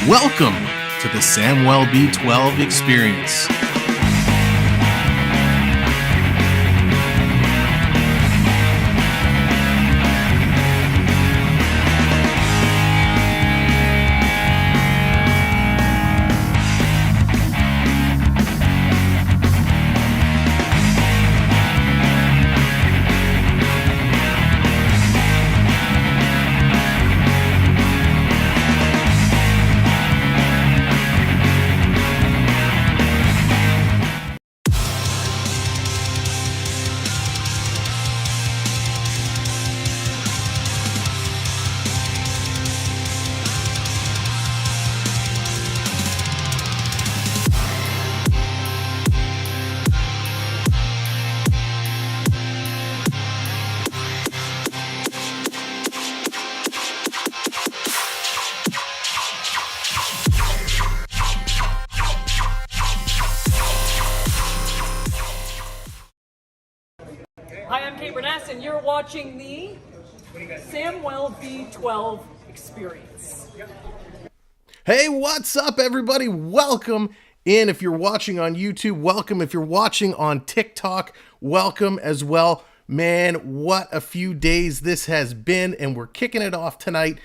Welcome to the Samwelb12 Experience. And you're watching the Samwelb12 Experience. Hey, what's up, everybody? Welcome in. If you're watching on YouTube, welcome. If you're watching on TikTok, welcome as well. Man, what a few days this has been, and we're kicking it off tonight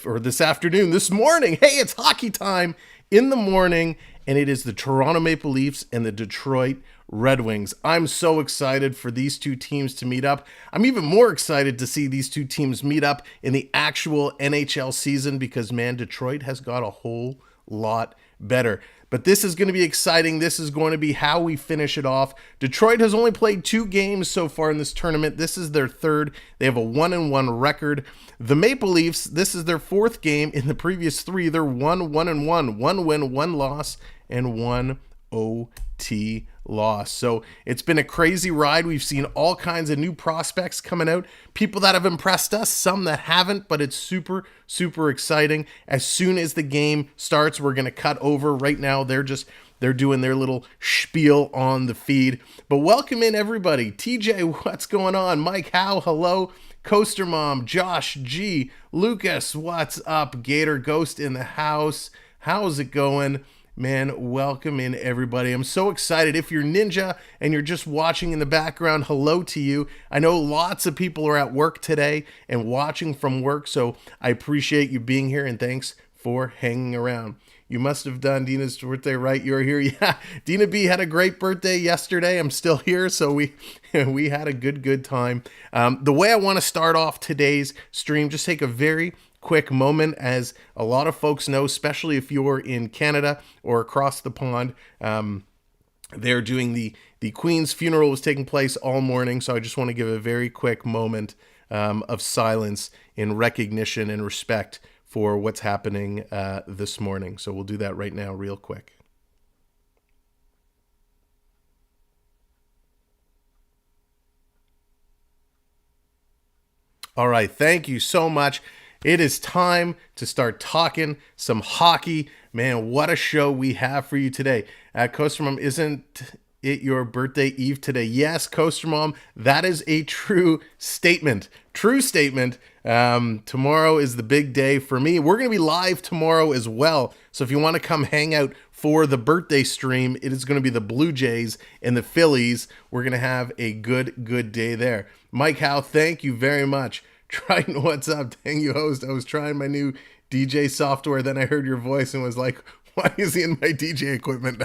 or this afternoon, this morning. Hey, it's hockey time in the morning, and it is the Toronto Maple Leafs and the Detroit Red Wings. I'm so excited for these two teams to meet up. I'm even more excited to see these two teams meet up in the actual NHL season because, man, Detroit has got a whole lot better. But this is going to be exciting. This is going to be how we finish it off. Detroit has only played 2 games so far in this tournament. This is their 3rd. They have a 1-1 record. The Maple Leafs, this is their 4th game. In the previous 3, they're 1-1-1. 1 win, 1 loss, and 1 OT loss. So it's been a crazy ride. We've seen all kinds of new prospects coming out, people that have impressed us, some that haven't, but it's super, super exciting. As soon as the game starts, we're going to cut over. Right now, they're doing their little spiel on the feed. But welcome in, everybody. TJ, what's going on? Mike, how? Hello. Coaster Mom, Josh G, Lucas, what's up? Gator Ghost in the house. How's it going? Man, welcome in, everybody. I'm so excited. If you're Ninja and you're just watching in the background, hello to you. I know lots of people are at work today and watching from work, so I appreciate you being here, and thanks for hanging around. You must have done Dina's birthday right. You're here. Yeah, Dina B had a great birthday yesterday. I'm still here, so we had a good time. The way I want to start off today's stream, just take a very quick moment. As a lot of folks know, especially if you're in Canada or across the pond, they're doing the Queen's funeral was taking place all morning, so I just want to give a very quick moment of silence in recognition and respect for what's happening this morning. So we'll do that right now real quick. All right, thank you so much. It is time to start talking some hockey. Man, what a show we have for you today. Coaster Mom, isn't it your birthday eve today? Yes, Coaster Mom, that is a true statement. True statement. Tomorrow is the big day for me. We're going to be live tomorrow as well. So if you want to come hang out for the birthday stream, it is going to be the Blue Jays and the Phillies. We're going to have a good day there. Mike Howe, thank you very much. Triton, what's up? Dang you, host. I was trying my new DJ software, then I heard your voice and was like, why is he in my DJ equipment?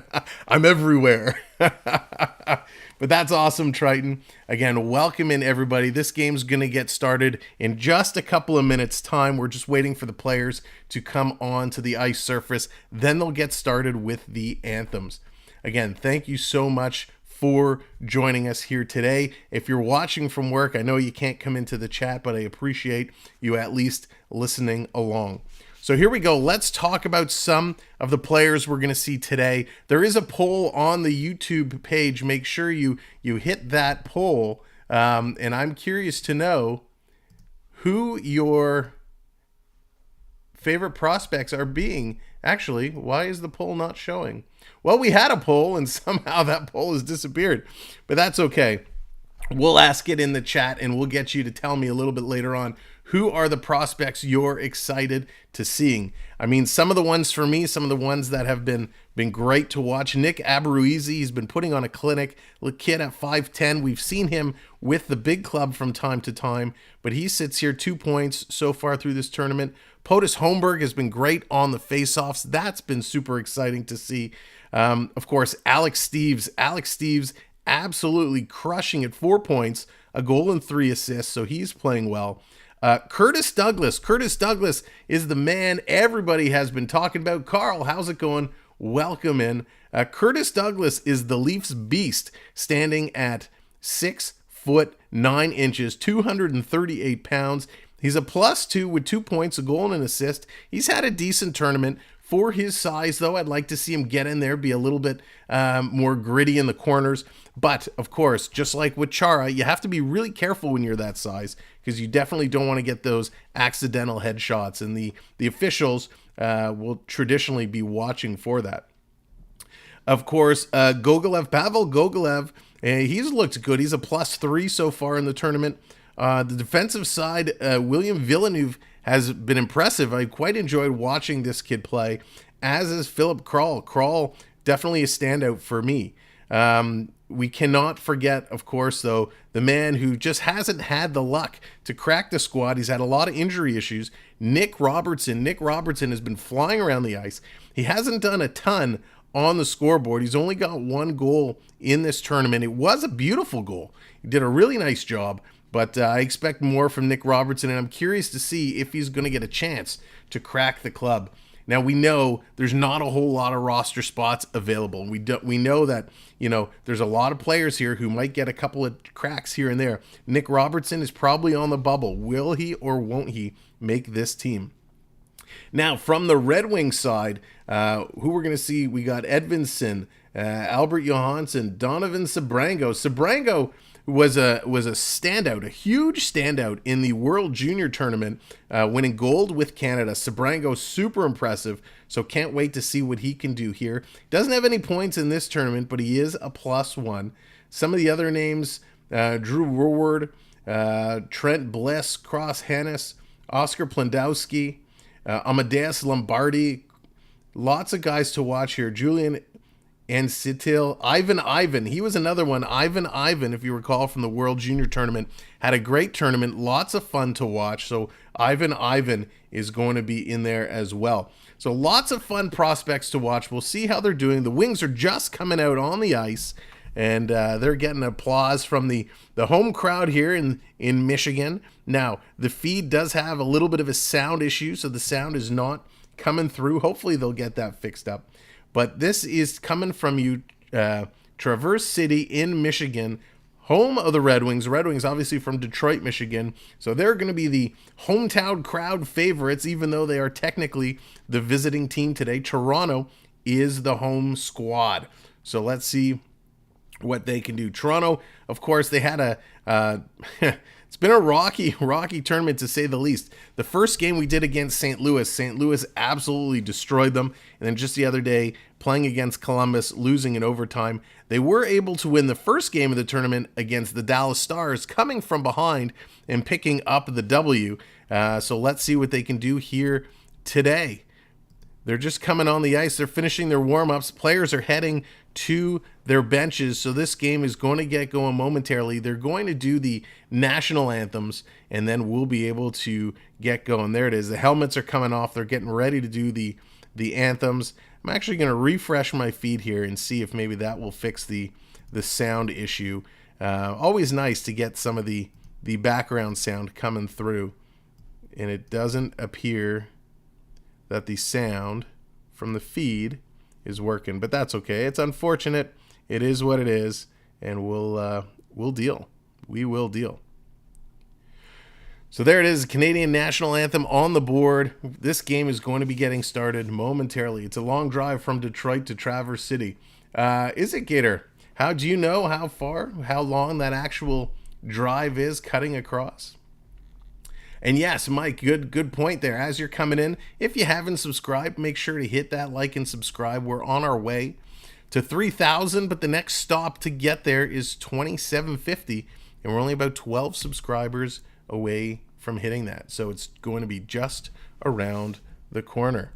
I'm everywhere. But that's awesome, Triton. Again, welcome in, everybody. This game's going to get started in just a couple of minutes' time. We're just waiting for the players to come on to the ice surface. Then they'll get started with the anthems. Again, thank you so much for joining us here today. If you're watching from work, I know you can't come into the chat, but I appreciate you at least listening along. So here we go. Let's talk about some of the players we're going to see today. There is a poll on the YouTube page. Make sure you hit that poll. And I'm curious to know who your favorite prospects are being. Actually, why is the poll not showing? Well, we had a poll and somehow that poll has disappeared, but that's okay. We'll ask it in the chat and we'll get you to tell me a little bit later on who are the prospects you're excited to seeing. I mean, some of the ones for me, some of the ones that have been great to watch. Nick Aberuizi, he's been putting on a clinic. Little kid at 5'10". We've seen him with the big club from time to time, but he sits here 2 points so far through this tournament. POTUS Holmberg has been great on the faceoffs. That's been super exciting to see. Of course, Alex Steeves. Alex Steeves absolutely crushing at 4 points, a goal and 3 assists, so he's playing well. Curtis Douglas. Curtis Douglas is the man everybody has been talking about. Carl, how's it going? Welcome in. Curtis Douglas is the Leafs beast, standing at 6'9", 238 pounds. He's a +2 with 2 points, a goal and an assist. He's had a decent tournament. For his size, though, I'd like to see him get in there, be a little bit more gritty in the corners. But, of course, just like with Chara, you have to be really careful when you're that size because you definitely don't want to get those accidental headshots. And the officials will traditionally be watching for that. Of course, Gogolev, Pavel Gogolev, he's looked good. He's a +3 so far in the tournament. The defensive side, William Villeneuve has been impressive. I quite enjoyed watching this kid play, as is Philip Kral. Kral, definitely a standout for me. We cannot forget, of course, though, the man who just hasn't had the luck to crack the squad. He's had a lot of injury issues. Nick Robertson. Nick Robertson has been flying around the ice. He hasn't done a ton on the scoreboard. He's only got 1 goal in this tournament. It was a beautiful goal. He did a really nice job. But I expect more from Nick Robertson, and I'm curious to see if he's going to get a chance to crack the club. Now, we know there's not a whole lot of roster spots available. We know that, there's a lot of players here who might get a couple of cracks here and there. Nick Robertson is probably on the bubble. Will he or won't he make this team? Now, from the Red Wings side, who we're going to see, we got Edvinsson, Albert Johansson, Donovan Sabrango. Sabrango was a standout, a huge standout in the World Junior Tournament, winning gold with Canada. Sabrango, super impressive, so can't wait to see what he can do here. Doesn't have any points in this tournament, but he is a +1. Some of the other names, Drew Roord, Trent Bliss, Cross Hannes, Oscar Plendowski, Amadeus Lombardi. Lots of guys to watch here. Julian and Sitil, Ivan, he was another one. Ivan, if you recall from the World Junior Tournament, had a great tournament, lots of fun to watch. So Ivan is going to be in there as well. So lots of fun prospects to watch. We'll see how they're doing. The Wings are just coming out on the ice, and they're getting applause from the home crowd here in Michigan. Now, the feed does have a little bit of a sound issue, so the sound is not coming through. Hopefully they'll get that fixed up. But this is coming from Traverse City in Michigan, home of the Red Wings. Red Wings obviously from Detroit, Michigan. So they're going to be the hometown crowd favorites, even though they are technically the visiting team today. Toronto is the home squad. So let's see what they can do. Toronto, of course, they had it's been a rocky tournament to say the least. The first game we did against St. Louis absolutely destroyed them. And then just the other day, playing against Columbus, losing in overtime. They were able to win the first game of the tournament against the Dallas Stars, coming from behind and picking up the W. So let's see what they can do here today. They're just coming on the ice. They're finishing their warm-ups. Players are heading to their benches, so this game is going to get going momentarily. They're going to do the national anthems, and then we'll be able to get going. There it is. The helmets are coming off. They're getting ready to do the anthems. I'm actually going to refresh my feed here and see if maybe that will fix the sound issue. Always nice to get some of the background sound coming through, and it doesn't appear that the sound from the feed is working, but that's okay. It's unfortunate. It is what it is, and we'll deal. We will deal. So there it is, Canadian National Anthem on the board. This game is going to be getting started momentarily. It's a long drive from Detroit to Traverse City. Is it, Gator? How do you know how long that actual drive is cutting across? And yes, Mike, good point there. As you're coming in, if you haven't subscribed, make sure to hit that like and subscribe. We're on our way to 3,000, but the next stop to get there is 2,750, and we're only about 12 subscribers away from hitting that. So it's going to be just around the corner.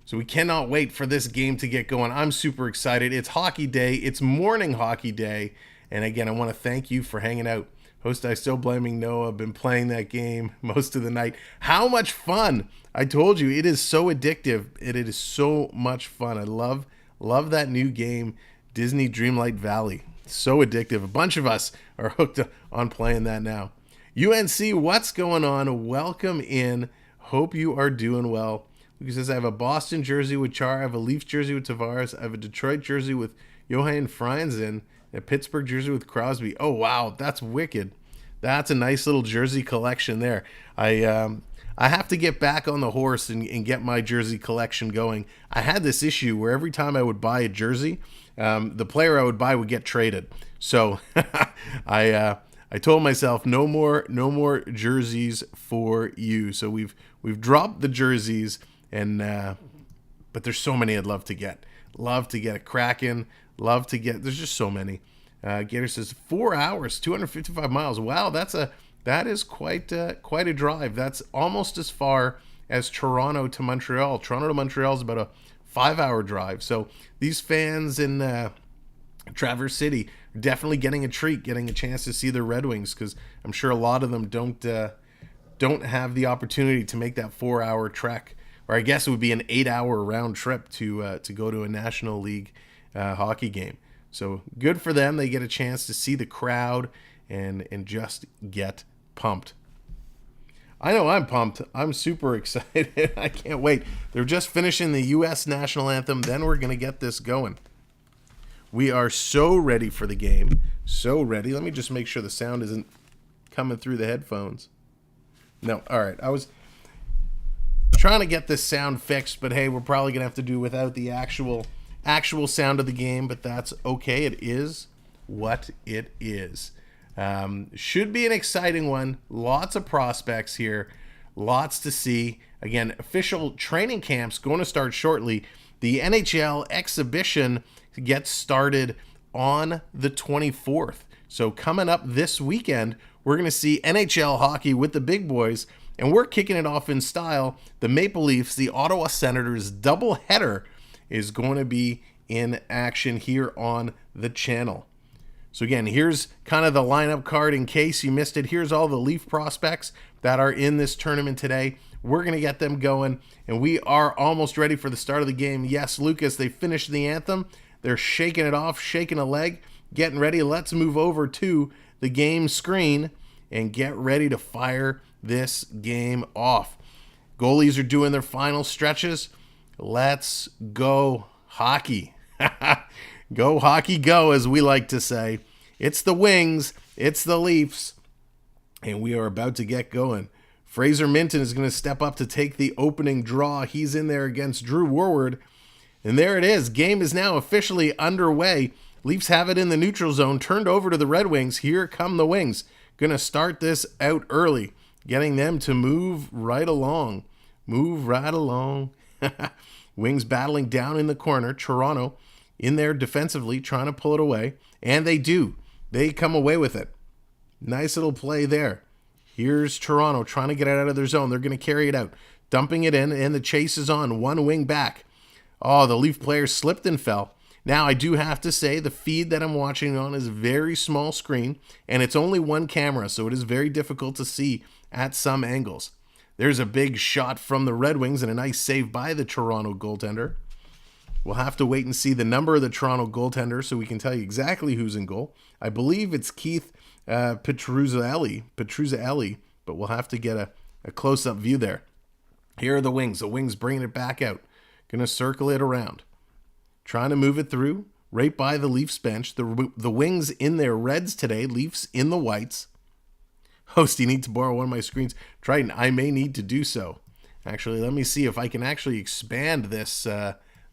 So we cannot wait for this game to get going. I'm super excited. It's hockey day. It's morning hockey day. And again, I want to thank you for hanging out. Host, I still blaming Noah. I've been playing that game most of the night. How much fun! I told you, it is so addictive. It is so much fun. I love that new game, Disney Dreamlight Valley. So addictive. A bunch of us are hooked on playing that now. UNC, what's going on? Welcome in. Hope you are doing well. Lucas says, I have a Boston jersey with Char. I have a Leafs jersey with Tavares. I have a Detroit jersey with Johan Franzen. A Pittsburgh jersey with Crosby. Oh, wow. That's wicked. That's a nice little jersey collection there. I have to get back on the horse and get my jersey collection going. I had this issue where every time I would buy a jersey, the player I would buy would get traded. So I told myself no more jerseys for you. So we've dropped the jerseys, and but there's so many I'd love to get. Love to get a Kraken. Love to get. There's just so many. Gator says 4 hours, 255 miles. Wow, that is quite a drive. That's almost as far as Toronto to Montreal. Toronto to Montreal is about a 5-hour drive. So these fans in Traverse City are definitely getting a treat, getting a chance to see the Red Wings, because I'm sure a lot of them don't have the opportunity to make that 4-hour trek, or I guess it would be an 8-hour round trip to go to a National League hockey game. So good for them. They get a chance to see the crowd and just get pumped. I know I'm pumped. I'm super excited. I can't wait. They're just finishing the U.S. National Anthem. Then we're going to get this going. We are so ready for the game. So ready. Let me just make sure the sound isn't coming through the headphones. No. All right. I was trying to get this sound fixed, but hey, we're probably going to have to do without the actual sound of the game, but that's okay. It is what it is. Should be an exciting one. Lots of prospects here. Lots to see. Again, official training camps going to start shortly. The NHL exhibition gets started on the 24th. So coming up this weekend, we're going to see NHL hockey with the big boys, and we're kicking it off in style. The Maple Leafs, the Ottawa Senators doubleheader is going to be in action here on the channel. So again, here's kind of the lineup card in case you missed it. Here's all the Leaf prospects that are in this tournament today. We're going to get them going, and we are almost ready for the start of the game. Yes, Lucas, they finished the anthem. They're shaking it off, shaking a leg, getting ready. Let's move over to the game screen and get ready to fire this game off. Goalies are doing their final stretches. Let's go hockey. Go hockey go, as we like to say. It's the Wings, it's the Leafs, and we are about to get going. Fraser Minton is going to step up to take the opening draw. He's in there against Drew Warward. And there it is. Game is now officially underway. Leafs have it in the neutral zone, turned over to the Red Wings. Here come the Wings. Going to start this out early, getting them to move right along. Move right along. Wings battling down in the corner. Toronto in there defensively, trying to pull it away. And they do. They come away with it. Nice little play there. Here's Toronto trying to get it out of their zone. They're going to carry it out. Dumping it in, and the chase is on. One wing back. Oh, the Leaf player slipped and fell. Now, I do have to say, the feed that I'm watching on is a very small screen, and it's only one camera, so it is very difficult to see at some angles. There's a big shot from the Red Wings and a nice save by the Toronto goaltender. We'll have to wait and see the number of the Toronto goaltender so we can tell you exactly who's in goal. I believe it's Keith Petruzzelli, but we'll have to get a close-up view there. Here are the Wings. The Wings bringing it back out. Going to circle it around. Trying to move it through. right by the Leafs bench. The Wings in their reds today, Leafs in the whites. Host, you need to borrow one of my screens. Triton, I may need to do so. Actually, let me see if I can actually expand this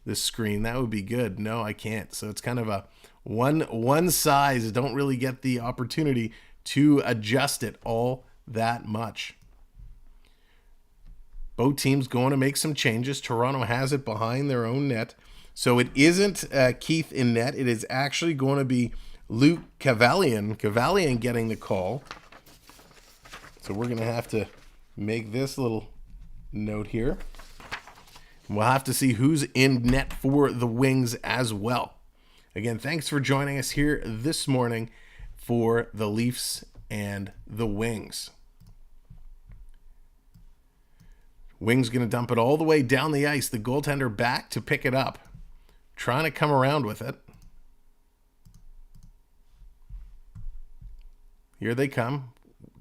this screen. That would be good. No, I can't. So it's kind of a one size. Don't really get the opportunity to adjust it all that much. Both teams going to make some changes. Toronto has it behind their own net. So it isn't Keith in net. It is actually going to be Luke Cavalian. Cavalian getting the call. So we're going to have to make this little note here. We'll have to see who's in net for the Wings as well. Again, thanks for joining us here this morning for the Leafs and the Wings. Wings going to dump it all the way down the ice. The goaltender back to pick it up. Trying to come around with it. Here they come.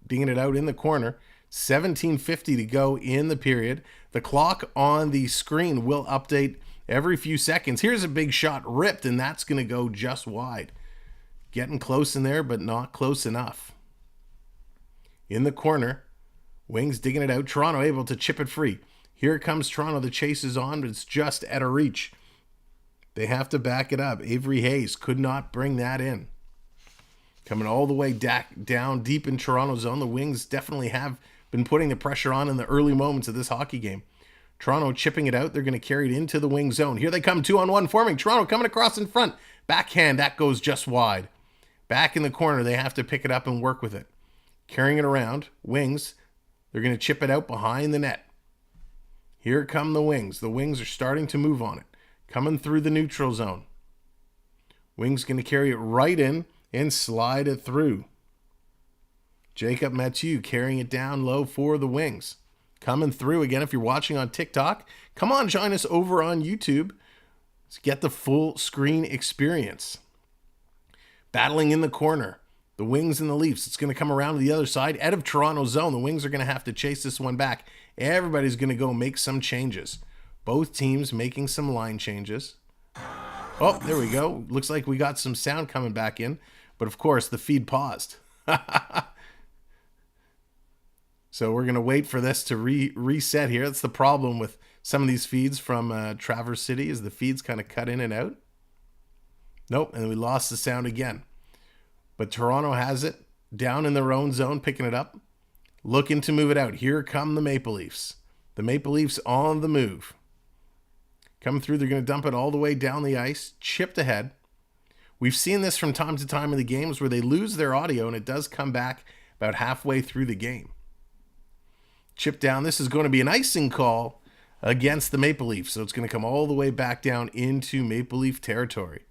Dinging it out in the corner. 17:50 to go in the period. The clock on the screen will update every few seconds. Here's a big shot ripped, and that's going to go just wide. Getting close in there, but not close enough. In the corner, Wings digging it out. Toronto able to chip it free. Here comes Toronto. The chase is on, but it's just at a reach. They have to back it up. Avery Hayes could not bring that in. Coming all the way down deep in Toronto zone. The Wings definitely have been putting the pressure on in the early moments of this hockey game. Toronto chipping it out. They're going to carry it into the Wing zone. Here they come, 2-on-1 forming. Toronto coming across in front. Backhand, that goes just wide. Back in the corner, they have to pick it up and work with it. Carrying it around. Wings, they're going to chip it out behind the net. Here come the Wings. The Wings are starting to move on it. Coming through the neutral zone. Wings going to carry it right in and slide it through. Jacob Mathieu carrying it down low for the Wings. Coming through again. If you're watching on TikTok, come on, join us over on YouTube. Let's get the full screen experience. Battling in the corner. The Wings and the Leafs. It's going to come around to the other side. Out of Toronto's zone. The Wings are going to have to chase this one back. Everybody's going to go make some changes. Both teams making some line changes. Oh, there we go. Looks like we got some sound coming back in. But of course, the feed paused. So we're going to wait for this to reset here. That's the problem with some of these feeds from Traverse City, is the feeds kind of cut in and out. Nope, and we lost the sound again. But Toronto has it down in their own zone, picking it up. Looking to move it out. Here come the Maple Leafs. The Maple Leafs on the move. Coming through, they're going to dump it all the way down the ice, chipped ahead. We've seen this from time to time in the games where they lose their audio, and it does come back about halfway through the game. Chip down. This is going to be an icing call against the Maple Leafs, so it's going to come all the way back down into Maple Leaf territory.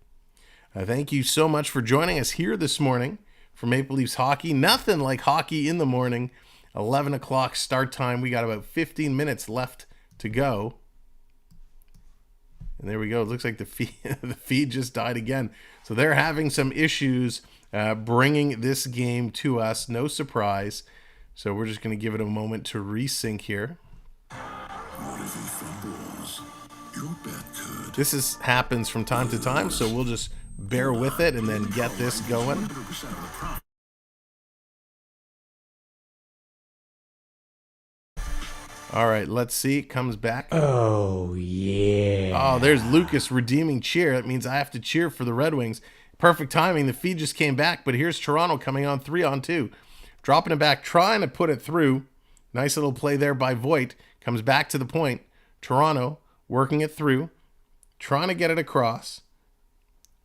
Thank you so much for joining us here this morning for Maple Leafs hockey. Nothing like hockey in the morning. 11 o'clock start time. We got about 15 minutes left to go. And there we go. It looks like the feed just died again. So they're having some issues bringing this game to us. No surprise. So we're just going to give it a moment to resync here. This happens from time to time, so we'll just bear with it and then get this going. All right, let's see. It comes back. Oh, yeah. Oh, there's Lucas redeeming cheer. That means I have to cheer for the Red Wings. Perfect timing. The feed just came back, but here's Toronto coming on 3-on-2. Dropping it back, trying to put it through. Nice little play there by Voigt. Comes back to the point. Toronto working it through. Trying to get it across.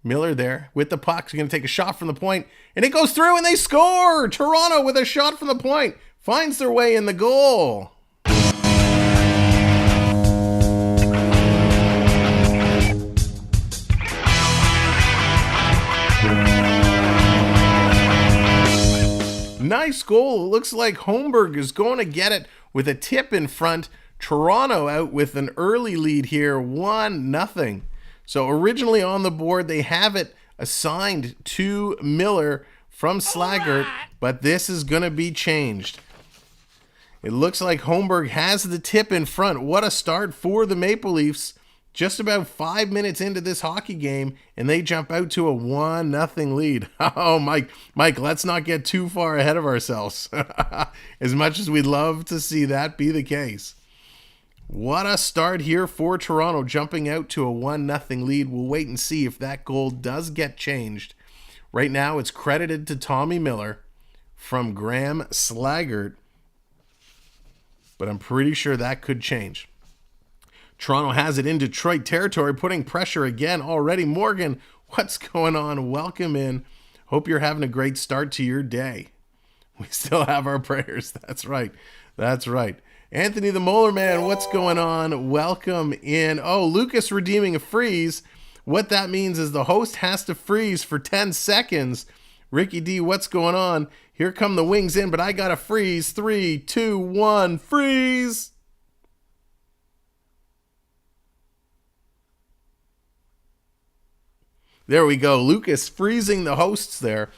Miller there with the puck. He's going to take a shot from the point, and it goes through, and they score! Toronto with a shot from the point. Finds their way in the goal. Nice goal. It looks like Holmberg is going to get it with a tip in front. Toronto out with an early lead here, 1-0. So originally on the board, they have it assigned to Miller from Slaggert, but this is going to be changed. It looks like Holmberg has the tip in front. What a start for the Maple Leafs. just about 5 minutes into this hockey game, and they jump out to a 1-0 lead. Oh, Mike, let's not get too far ahead of ourselves. As much as we'd love to see that be the case. What a start here for Toronto, jumping out to a 1-0 lead. We'll wait and see if that goal does get changed. Right now, it's credited to Tommy Miller from Graham Slaggert, but I'm pretty sure that could change. Toronto has it in Detroit territory, putting pressure again already. Morgan, what's going on? Welcome in. Hope you're having a great start to your day. We still have our prayers. That's right. That's right. Anthony the Molar Man, what's going on? Welcome in. Oh, Lucas redeeming a freeze. What that means is the host has to freeze for 10 seconds. Ricky D, what's going on? Here come the wings in, but I got to freeze. 3, 2, 1, freeze. There we go. Lucas freezing the hosts there.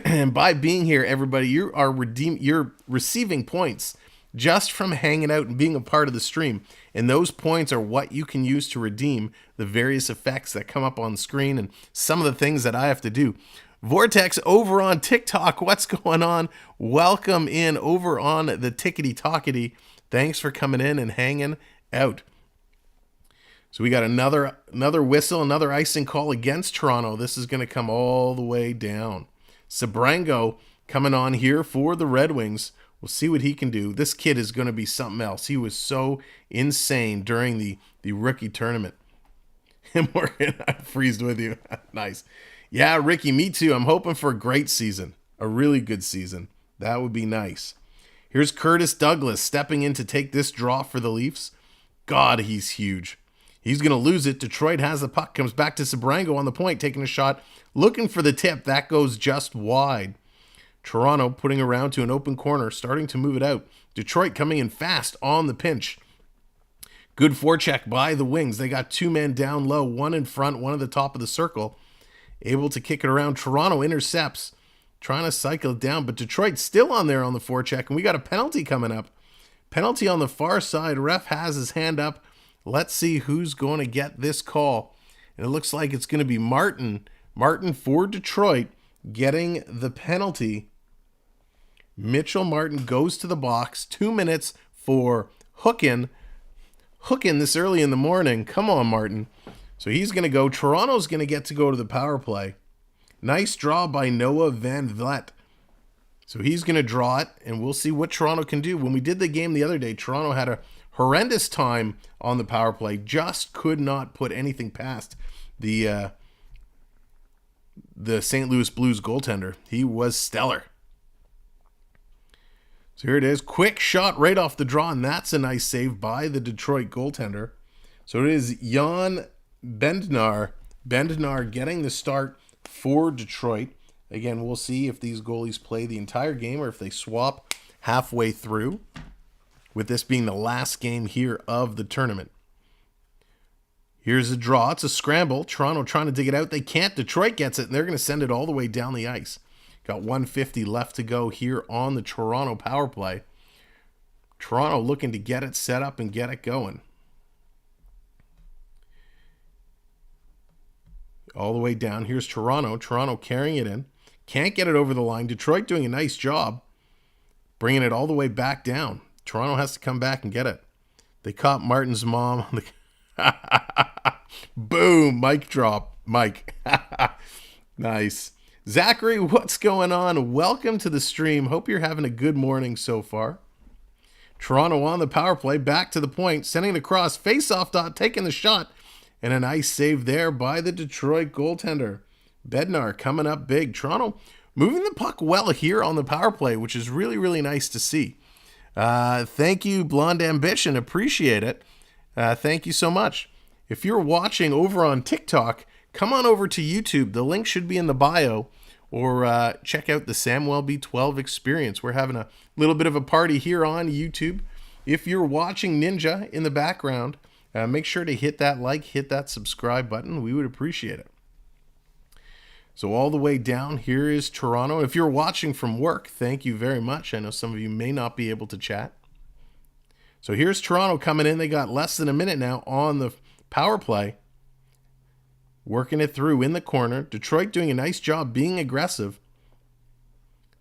And by being here, everybody, you're receiving points just from hanging out and being a part of the stream. And those points are what you can use to redeem the various effects that come up on screen and some of the things that I have to do. Vortex over on TikTok, what's going on? Welcome in over on the Tickety Talkety. Thanks for coming in and hanging out. So we got another whistle, another icing call against Toronto. This is going to come all the way down. Sabrango coming on here for the Red Wings. We'll see what he can do. This kid is going to be something else. He was so insane during the rookie tournament. And Morgan, I freezed with you. Nice. Yeah, Ricky, me too. I'm hoping for a great season. A really good season. That would be nice. Here's Curtis Douglas stepping in to take this draw for the Leafs. God, he's huge. He's going to lose it. Detroit has the puck. Comes back to Sabrango on the point, taking a shot. Looking for the tip. That goes just wide. Toronto putting around to an open corner, starting to move it out. Detroit coming in fast on the pinch. Good forecheck by the Wings. They got 2 men down low, one in front, one at the top of the circle. Able to kick it around. Toronto intercepts. Trying to cycle it down, but Detroit still on there on the forecheck, and we got a penalty coming up. Penalty on the far side. Ref has his hand up. Let's see who's going to get this call. And it looks like it's going to be Martin. Martin for Detroit getting the penalty. Mitchell Martin goes to the box. 2 minutes for Hookin. Hookin this early in the morning. Come on, Martin. So he's going to go. Toronto's going to get to go to the power play. Nice draw by Noah Van Vliet. So he's going to draw it, and we'll see what Toronto can do. When we did the game the other day, Toronto had a horrendous time on the power play. Just could not put anything past the St. Louis Blues goaltender. He was stellar. So here it is. Quick shot right off the draw, and that's a nice save by the Detroit goaltender. So it is Jan Bendnar getting the start for Detroit. Again, we'll see if these goalies play the entire game or if they swap halfway through, with this being the last game here of the tournament. Here's a draw. It's a scramble. Toronto trying to dig it out. They can't. Detroit gets it, and they're going to send it all the way down the ice. Got 1:50 left to go here on the Toronto power play. Toronto looking to get it set up and get it going. All the way down. Here's Toronto. Toronto carrying it in. Can't get it over the line. Detroit doing a nice job bringing it all the way back down. Toronto has to come back and get it. They caught Martin's mom. Boom. Mic drop. Mike. Nice. Zachary, what's going on? Welcome to the stream. Hope you're having a good morning so far. Toronto on the power play. Back to the point. Sending it across. Face-off dot. Taking the shot. And a nice save there by the Detroit goaltender. Bednar coming up big. Toronto moving the puck well here on the power play, which is really, really nice to see. Thank you, Blonde Ambition. Appreciate it. Thank you so much. If you're watching over on TikTok, come on over to YouTube. The link should be in the bio. Or check out the Samwelb12 Experience. We're having a little bit of a party here on YouTube. If you're watching Ninja in the background, make sure to hit that like, hit that subscribe button. We would appreciate it. So all the way down, here is Toronto. If you're watching from work, thank you very much. I know some of you may not be able to chat. So here's Toronto coming in. They got less than a minute now on the Power play. Working it through in the corner. Detroit doing a nice job being aggressive.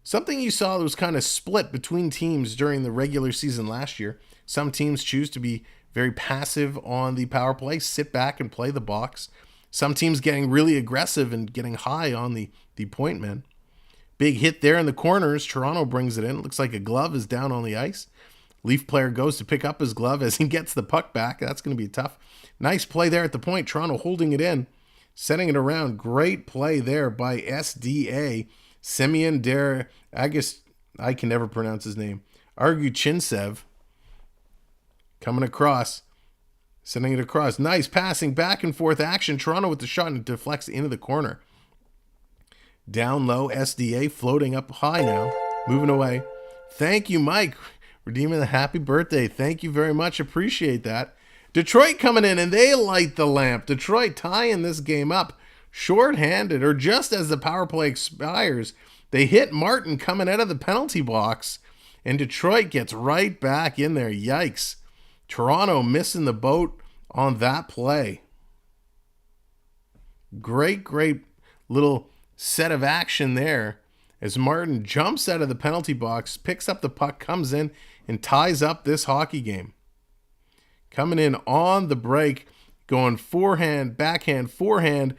Something you saw that was kind of split between teams during the regular season last year. Some teams choose to be very passive on the power play, sit back and play the box. Some teams getting really aggressive and getting high on the point men. Big hit there in the corners. Toronto brings it in. Looks like a glove is down on the ice. Leaf player goes to pick up his glove as he gets the puck back. That's going to be tough. Nice play there at the point. Toronto holding it in, setting it around. Great play there by SDA. Semyon Der, I can never pronounce his name. Arguchintsev coming across, sending it across. Nice passing, back and forth action. Toronto with the shot and it deflects into the corner. Down low, SDA floating up high now, moving away. Thank you, Mike. Redeeming the happy birthday. Thank you very much. Appreciate that. Detroit coming in and they light the lamp. Detroit tying this game up. Short-handed, or just as the power play expires, they hit Martin coming out of the penalty box, and Detroit gets right back in there. Yikes. Toronto missing the boat on that play. Great little set of action there as Martin jumps out of the penalty box, picks up the puck, comes in, and ties up this hockey game. Coming in on the break, going forehand, backhand, forehand,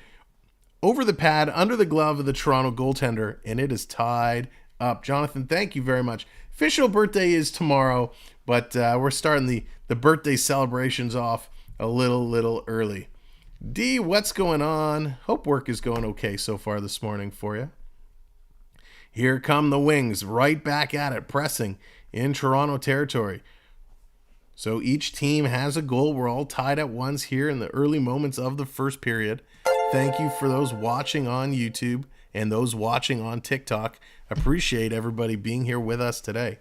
over the pad, under the glove of the Toronto goaltender, and it is tied up. Jonathan, thank you very much. Official birthday is tomorrow, but we're starting the birthday celebrations off a little early. D, what's going on? Hope work is going okay so far this morning for you. Here come the Wings, right back at it, pressing in Toronto territory. So each team has a goal. We're all tied at once here in the early moments of the first period. Thank you for those watching on YouTube and those watching on TikTok. Appreciate everybody being here with us today.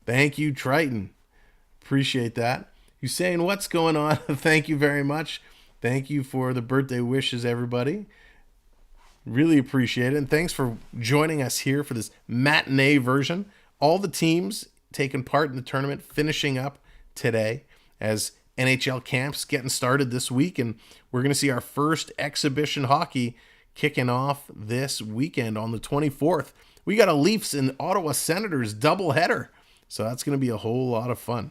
Thank you, Triton. Appreciate that. Hussein, what's going on? Thank you very much. Thank you for the birthday wishes, everybody. Really appreciate it. And thanks for joining us here for this matinee version. All the teams taking part in the tournament finishing up today as NHL camps getting started this week, and we're going to see our first exhibition hockey kicking off this weekend on the 24th. We got a Leafs and Ottawa Senators doubleheader, so that's going to be a whole lot of fun.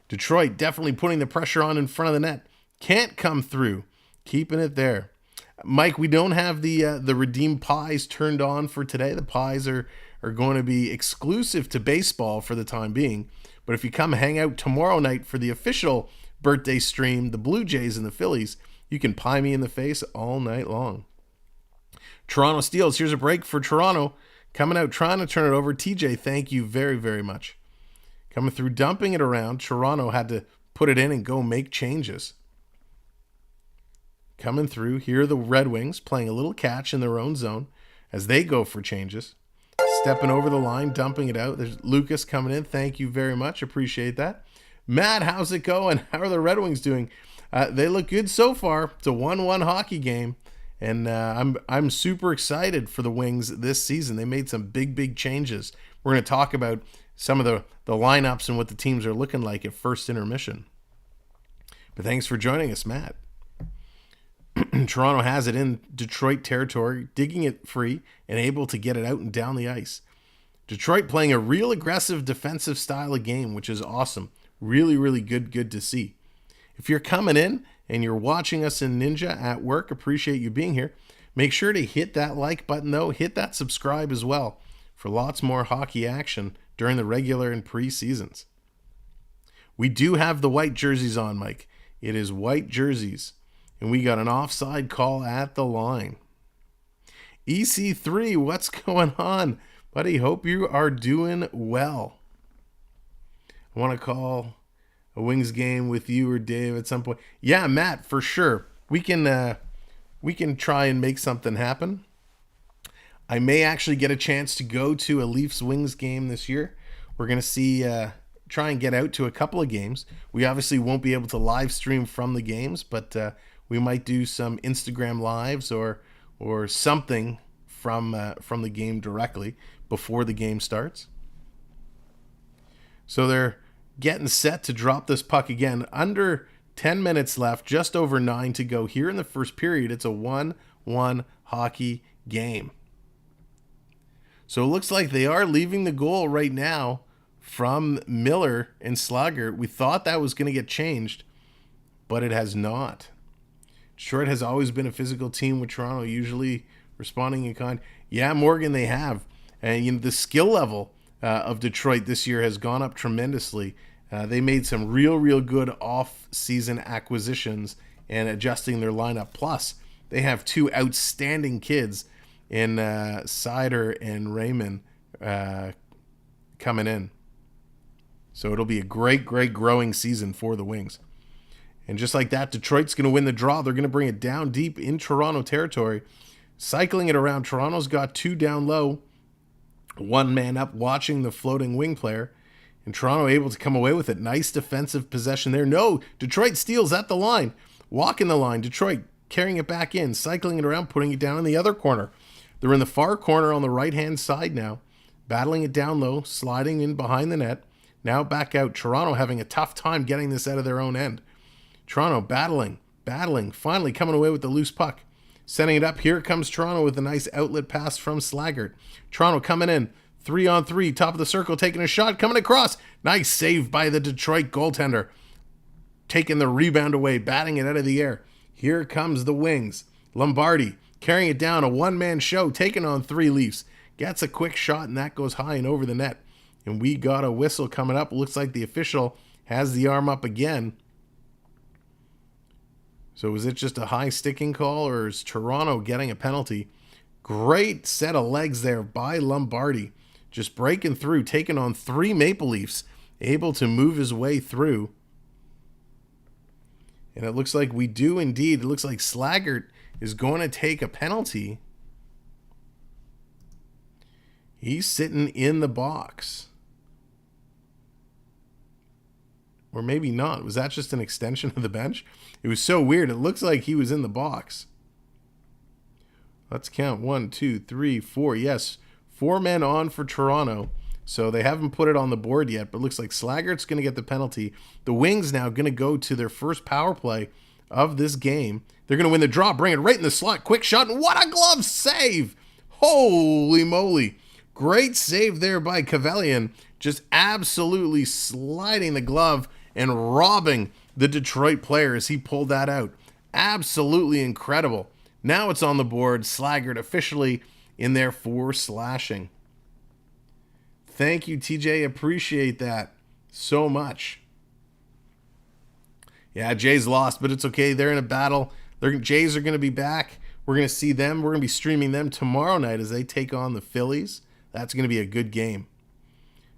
Detroit definitely putting the pressure on in front of the net. Can't come through. Keeping it there. Mike, we don't have the redeemed pies turned on for today. The pies are going to be exclusive to baseball for the time being. But if you come hang out tomorrow night for the official birthday stream, the Blue Jays and the Phillies, you can pie me in the face all night long. Toronto Steels, here's a break for Toronto. Coming out, trying to turn it over. TJ, thank you very, very much. Coming through, dumping it around. Toronto had to put it in and go make changes. Coming through, here are the Red Wings playing a little catch in their own zone as they go for changes. Stepping over the line, dumping it out. There's Lucas coming in. Thank you very much. Appreciate that. Matt, how's it going? How are the Red Wings doing? They look good so far. It's a 1-1 hockey game, and I'm super excited for the Wings this season. They made some big changes. We're going to talk about some of the lineups and what the teams are looking like at first intermission. But thanks for joining us, Matt. Toronto has it in Detroit territory, digging it free and able to get it out and down the ice. Detroit playing a real aggressive defensive style of game, which is awesome. Really good to see. If you're coming in and you're watching us in Ninja at work, appreciate you being here. Make sure to hit that like button, though. Hit that subscribe as well for lots more hockey action during the regular and pre-seasons. We do have the white jerseys on, Mike. It is white jerseys. And we got an offside call at the line. EC3, what's going on? Buddy, hope you are doing well. I want to call a Wings game with you or Dave at some point. Yeah, Matt, for sure. We can try and make something happen. I may actually get a chance to go to a Leafs Wings game this year. We're going to see try and get out to a couple of games. We obviously won't be able to live stream from the games, but we might do some Instagram lives or something from the game directly before the game starts. So they're getting set to drop this puck again under 10 minutes left, just over 9 to go here in the first period. It's a 1-1 hockey game. So it looks like they are leaving the goal right now from Miller and Slaggert. We thought that was going to get changed, but it has not. Detroit has always been a physical team, with Toronto usually responding in kind. Yeah, Morgan, they have. And the skill level of Detroit this year has gone up tremendously. They made some real good off-season acquisitions and adjusting their lineup. Plus, they have 2 outstanding kids in Sider and Raymond coming in. So it'll be a great growing season for the Wings. And just like that, Detroit's going to win the draw. They're going to bring it down deep in Toronto territory. Cycling it around, Toronto's got 2 down low, 1 man up watching the floating wing player. And Toronto able to come away with it. Nice defensive possession there. No, Detroit steals at the line. Walking the line. Detroit carrying it back in. Cycling it around, putting it down in the other corner. They're in the far corner on the right-hand side now. Battling it down low. Sliding in behind the net. Now back out. Toronto having a tough time getting this out of their own end. Toronto battling. Finally coming away with the loose puck. Setting it up. Here comes Toronto with a nice outlet pass from Slaggert. Toronto coming in. 3-on-3, top of the circle, taking a shot, coming across. Nice save by the Detroit goaltender. Taking the rebound away, batting it out of the air. Here comes the Wings. Lombardi carrying it down, a one-man show, taking on 3 Leafs. Gets a quick shot, and that goes high and over the net. And we got a whistle coming up. Looks like the official has the arm up again. So was it just a high sticking call, or is Toronto getting a penalty? Great set of legs there by Lombardi. Just breaking through, taking on 3 Maple Leafs, able to move his way through. And it looks like we do indeed. It looks like Slaggert is going to take a penalty. He's sitting in the box. Or maybe not. Was that just an extension of the bench? It was so weird. It looks like he was in the box. Let's count. 1, 2, 3, 4. Yes. 4 men on for Toronto, so they haven't put it on the board yet, but looks like Slaggert's going to get the penalty. The Wings now going to go to their first power play of this game. They're going to win the draw, bring it right in the slot. Quick shot, and what a glove save! Holy moly. Great save there by Cavalian, just absolutely sliding the glove and robbing the Detroit player as he pulled that out. Absolutely incredible. Now it's on the board. Slaggert officially in there for slashing. Thank you, TJ. Appreciate that so much. Yeah, Jays lost, but it's okay. They're in a battle. Jays are going to be back. We're going to see them. We're going to be streaming them tomorrow night as they take on the Phillies. That's going to be a good game.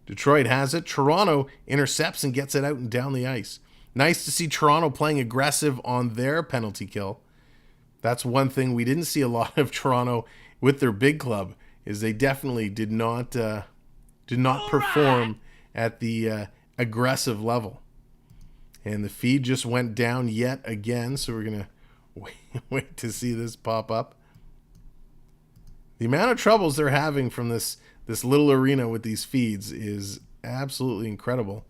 Detroit has it. Toronto intercepts and gets it out and down the ice. Nice to see Toronto playing aggressive on their penalty kill. That's one thing we didn't see a lot of Toronto with their big club, is they definitely did not perform at the aggressive level. And the feed just went down yet again, so we're going to wait to see this pop up. The amount of troubles they're having from this little arena with these feeds is absolutely incredible.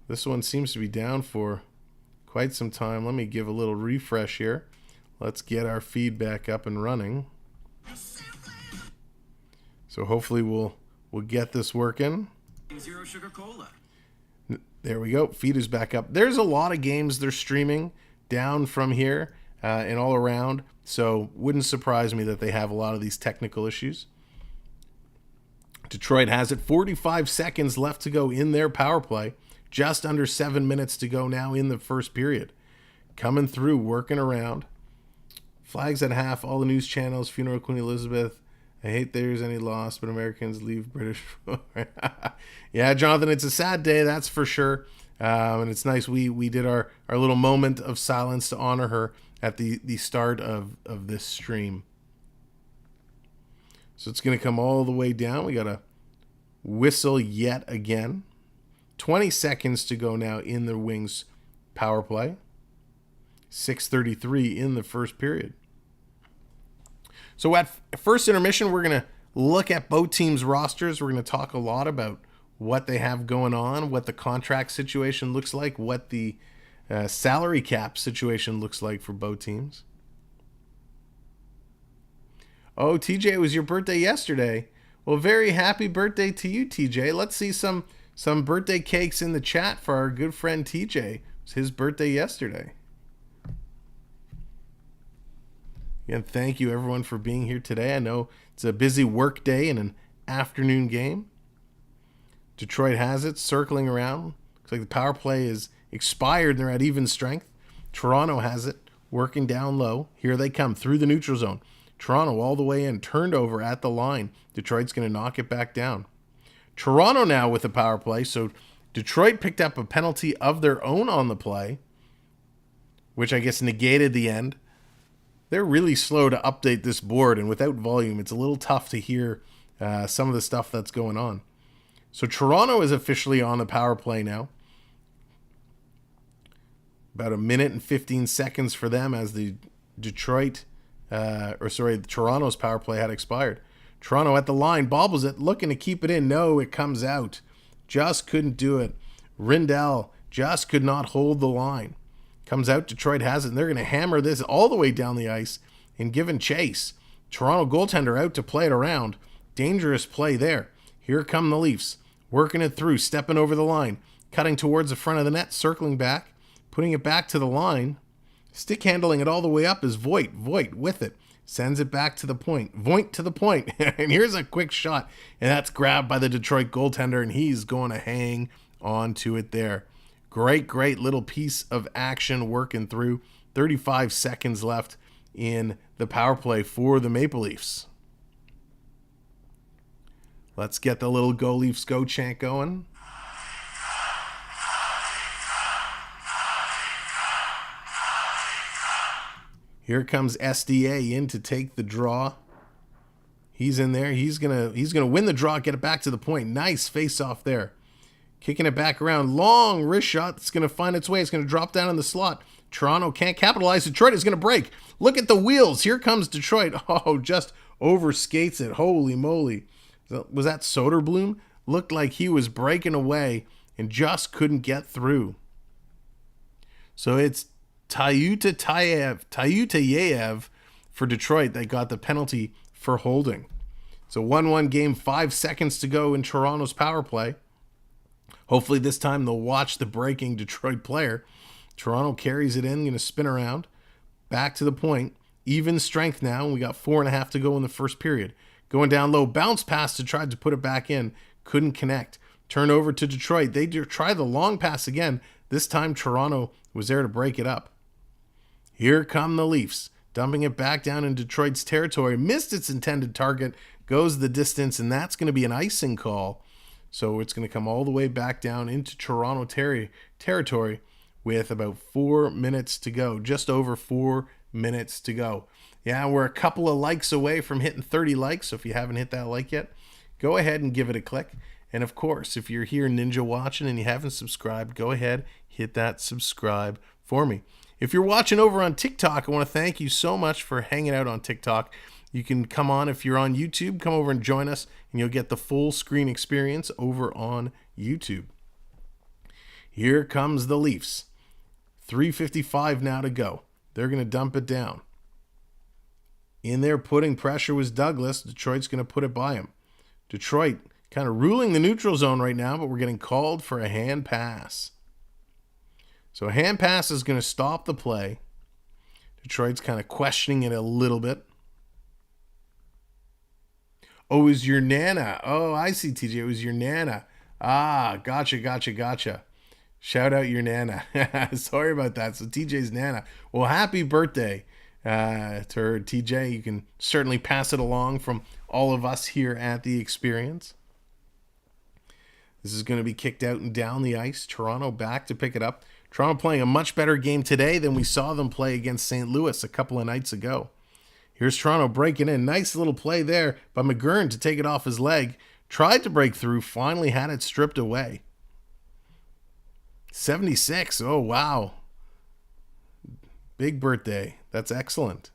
This one seems to be down for quite some time. Let me give a little refresh here. Let's get our feed back up and running. So hopefully we'll get this working. Zero sugar cola. There we go. Feed is back up. There's a lot of games they're streaming down from here and all around. So wouldn't surprise me that they have a lot of these technical issues. Detroit has it. 45 seconds left to go in their power play. Just under 7 minutes to go now in the first period. Coming through, working around. Flags at half, all the news channels, funeral of Queen Elizabeth. I hate there's any loss, but Americans leave British. Yeah, Jonathan, it's a sad day, that's for sure. And it's nice we did our little moment of silence to honor her at the start of this stream. So it's going to come all the way down. We got a whistle yet again. 20 seconds to go now in the Wings power play. 6:33 in the first period. So at first intermission, we're going to look at both teams' rosters. We're going to talk a lot about what they have going on, what the contract situation looks like, what the salary cap situation looks like for both teams. Oh, TJ, it was your birthday yesterday. Well, very happy birthday to you, TJ. Let's see some birthday cakes in the chat for our good friend TJ. It was his birthday yesterday. Again, thank you everyone for being here today. I know it's a busy work day and an afternoon game. Detroit has it, circling around. Looks like the power play is expired and they're at even strength. Toronto has it, working down low. Here they come through the neutral zone. Toronto all the way in, turned over at the line. Detroit's going to knock it back down. Toronto now with the power play, so Detroit picked up a penalty of their own on the play, which I guess negated the end. They're really slow to update this board, and without volume, it's a little tough to hear some of the stuff that's going on. So Toronto is officially on the power play now. About 1 minute and 15 seconds for them as the Toronto's power play had expired. Toronto at the line, bobbles it, looking to keep it in. No, it comes out. Just couldn't do it. Rindell just could not hold the line. Comes out, Detroit has it, and they're going to hammer this all the way down the ice and giving chase. Toronto goaltender out to play it around. Dangerous play there. Here come the Leafs. Working it through, stepping over the line, cutting towards the front of the net, circling back, putting it back to the line. Stick handling it all the way up is Voigt. Voigt with it. Sends it back to the point. Voigt to the point. And here's a quick shot. And that's grabbed by the Detroit goaltender, and he's going to hang on to it there. Great little piece of action working through. 35 seconds left in the power play for the Maple Leafs. Let's get the little Go Leafs Go chant going. Here comes SDA in to take the draw. He's in there. He's gonna win the draw, get it back to the point. Nice face off there. Kicking it back around. Long wrist shot. It's going to find its way. It's going to drop down in the slot. Toronto can't capitalize. Detroit is going to break. Look at the wheels. Here comes Detroit. Oh, just overskates it. Holy moly. Was that Soderblom? Looked like he was breaking away and just couldn't get through. So it's Tyutayev for Detroit. They got the penalty for holding. It's a 1-1 game, 5 seconds to go in Toronto's power play. Hopefully this time they'll watch the breaking Detroit player. Toronto carries it in, going to spin around. Back to the point. Even strength now, and we got 4.5 to go in the first period. Going down low, bounce pass to try to put it back in. Couldn't connect. Turn over to Detroit. They try the long pass again. This time Toronto was there to break it up. Here come the Leafs. Dumping it back down in Detroit's territory. Missed its intended target. Goes the distance, and that's going to be an icing call. So it's going to come all the way back down into Toronto territory with about 4 minutes to go. Just over 4 minutes to go. Yeah, we're a couple of likes away from hitting 30 likes. So if you haven't hit that like yet, go ahead and give it a click. And of course, if you're here Ninja watching and you haven't subscribed, go ahead, hit that subscribe for me. If you're watching over on TikTok, I want to thank you so much for hanging out on TikTok. You can come on if you're on YouTube, come over and join us, and you'll get the full screen experience over on YouTube. Here comes the Leafs. 3:55 now to go. They're going to dump it down. In there putting pressure was Douglas. Detroit's going to put it by him. Detroit kind of ruling the neutral zone right now, but we're getting called for a hand pass. So a hand pass is going to stop the play. Detroit's kind of questioning it a little bit. Oh, it was your Nana. Oh, I see, TJ. It was your Nana. Ah, gotcha. Shout out your Nana. Sorry about that. So TJ's Nana. Well, happy birthday to her, TJ. You can certainly pass it along from all of us here at the Experience. This is going to be kicked out and down the ice. Toronto back to pick it up. Toronto playing a much better game today than we saw them play against St. Louis a couple of nights ago. Here's Toronto breaking in. Nice little play there by McGurn to take it off his leg. Tried to break through, finally had it stripped away. 76. Oh, wow. Big birthday. That's excellent.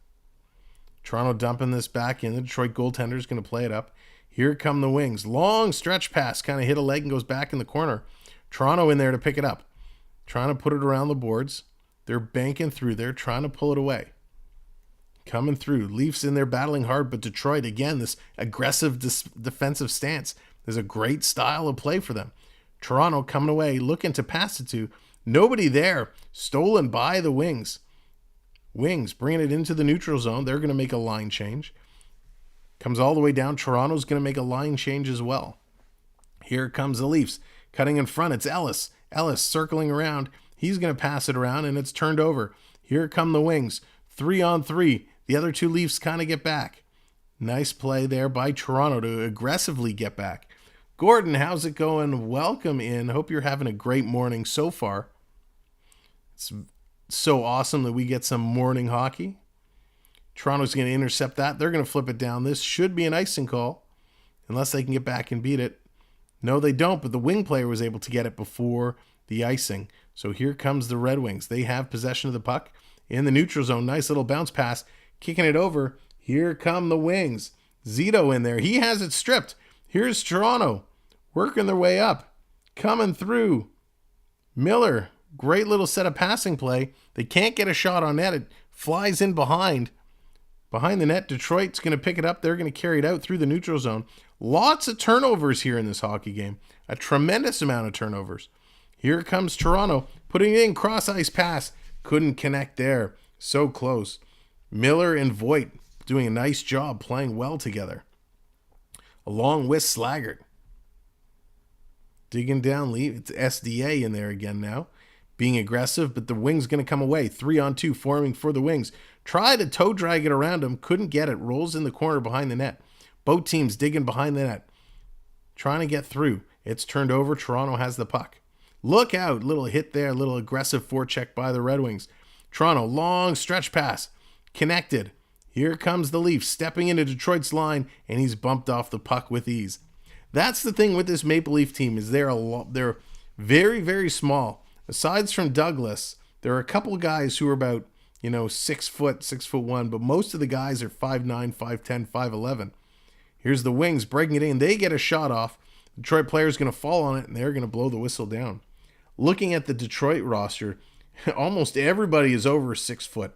Toronto dumping this back in. The Detroit goaltender is going to play it up. Here come the Wings. Long stretch pass. Kind of hit a leg and goes back in the corner. Toronto in there to pick it up. trying to put it around the boards. They're banking through there, trying to pull it away. Coming through. Leafs in there battling hard, but Detroit, again, this aggressive defensive stance. There's a great style of play for them. Toronto coming away, looking to pass it to. Nobody there. Stolen by the Wings. Wings bringing it into the neutral zone. They're going to make a line change. Comes all the way down. Toronto's going to make a line change as well. Here comes the Leafs. Cutting in front, it's Ellis. Ellis circling around. He's going to pass it around, and it's turned over. Here come the Wings. 3-on-3. The other two Leafs kind of get back. Nice play there by Toronto to aggressively get back. Gordon, how's it going? Welcome in. Hope you're having a great morning so far. It's so awesome that we get some morning hockey. Toronto's going to intercept that. They're going to flip it down. This should be an icing call, unless they can get back and beat it. No, they don't, but the wing player was able to get it before the icing. So here comes the Red Wings. They have possession of the puck in the neutral zone. Nice little bounce pass, kicking it over. Here come the Wings. Zito in there. He has it stripped. Here's Toronto working their way up, coming through. Miller, great little set of passing play. They can't get a shot on net. It flies in behind the net. Detroit's going to pick it up. They're going to carry it out through the neutral zone. Lots of turnovers here in this hockey game. A tremendous amount of turnovers. Here comes Toronto, putting it in, cross-ice pass. Couldn't connect there. So close. Miller and Voigt doing a nice job playing well together. Along with Slaggert. Digging down, leave. It's SDA in there again now. Being aggressive, but the Wings going to come away. 3-on-2 forming for the Wings. Try to toe drag it around him. Couldn't get it. Rolls in the corner behind the net. Both teams digging behind the net. Trying to get through. It's turned over. Toronto has the puck. Look out. Little hit there. Little aggressive forecheck by the Red Wings. Toronto, long stretch pass. Connected. Here comes the Leafs stepping into Detroit's line, and he's bumped off the puck with ease. That's the thing with this Maple Leaf team is they're very, very small. Aside from Douglas, there are a couple guys who are about 6 foot, 6'1", but most of the guys are 5'9", 5'10", 5'11". Here's the Wings breaking it in. They get a shot off. The Detroit player is going to fall on it, and they're going to blow the whistle down. Looking at the Detroit roster, almost everybody is over 6 foot.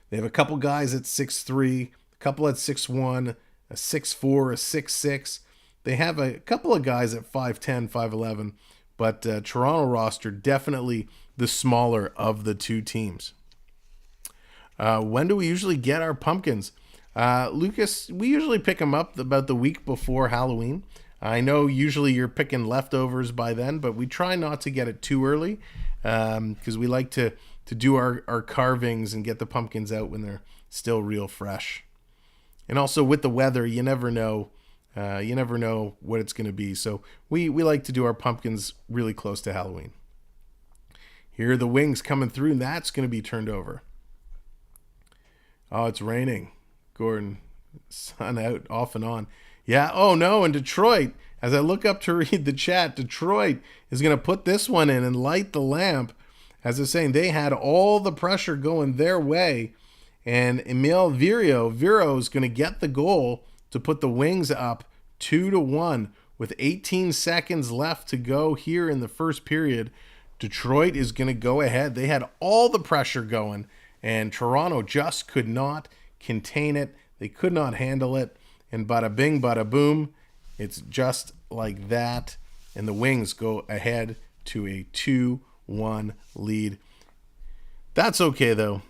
They have a couple guys at 6'3", a couple at 6'1", a 6'4", a 6'6". They have a couple of guys at 5'10", 5'11", but Toronto roster definitely the smaller of the two teams. When do we usually get our pumpkins? Lucas, we usually pick them up about the week before Halloween. I know usually you're picking leftovers by then, but we try not to get it too early because we like to do our carvings and get the pumpkins out when they're still real fresh. And also with the weather, you never know what it's going to be. So we like to do our pumpkins really close to Halloween. Here are the Wings coming through, and that's going to be turned over. Oh, it's raining. Gordon, sun out, off and on. Yeah, oh no, and Detroit, as I look up to read the chat, Detroit is going to put this one in and light the lamp. As I was saying, they had all the pressure going their way, and Emil Viro is going to get the goal to put the Wings up 2-1 with 18 seconds left to go here in the first period. Detroit is going to go ahead. They had all the pressure going, and Toronto just could not contain it. They could not handle it. And bada bing, bada boom, it's just like that. And the Wings go ahead to a 2-1 lead. That's okay, though.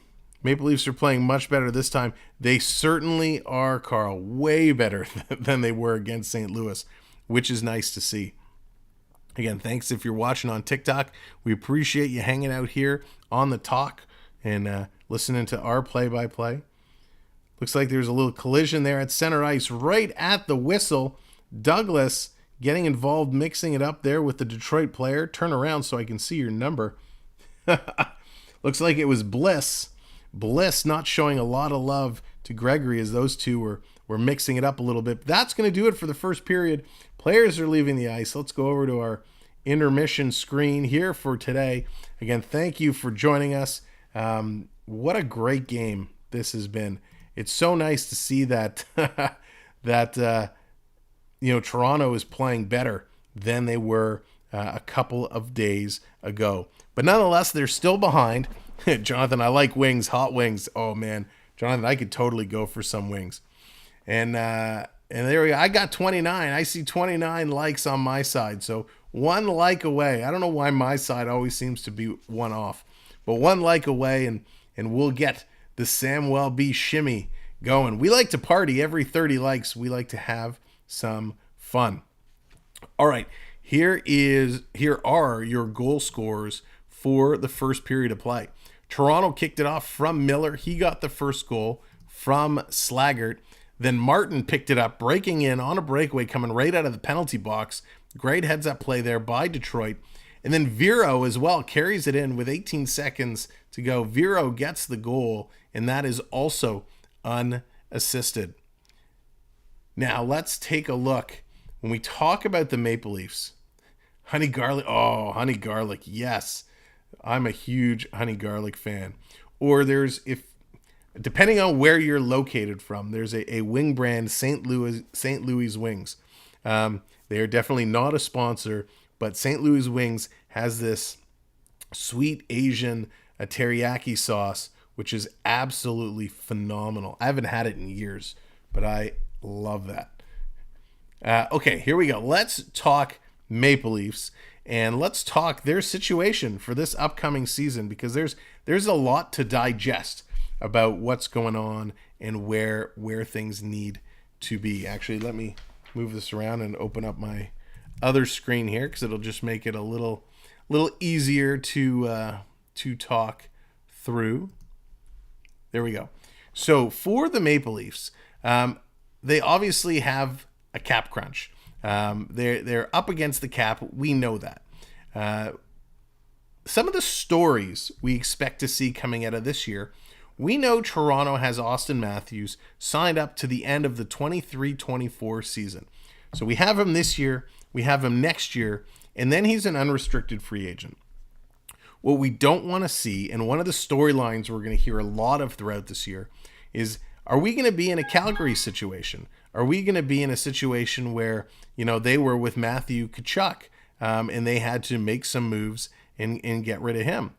Maple Leafs are playing much better this time. They certainly are, Carl, way better than they were against St. Louis, which is nice to see. Again, thanks if you're watching on TikTok. We appreciate you hanging out here on the talk and listening to our play-by-play. Looks like there's a little collision there at center ice right at the whistle. Douglas getting involved, mixing it up there with the Detroit player. Turn around so I can see your number. Looks like it was Bliss. Bliss not showing a lot of love to Gregory as those two were mixing it up a little bit. That's going to do it for the first period. Players are leaving the ice. Let's go over to our intermission screen here for today. Again, thank you for joining us. What a great game this has been. It's so nice to see that Toronto is playing better than they were a couple of days ago. But nonetheless, they're still behind. Jonathan, I like wings, hot wings. Oh man, Jonathan, I could totally go for some wings. And there we go. I got 29. I see 29 likes on my side. So one like away. I don't know why my side always seems to be one off. But one like away, and we'll get the Samwelb shimmy going. We like to party every 30 likes. We like to have some fun. All right. Here are your goal scorers for the first period of play. Toronto kicked it off from Miller. He got the first goal from Slaggert. Then Martin picked it up, breaking in on a breakaway, coming right out of the penalty box. Great heads-up play there by Detroit. And then Vero as well carries it in with 18 seconds to go. Vero gets the goal, and that is also unassisted. Now, let's take a look. When we talk about the Maple Leafs, honey garlic. Oh, honey garlic. Yes. I'm a huge honey garlic fan. Or depending on where you're located from, there's a wing brand, St. Louis Wings. They are definitely not a sponsor, but St. Louis Wings has this sweet Asian teriyaki sauce, which is absolutely phenomenal. I haven't had it in years, but I love that. Okay, here we go. Let's talk Maple Leafs, and let's talk their situation for this upcoming season, because there's a lot to digest about what's going on and where things need to be. Actually, let me move this around and open up my other screen here, because it'll just make it a little easier to talk through. There we go. So for the Maple Leafs, they obviously have a cap crunch. They're up against the cap. We know that. Some of the stories we expect to see coming out of this year, we know Toronto has Austin Matthews signed up to the end of the 23-24 season. So we have him this year, we have him next year, and then he's an unrestricted free agent. What we don't want to see, and one of the storylines we're going to hear a lot of throughout this year, is, are we going to be in a Calgary situation? Are we going to be in a situation where, they were with Matthew Tkachuk, and they had to make some moves and get rid of him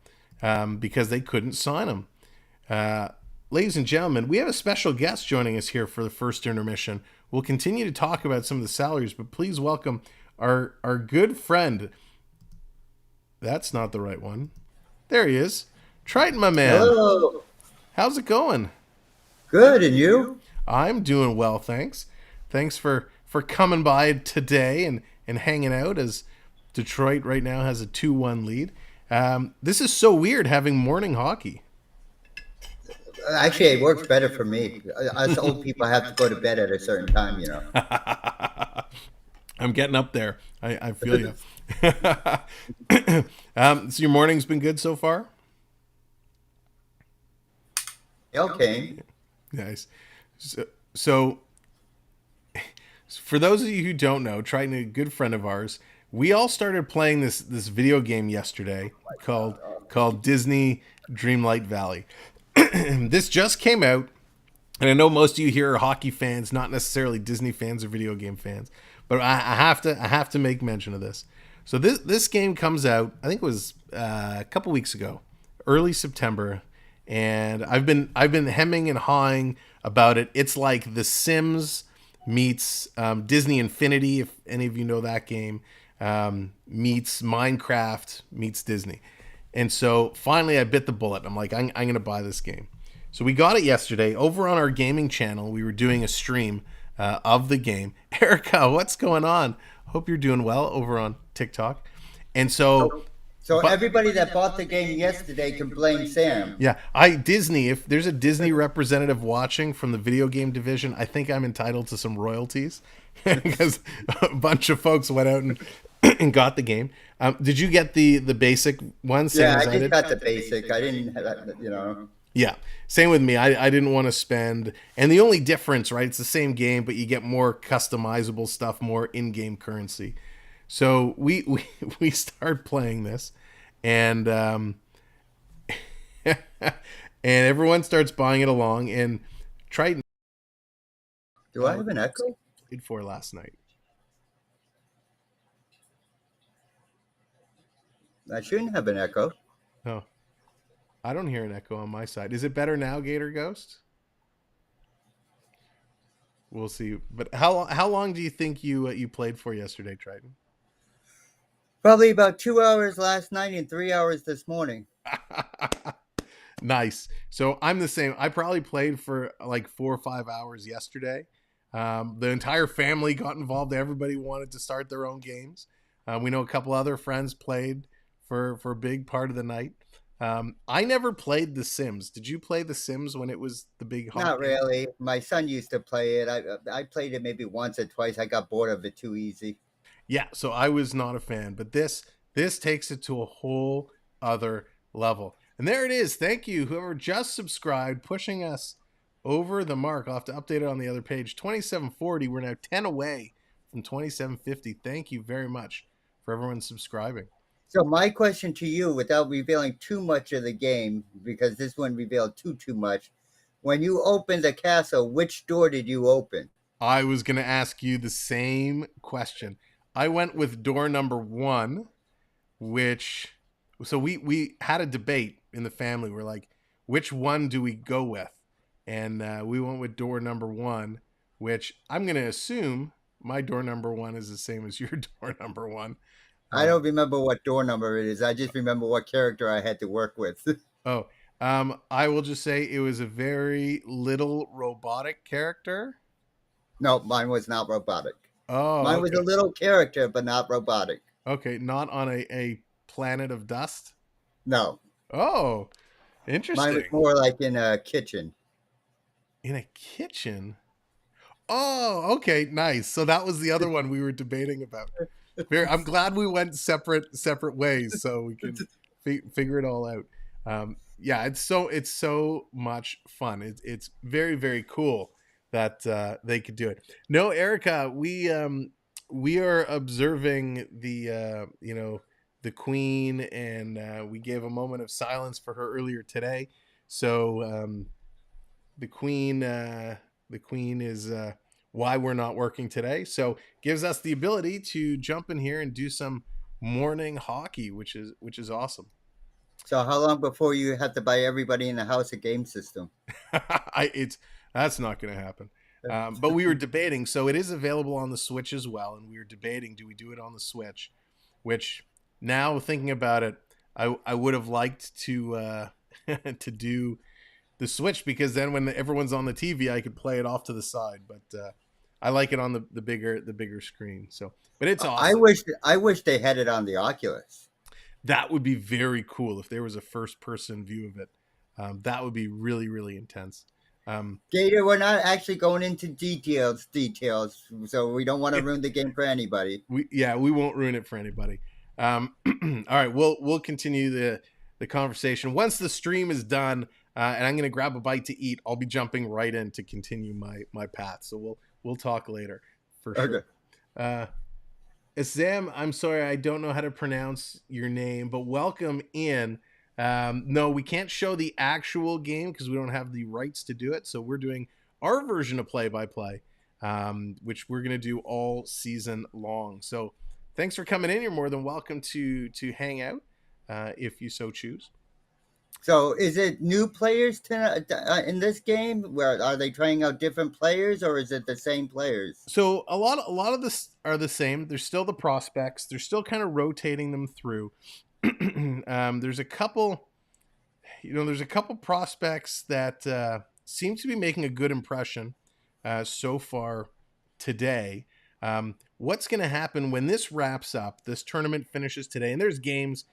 because they couldn't sign him? Ladies and gentlemen, we have a special guest joining us here for the first intermission. We'll continue to talk about some of the salaries, but please welcome our good friend. That's not the right one. There he is. Triton, my man. Hello. How's it going? Good, and you? I'm doing well, thanks. Thanks for coming by today and hanging out, as Detroit right now has a 2-1 lead. This is so weird having morning hockey. Actually, it works better for me. Us old people have to go to bed at a certain time, I'm getting up there. I feel you. So your morning's been good so far? Okay. Nice. So for those of you who don't know, Triton, a good friend of ours, we all started playing this video game yesterday called Disney Dreamlight Valley. This just came out, and I know most of you here are hockey fans, not necessarily Disney fans or video game fans, but I have to make mention of this. So this game comes out, I think it was a couple weeks ago, early September, and I've been hemming and hawing about it. It's like The Sims meets Disney Infinity, if any of you know that game, meets Minecraft meets Disney. And so finally I bit the bullet. I'm like, I'm going to buy this game. So we got it yesterday over on our gaming channel. We were doing a stream of the game. Erica, what's going on? Hope you're doing well over on TikTok. And so everybody that bought the game yesterday can blame Sam. Yeah, Disney, if there's a Disney representative watching from the video game division, I think I'm entitled to some royalties because a bunch of folks went out and got the game. Did you get the basic one? Yeah, I just got the basic. I didn't have, Yeah, same with me. I didn't want to spend, and the only difference, right? It's the same game, but you get more customizable stuff, more in-game currency. So we start playing this, and and everyone starts buying it along. And Triton, do I have an echo? Played for last night. I shouldn't have an echo. No, I don't hear an echo on my side. Is it better now, Gator Ghost? We'll see. But how long do you think you played for yesterday, Triton? Probably about 2 hours last night and 3 hours this morning. Nice. So I'm the same. I probably played for like 4 or 5 hours yesterday. The entire family got involved. Everybody wanted to start their own games. We know a couple other friends played for a big part of the night. I never played The Sims. Did you play The Sims when it was the big hot Not game? really. My son used to play it. I played it maybe once or twice. I got bored of it too easy. Yeah, so I was not a fan, but this takes it to a whole other level. And there it is. Thank you, whoever just subscribed, pushing us over the mark. I'll have to update it on the other page. 2740. We're now 10 away from 2750. Thank you very much for everyone subscribing. So my question to you, without revealing too much of the game, because this one revealed too much, when you opened the castle, which door did you open? I was going to ask you the same question. I went with door number 1, which so we had a debate in the family. We're like, which one do we go with? And we went with door number 1, which I'm going to assume my door number 1 is the same as your door number 1. I don't remember what door number it is. I just remember what character I had to work with. Oh, I will just say it was a very little robotic character. No, mine was not robotic. Oh, Mine was okay. a little character, but not robotic. Okay, not on a planet of dust. No, Oh, mine was interesting. more like in a kitchen. In a kitchen. Oh, okay, nice. So that was the other one we were debating about. I'm glad we went separate ways so we can figure it all out. Yeah, it's so much fun. It's very, very cool that they could do it. No, Erica, we are observing the the Queen, and we gave a moment of silence for her earlier today. So the Queen is why we're not working today. So gives us the ability to jump in here and do some morning hockey, which is awesome. So how long before you have to buy everybody in the house a game system? That's not going to happen. But we were debating, so it is available on the Switch as well, and we were debating, do we do it on the Switch? Which now thinking about it, I would have liked to to do the Switch, because then when everyone's on the TV, I could play it off to the side. But I like it on the bigger screen. So, but it's awesome. I wish they had it on the Oculus. That would be very cool if there was a first person view of it. That would be really, really intense. Gator, we're not actually going into details, so we don't want to ruin the game for anybody. We won't ruin it for anybody. All right, we'll continue the conversation once the stream is done. And I'm going to grab a bite to eat. I'll be jumping right in to continue my path. So we'll talk later for sure. Okay. Sam, I'm sorry, I don't know how to pronounce your name, but welcome in. No, we can't show the actual game because we don't have the rights to do it. So we're doing our version of play-by-play, which we're going to do all season long. So thanks for coming in. You're more than welcome to hang out if you so choose. So, is it new players in this game? Where are they trying out different players, or is it the same players? So a lot of this are the same. There's still the prospects. They're still kind of rotating them through. There's a couple, there's a couple prospects that seem to be making a good impression so far today. What's going to happen when this wraps up? This tournament finishes today, and there's games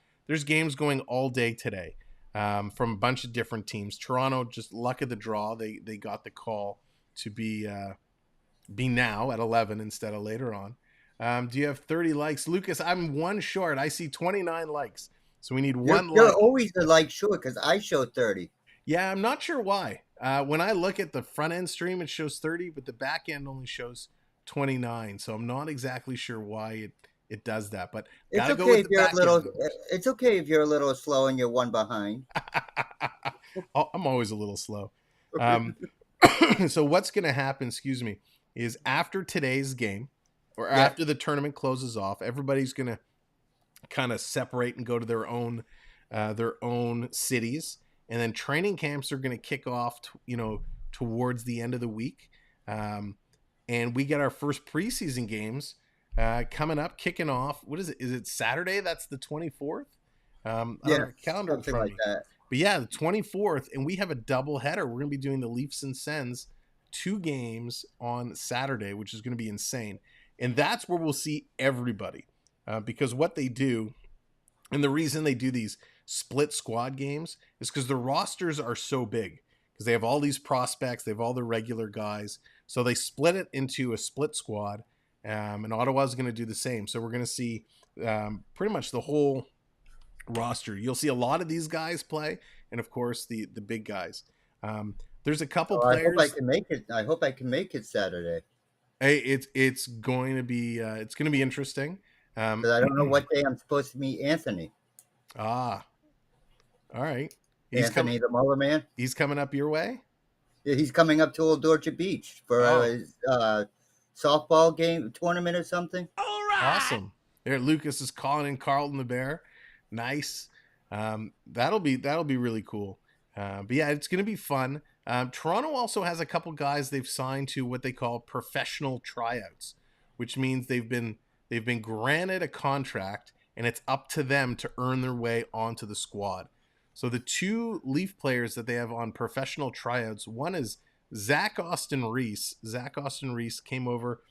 going all day today. From a bunch of different teams. Toronto, just luck of the draw. They got the call to be now at 11 instead of later on. Do you have 30 likes? Lucas, I'm one short. I see 29 likes. So we need one like. You're always a like short because I show 30. Yeah, I'm not sure why. When I look at the front end stream, it shows 30, but the back end only shows 29. So I'm not exactly sure why it does that, but it's okay if you're a little. It's okay if you're a little slow and you're one behind. I'm always a little slow. So what's going to happen? Excuse me. Is after today's game, or after the tournament closes off, everybody's going to kind of separate and go to their own cities, and then training camps are going to kick off towards the end of the week, and we get our first preseason games coming up, kicking off. What is it Saturday? That's the 24th. I don't have a calendar in something front like of me. that. But yeah, the 24th, and we have a double header. We're going to be doing the Leafs and Sens 2 games on Saturday, which is going to be insane. And that's where we'll see everybody, because what they do, and the reason they do these split squad games, is because the rosters are so big, because they have all these prospects, they have all the regular guys. So they split it into a split squad, and Ottawa's going to do the same. So we're going to see pretty much the whole roster. You'll see a lot of these guys play, and of course the big guys. There's a couple players. I hope I can make it. I hope I can make it Saturday. Hey, it's going to be interesting. Because I don't know what day I'm supposed to meet Anthony. All right. Anthony, the Muller man. He's coming up your way. Yeah, he's coming up to Old Dorchester Beach for his softball game tournament or something. All right. Awesome. There, Lucas is calling in Carlton the Bear. Nice. That'll be really cool. But yeah, it's going to be fun. Toronto also has a couple guys they've signed to what they call professional tryouts, which means they've been granted a contract, and it's up to them to earn their way onto the squad. So the 2 Leaf players that they have on professional tryouts, one is Zach Austin Reese. Zach Austin Reese came over.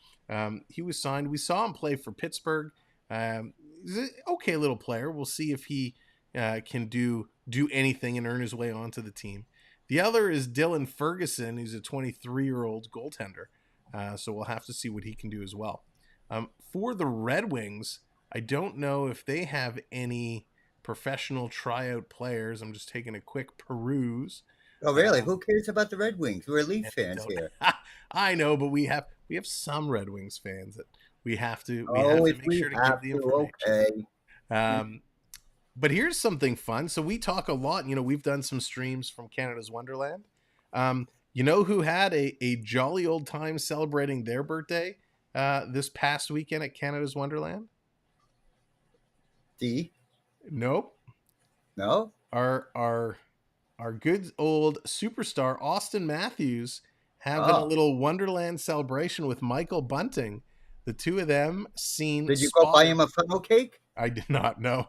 He was signed. We saw him play for Pittsburgh. He's an okay little player. We'll see if he can do anything and earn his way onto the team. The other is Dylan Ferguson, who's a 23-year-old goaltender. So we'll have to see what he can do as well. For the Red Wings, I don't know if they have any professional tryout players. I'm just taking a quick peruse. Oh, really? Who cares about the Red Wings? We're Leaf fans here. I know, but we have some Red Wings fans that we have to make sure to give the information. Okay. But here's something fun. So we talk a lot. We've done some streams from Canada's Wonderland. You know who had a jolly old time celebrating their birthday this past weekend at Canada's Wonderland? Nope. No? Our good old superstar Austin Matthews having a little Wonderland celebration with Michael Bunting. The 2 of them seen. Did you go buy him a funnel cake? I did not know.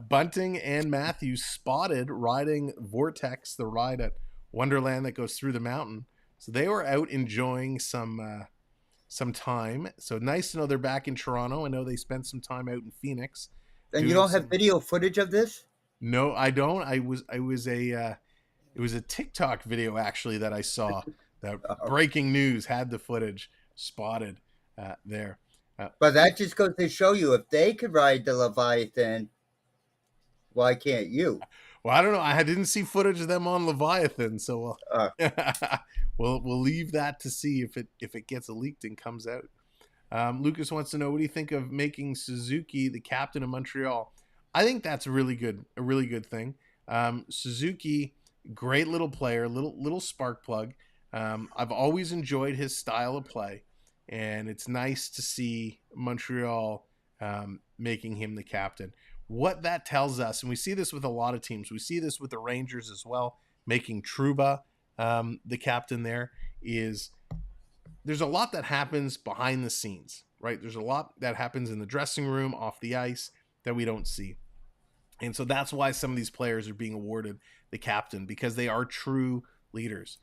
Bunting and Matthews spotted riding Vortex, the ride at Wonderland that goes through the mountain. So they were out enjoying some time. So nice to know they're back in Toronto. I know they spent some time out in Phoenix. And you don't have video footage of this? No, I don't. It was a TikTok video actually that I saw. That breaking news had the footage spotted there. But that just goes to show you, if they could ride the Leviathan, why can't you? Well, I don't know. I didn't see footage of them on Leviathan, so we'll leave that to see if it gets leaked and comes out. Lucas wants to know, what do you think of making Suzuki the captain of Montreal? I think that's a really good thing. Suzuki, great little player, little spark plug. I've always enjoyed his style of play, and it's nice to see Montreal making him the captain. What that tells us, and we see this with a lot of teams, we see this with the Rangers as well, making Trouba the captain there, is there's a lot that happens behind the scenes, right? There's a lot that happens in the dressing room, off the ice, that we don't see. And so that's why some of these players are being awarded the captain, because they are true leaders.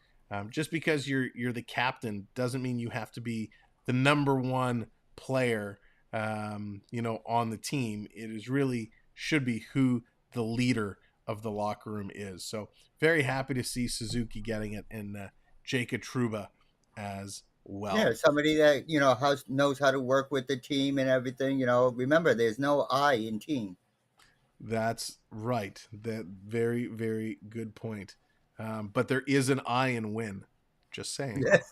Just because you're the captain doesn't mean you have to be the number one player, on the team. It is really should be who the leader of the locker room is. So very happy to see Suzuki getting it, and Jacob Trouba as well. Yeah, somebody that knows how to work with the team and everything. Remember, there's no I in team. That's right. That very, very good point. But there is an I in win. Just saying. Yes.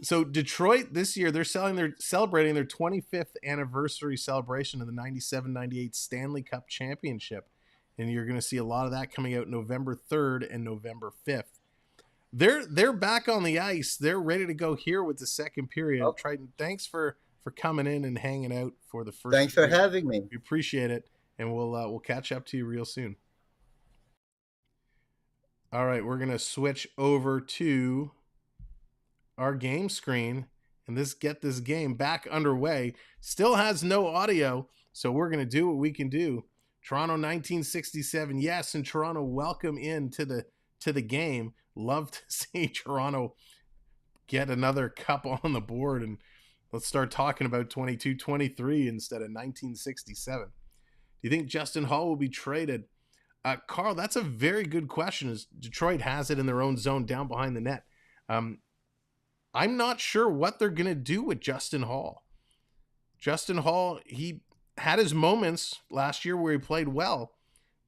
So Detroit this year, they're celebrating their 25th anniversary celebration of the 97-98 Stanley Cup Championship. And you're going to see a lot of that coming out November 3rd and November 5th. They're back on the ice. They're ready to go here with the second period. Oh. Triton, thanks for coming in and hanging out for the first. Thanks for having me. We appreciate it, and we'll catch up to you real soon. All right, we're gonna switch over to our game screen and get this game back underway. Still has no audio, so we're gonna do what we can do. Toronto 1967, yes, and Toronto, welcome into the game. Love to see Toronto get another cup on the board, and let's start talking about 22-23 instead of 1967. Do you think Justin Hall will be traded? Carl, that's a very good question, as Detroit has it in their own zone down behind the net. I'm not sure what they're going to do with Justin Hall. Justin Hall, he had his moments last year where he played well,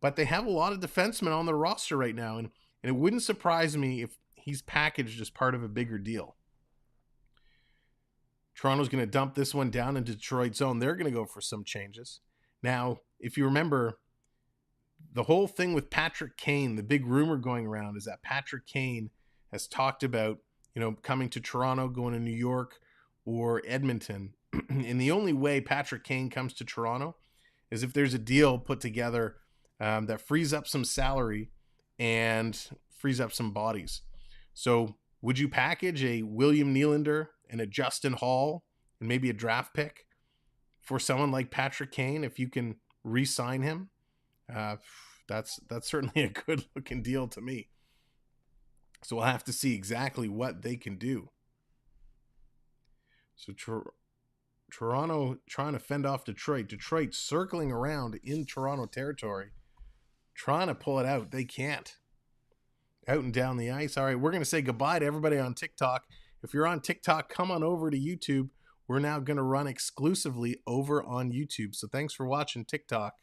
but they have a lot of defensemen on the roster right now, and it wouldn't surprise me if he's packaged as part of a bigger deal. Toronto's going to dump this one down into Detroit's zone. They're going to go for some changes. Now, if you remember, the whole thing with Patrick Kane, the big rumor going around is that Patrick Kane has talked about, coming to Toronto, going to New York or Edmonton. And the only way Patrick Kane comes to Toronto is if there's a deal put together that frees up some salary and frees up some bodies. So would you package a William Nylander and a Justin Hall and maybe a draft pick for someone like Patrick Kane if you can re-sign him? That's certainly a good looking deal to me. So we'll have to see exactly what they can do. So Toronto trying to fend off Detroit. Detroit circling around in Toronto territory, trying to pull it out. They can't. Out and down the ice. All right, we're going to say goodbye to everybody on TikTok. If you're on TikTok, come on over to YouTube. We're now going to run exclusively over on YouTube. So thanks for watching TikTok.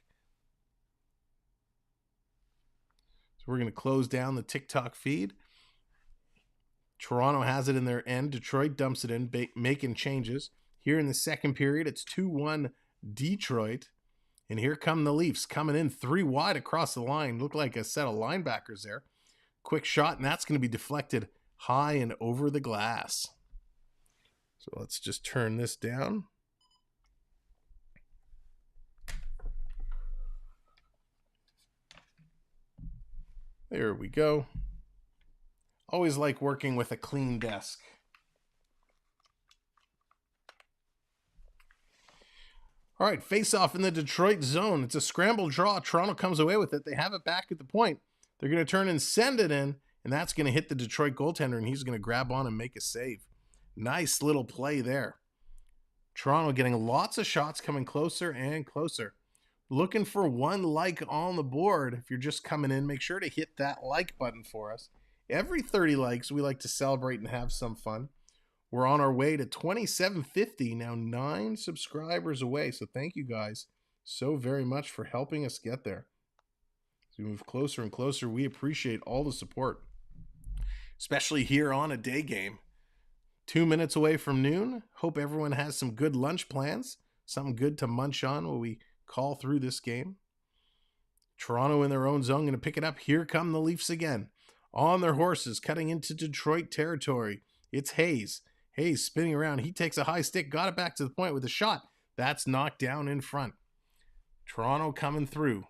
So we're going to close down the TikTok feed. Toronto has it in their end. Detroit dumps it in, making changes. Here in the second period, it's 2-1 Detroit. And here come the Leafs coming in 3 wide across the line. Look like a set of linebackers there. Quick shot, and that's going to be deflected high and over the glass. So let's just turn this down. There we go. Always like working with a clean desk. All right, face-off in the Detroit zone. It's a scramble draw. Toronto comes away with it. They have it back at the point. They're going to turn and send it in, and that's going to hit the Detroit goaltender, and he's going to grab on and make a save. Nice little play there. Toronto getting lots of shots coming closer and closer. Looking for one like on the board. If you're just coming in, make sure to hit that like button for us. Every 30 likes, we like to celebrate and have some fun. We're on our way to 2750, now 9 subscribers away. So thank you guys so very much for helping us get there. As we move closer and closer, we appreciate all the support, especially here on a day game. 2 minutes away from noon. Hope everyone has some good lunch plans, something good to munch on while we call through this game. Toronto in their own zone, going to pick it up. Here come the Leafs again. On their horses, cutting into Detroit territory. It's Hayes. Hayes spinning around. He takes a high stick, got it back to the point with a shot. That's knocked down in front. Toronto coming through.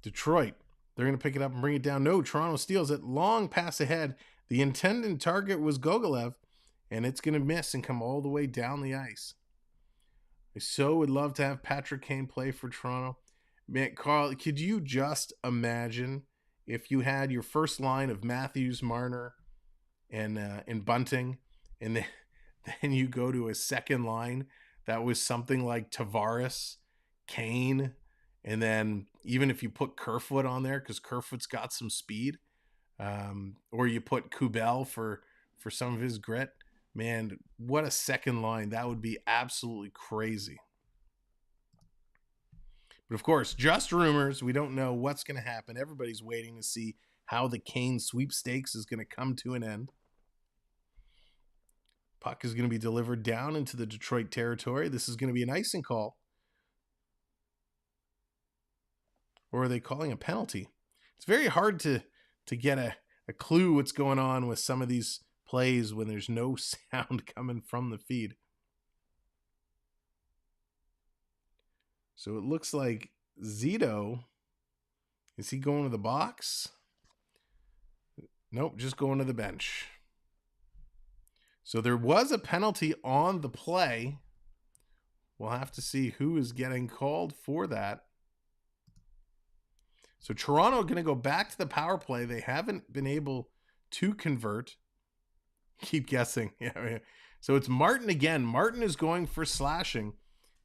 Detroit, they're going to pick it up and bring it down. No, Toronto steals it. Long pass ahead. The intended target was Gogolev, and it's going to miss and come all the way down the ice. I so would love to have Patrick Kane play for Toronto. Man, Carl, could you just imagine if you had your first line of Matthews, Marner, and Bunting, and then you go to a second line that was something like Tavares, Kane, and then even if you put Kerfoot on there, because Kerfoot's got some speed, or you put Kubel for some of his grit, man, what a second line. That would be absolutely crazy. But of course, just rumors. We don't know what's going to happen. Everybody's waiting to see how the Kane sweepstakes is going to come to an end. Puck is going to be delivered down into the Detroit territory. This is going to be an icing call. Or are they calling a penalty? It's very hard to get a clue what's going on with some of these plays when there's no sound coming from the feed. So it looks like Zito, is he going to the box? Nope, just going to the bench. So there was a penalty on the play. We'll have to see who is getting called for that. So Toronto going to go back to the power play. They haven't been able to convert. Keep guessing. Yeah. So it's Martin again. Martin is going for slashing.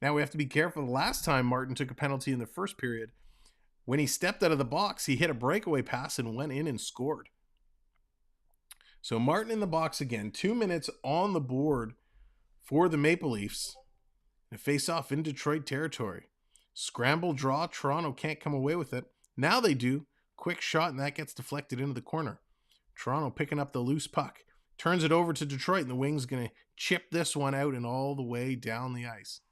Now we have to be careful. The last time Martin took a penalty in the first period, when he stepped out of the box, he hit a breakaway pass and went in and scored. So Martin in the box again. 2 minutes on the board for the Maple Leafs. A face-off in Detroit territory. Scramble draw. Toronto can't come away with it. Now they do. Quick shot, and that gets deflected into the corner. Toronto picking up the loose puck. Turns it over to Detroit, and the Wings going to chip this one out and all the way down the ice.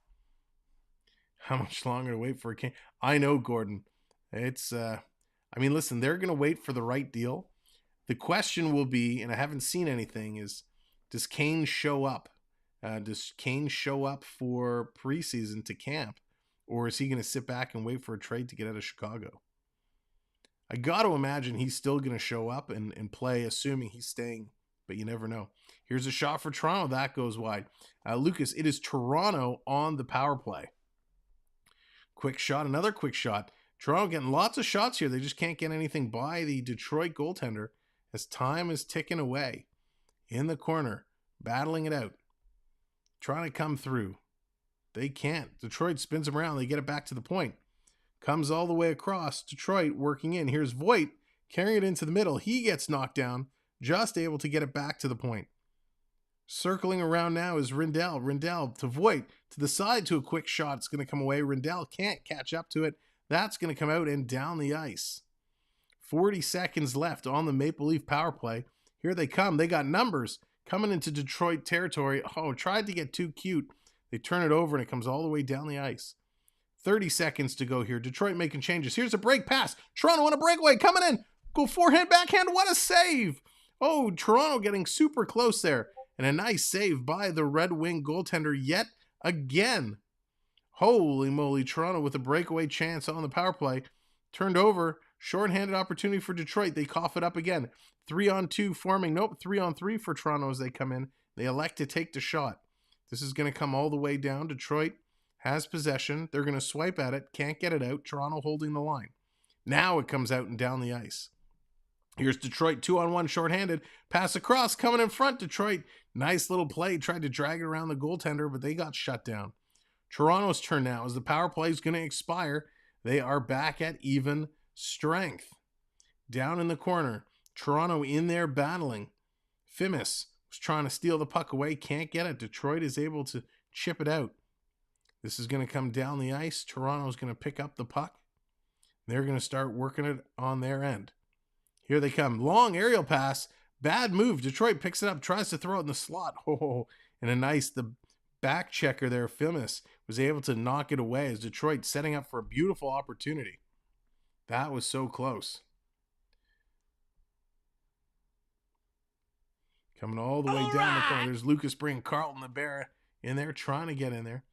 How much longer to wait for a Kane? I know, Gordon. It's, listen, they're going to wait for the right deal. The question will be, and I haven't seen anything, is does Kane show up? Does Kane show up for preseason to camp? Or is he going to sit back and wait for a trade to get out of Chicago? I got to imagine he's still going to show up and play, assuming he's staying, but you never know. Here's a shot for Toronto. That goes wide. Lucas, it is Toronto on the power play. Quick shot, another quick shot. Toronto getting lots of shots here. They just can't get anything by the Detroit goaltender as time is ticking away. In the corner, battling it out. Trying to come through. They can't. Detroit spins them around. They get it back to the point. Comes all the way across. Detroit working in. Here's Voigt carrying it into the middle. He gets knocked down. Just able to get it back to the point. Circling around now is Rindell. Rindell to Voigt. To the side to a quick shot. It's going to come away. Rindell can't catch up to it. That's going to come out and down the ice. 40 seconds left on the Maple Leaf power play. Here they come. They got numbers. Coming into Detroit territory. Oh, tried to get too cute. They turn it over and it comes all the way down the ice. 30 seconds to go here. Detroit making changes. Here's a break pass. Toronto on a breakaway. Coming in. Go forehand, backhand. What a save. Oh, Toronto getting super close there. And a nice save by the Red Wing goaltender yet again. Holy moly. Toronto with a breakaway chance on the power play. Turned over. Shorthanded opportunity for Detroit. They cough it up again. 3-on-2 forming. Nope, 3-on-3 for Toronto as they come in. They elect to take the shot. This is going to come all the way down. Detroit has possession. They're going to swipe at it. Can't get it out. Toronto holding the line. Now it comes out and down the ice. Here's Detroit 2-on-1 shorthanded. Pass across. Coming in front. Detroit. Nice little play. Tried to drag it around the goaltender, but they got shut down. Toronto's turn now as the power play is going to expire. They are back at even strength. Down in the corner. Toronto in there battling. Fimis was trying to steal the puck away. Can't get it. Detroit is able to chip it out. This is going to come down the ice. Toronto's going to pick up the puck. They're going to start working it on their end. Here they come. Long aerial pass. Bad move. Detroit picks it up. Tries to throw it in the slot. Oh, and the back checker there, Fimis, was able to knock it away as Detroit setting up for a beautiful opportunity. That was so close. Coming all the way down the corner. There's Lucas bringing Carlton the Bear in there, trying to get in there.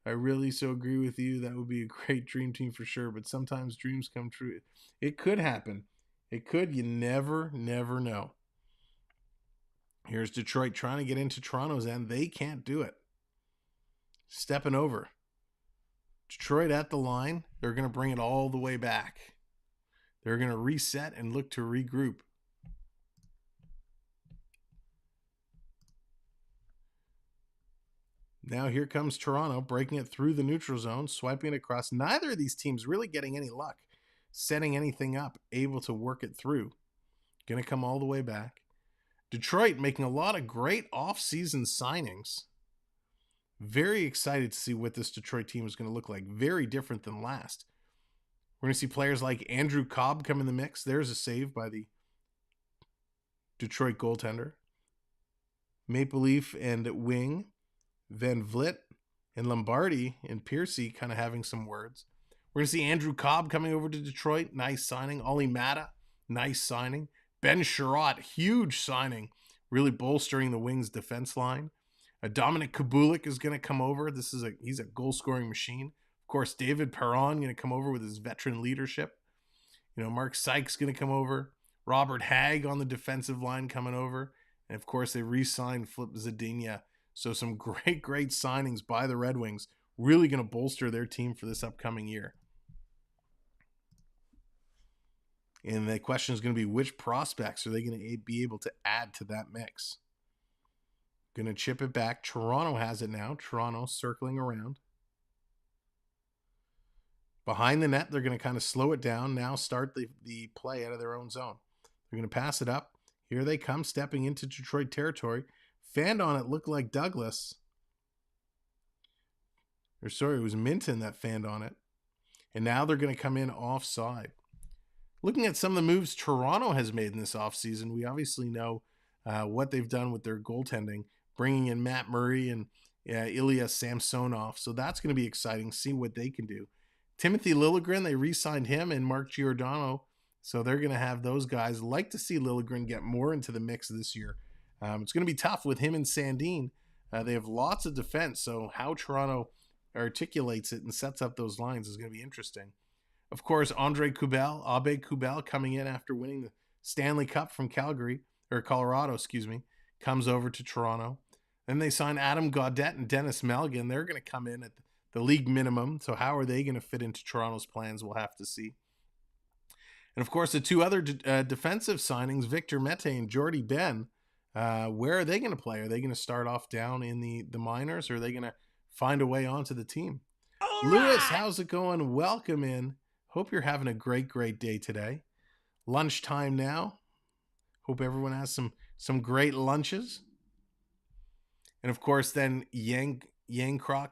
I really so agree with you. That would be a great dream team for sure. But sometimes dreams come true. It could happen. It could. You never know. Here's Detroit trying to get into Toronto's end. They can't do it. Stepping over. Detroit at the line. They're going to bring it all the way back. They're going to reset and look to regroup. Now here comes Toronto, breaking it through the neutral zone, swiping it across. Neither of these teams really getting any luck, setting anything up, able to work it through. Going to come all the way back. Detroit making a lot of great off-season signings. Very excited to see what this Detroit team is going to look like. Very different than last. We're going to see players like Andrew Cobb come in the mix. There's a save by the Detroit goaltender. Maple Leaf and Wing, Van Vliet and Lombardi and Piercy kind of having some words. We're going to see Andrew Cobb coming over to Detroit. Nice signing. Olli Mata, nice signing. Ben Sherratt, huge signing really bolstering the Wings defense line. Dominic Kubulik is going to come over. He's a goal-scoring machine. Of course, David Perron going to come over with his veteran leadership. Mark Sykes going to come over. Robert Hagg on the defensive line coming over. And, of course, they re-signed Flip Zadina. So some great, great signings by the Red Wings. Really going to bolster their team for this upcoming year. And the question is going to be, which prospects are they going to be able to add to that mix? Going to chip it back. Toronto has it now. Toronto circling around. Behind the net, they're going to kind of slow it down. Now start the play out of their own zone. They're going to pass it up. Here they come, stepping into Detroit territory. Fanned on it looked like Douglas. It was Minton that fanned on it. And now they're going to come in offside. Looking at some of the moves Toronto has made in this offseason, we obviously know what they've done with their goaltending, bringing in Matt Murray and Ilya Samsonov. So that's going to be exciting. See what they can do. Timothy Liljegren, they re-signed him, and Mark Giordano. So they're going to have those guys. Like to see Liljegren get more into the mix this year. It's going to be tough with him and Sandin. They have lots of defense, so how Toronto articulates it and sets up those lines is going to be interesting. Of course, Abe Kubel coming in after winning the Stanley Cup from Colorado, comes over to Toronto. Then they sign Adam Gaudette and Dennis Malgin. They're going to come in at the league minimum. So how are they going to fit into Toronto's plans? We'll have to see. And of course, the two other defensive signings, Victor Mete and Jordy Ben, where are they going to play? Are they going to start off down in the minors, or are they going to find a way onto the team? All Lewis, right. How's it going? Welcome in. Hope you're having a great, great day today. Lunchtime now. Hope everyone has some great lunches. And of course, then Callie Yankrock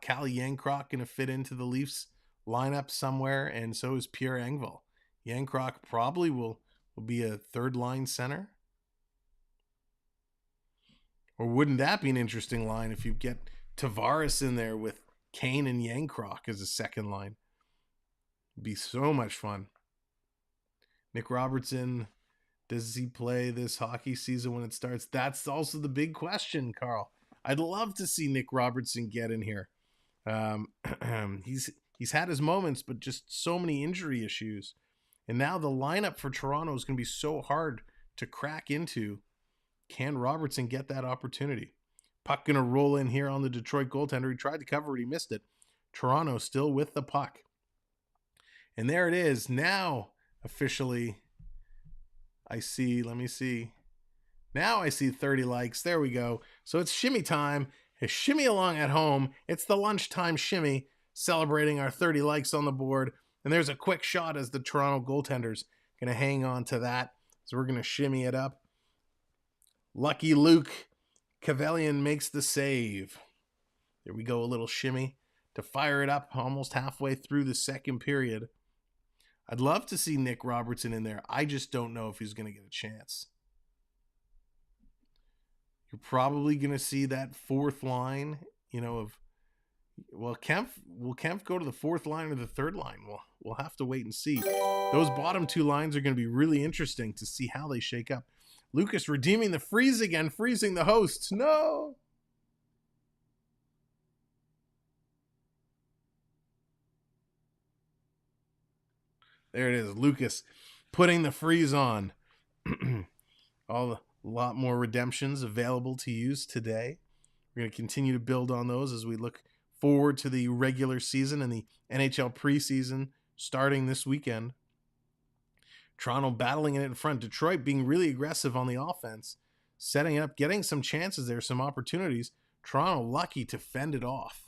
going to fit into the Leafs lineup somewhere, and so is Pierre Engvall. Yankrock probably will be a third-line center. Or wouldn't that be an interesting line if you get Tavares in there with Kane and Yankrock as a second line? It'd be so much fun. Nick Robertson, does he play this hockey season when it starts? That's also the big question, Carl. I'd love to see Nick Robertson get in here. He's had his moments, but just so many injury issues. And now the lineup for Toronto is going to be so hard to crack into. Can Robertson get that opportunity? Puck going to roll in here on the Detroit goaltender. He tried to cover it. He missed it. Toronto still with the puck. And there it is. Now, officially, I see. Let me see. Now I see 30 likes. There we go. So it's shimmy time. It's shimmy along at home. It's the lunchtime shimmy, celebrating our 30 likes on the board. And there's a quick shot as the Toronto goaltender's going to hang on to that. So we're going to shimmy it up. Lucky Luke Cavalian makes the save. There we go, a little shimmy to fire it up almost halfway through the second period. I'd love to see Nick Robertson in there. I just don't know if he's going to get a chance. You're probably going to see that fourth line, will Kempf go to the fourth line or the third line? Well, we'll have to wait and see. Those bottom two lines are going to be really interesting to see how they shake up. Lucas redeeming the freeze again, freezing the hosts. No! There it is. Lucas putting the freeze on. A lot more redemptions available to use today. We're going to continue to build on those as we look forward to the regular season and the NHL preseason starting this weekend. Toronto battling it in front. Detroit being really aggressive on the offense, setting it up, getting some chances there, some opportunities. Toronto lucky to fend it off.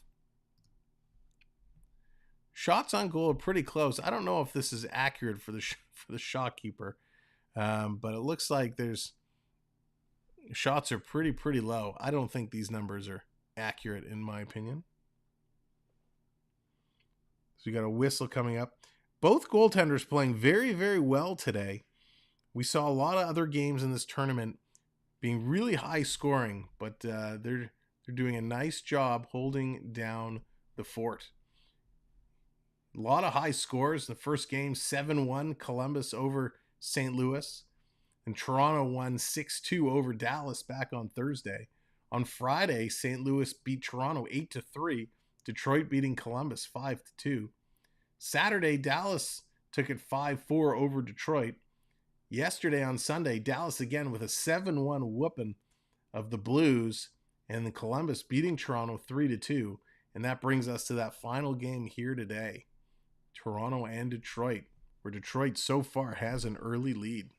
Shots on goal are pretty close. I don't know if this is accurate for the shot keeper, but it looks like shots are pretty low. I don't think these numbers are accurate in my opinion. So we got a whistle coming up. Both goaltenders playing very, very well today. We saw a lot of other games in this tournament being really high scoring, but they're doing a nice job holding down the fort. A lot of high scores. The first game, 7-1, Columbus over St. Louis. And Toronto won 6-2 over Dallas back on Thursday. On Friday, St. Louis beat Toronto 8-3. Detroit beating Columbus 5-2. Saturday, Dallas took it 5-4 over Detroit. Yesterday on Sunday, Dallas again with a 7-1 whooping of the Blues, and the Columbus beating Toronto 3-2. And that brings us to that final game here today, Toronto and Detroit, where Detroit so far has an early lead.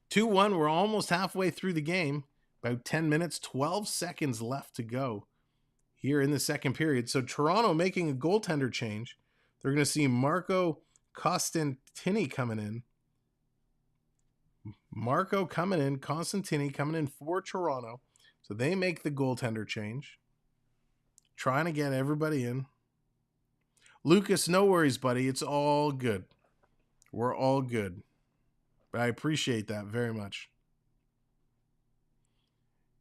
2-1, we're almost halfway through the game. About 10 minutes, 12 seconds left to go here in the second period. So Toronto making a goaltender change. They're going to see Marco Costantini coming in. Constantini coming in for Toronto. So they make the goaltender change. Trying to get everybody in. Lucas, no worries, buddy. It's all good. We're all good. But I appreciate that very much.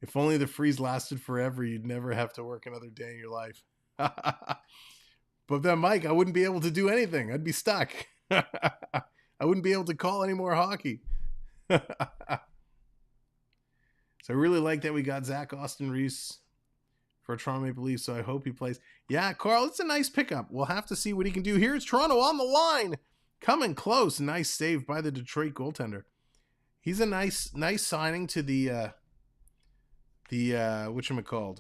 If only the freeze lasted forever, you'd never have to work another day in your life. But then, Mike, I wouldn't be able to do anything. I'd be stuck. I wouldn't be able to call any more hockey. So I really like that we got Zach Austin Reese for Toronto Maple Leafs, so I hope he plays. Yeah, Carl, it's a nice pickup. We'll have to see what he can do. Here's Toronto on the line. Coming close. Nice save by the Detroit goaltender. He's a nice signing to the whatchamacallit,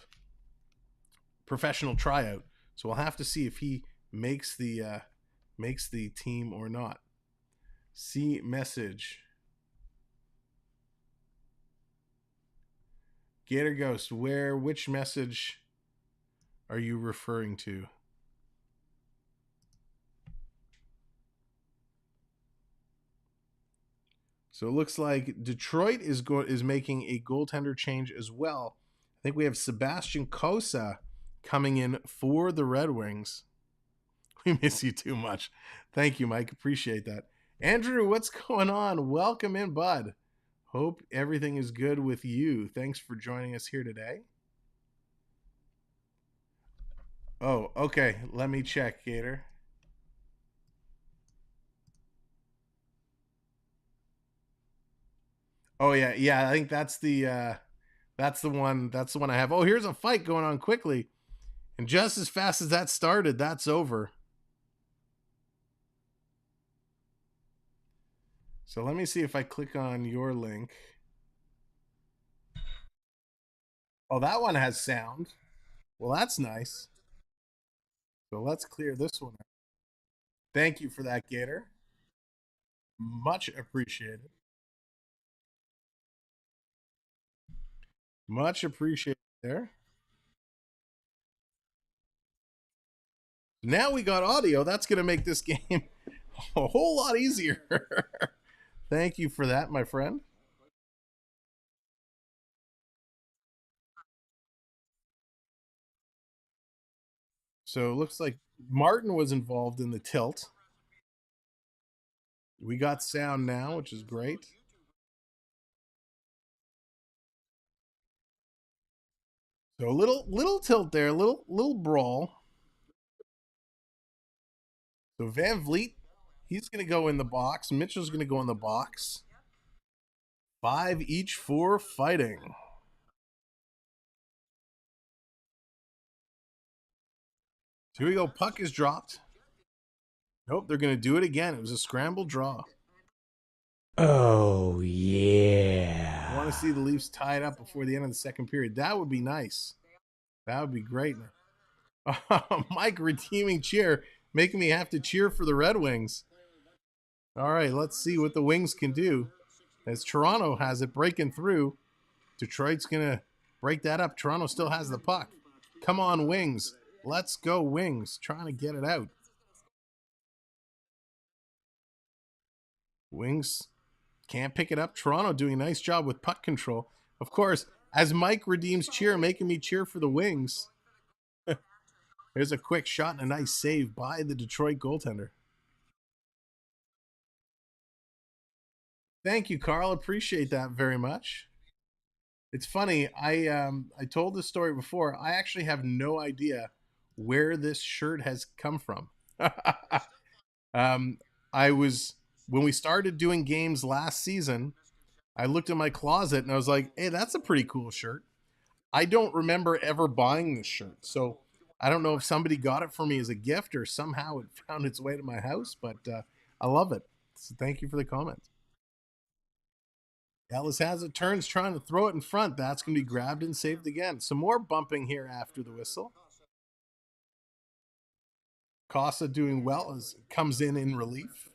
professional tryout. So we'll have to see if he makes the team or not. See message. Gator Ghost, which message are you referring to? So it looks like Detroit is making a goaltender change as well. I think we have Sebastian Cossa coming in for the Red Wings. We miss you too much. Thank you, Mike. Appreciate that. Andrew, what's going on? Welcome in, bud. Hope everything is good with you. Thanks for joining us here today. Oh, okay. Let me check, Gator. Oh yeah. I think that's the one. That's the one I have. Oh, here's a fight going on quickly, and just as fast as that started, that's over. So let me see if I click on your link. Oh, that one has sound. Well, that's nice. So let's clear this one out. Thank you for that, Gator. Much appreciated. Much appreciated there. Now we got audio. That's going to make this game a whole lot easier. Thank you for that, my friend. So it looks like Martin was involved in the tilt. We got sound now, which is great. So a little tilt there, little brawl. So Van Vliet, he's going to go in the box. Mitchell's going to go in the box. 5 each for fighting. Here we go. Puck is dropped. Nope, they're going to do it again. It was a scramble draw. Oh, yeah. I want to see the Leafs tied up before the end of the second period. That would be nice. That would be great. Mike, redeeming cheer, making me have to cheer for the Red Wings. All right, let's see what the Wings can do. As Toronto has it breaking through, Detroit's going to break that up. Toronto still has the puck. Come on, Wings. Let's go, Wings. Trying to get it out. Wings can't pick it up. Toronto doing a nice job with puck control. Of course, as Mike redeems cheer, making me cheer for the Wings. There's a quick shot and a nice save by the Detroit goaltender. Thank you, Carl. Appreciate that very much. It's funny. I told this story before. I actually have no idea where this shirt has come from. I was when we started doing games last season, I looked in my closet and I was like, hey, that's a pretty cool shirt. I don't remember ever buying this shirt. So I don't know if somebody got it for me as a gift or somehow it found its way to my house, but I love it. So thank you for the comment. Ellis has it, turns, trying to throw it in front. That's going to be grabbed and saved again. Some more bumping here after the whistle. Costa doing well as comes in relief.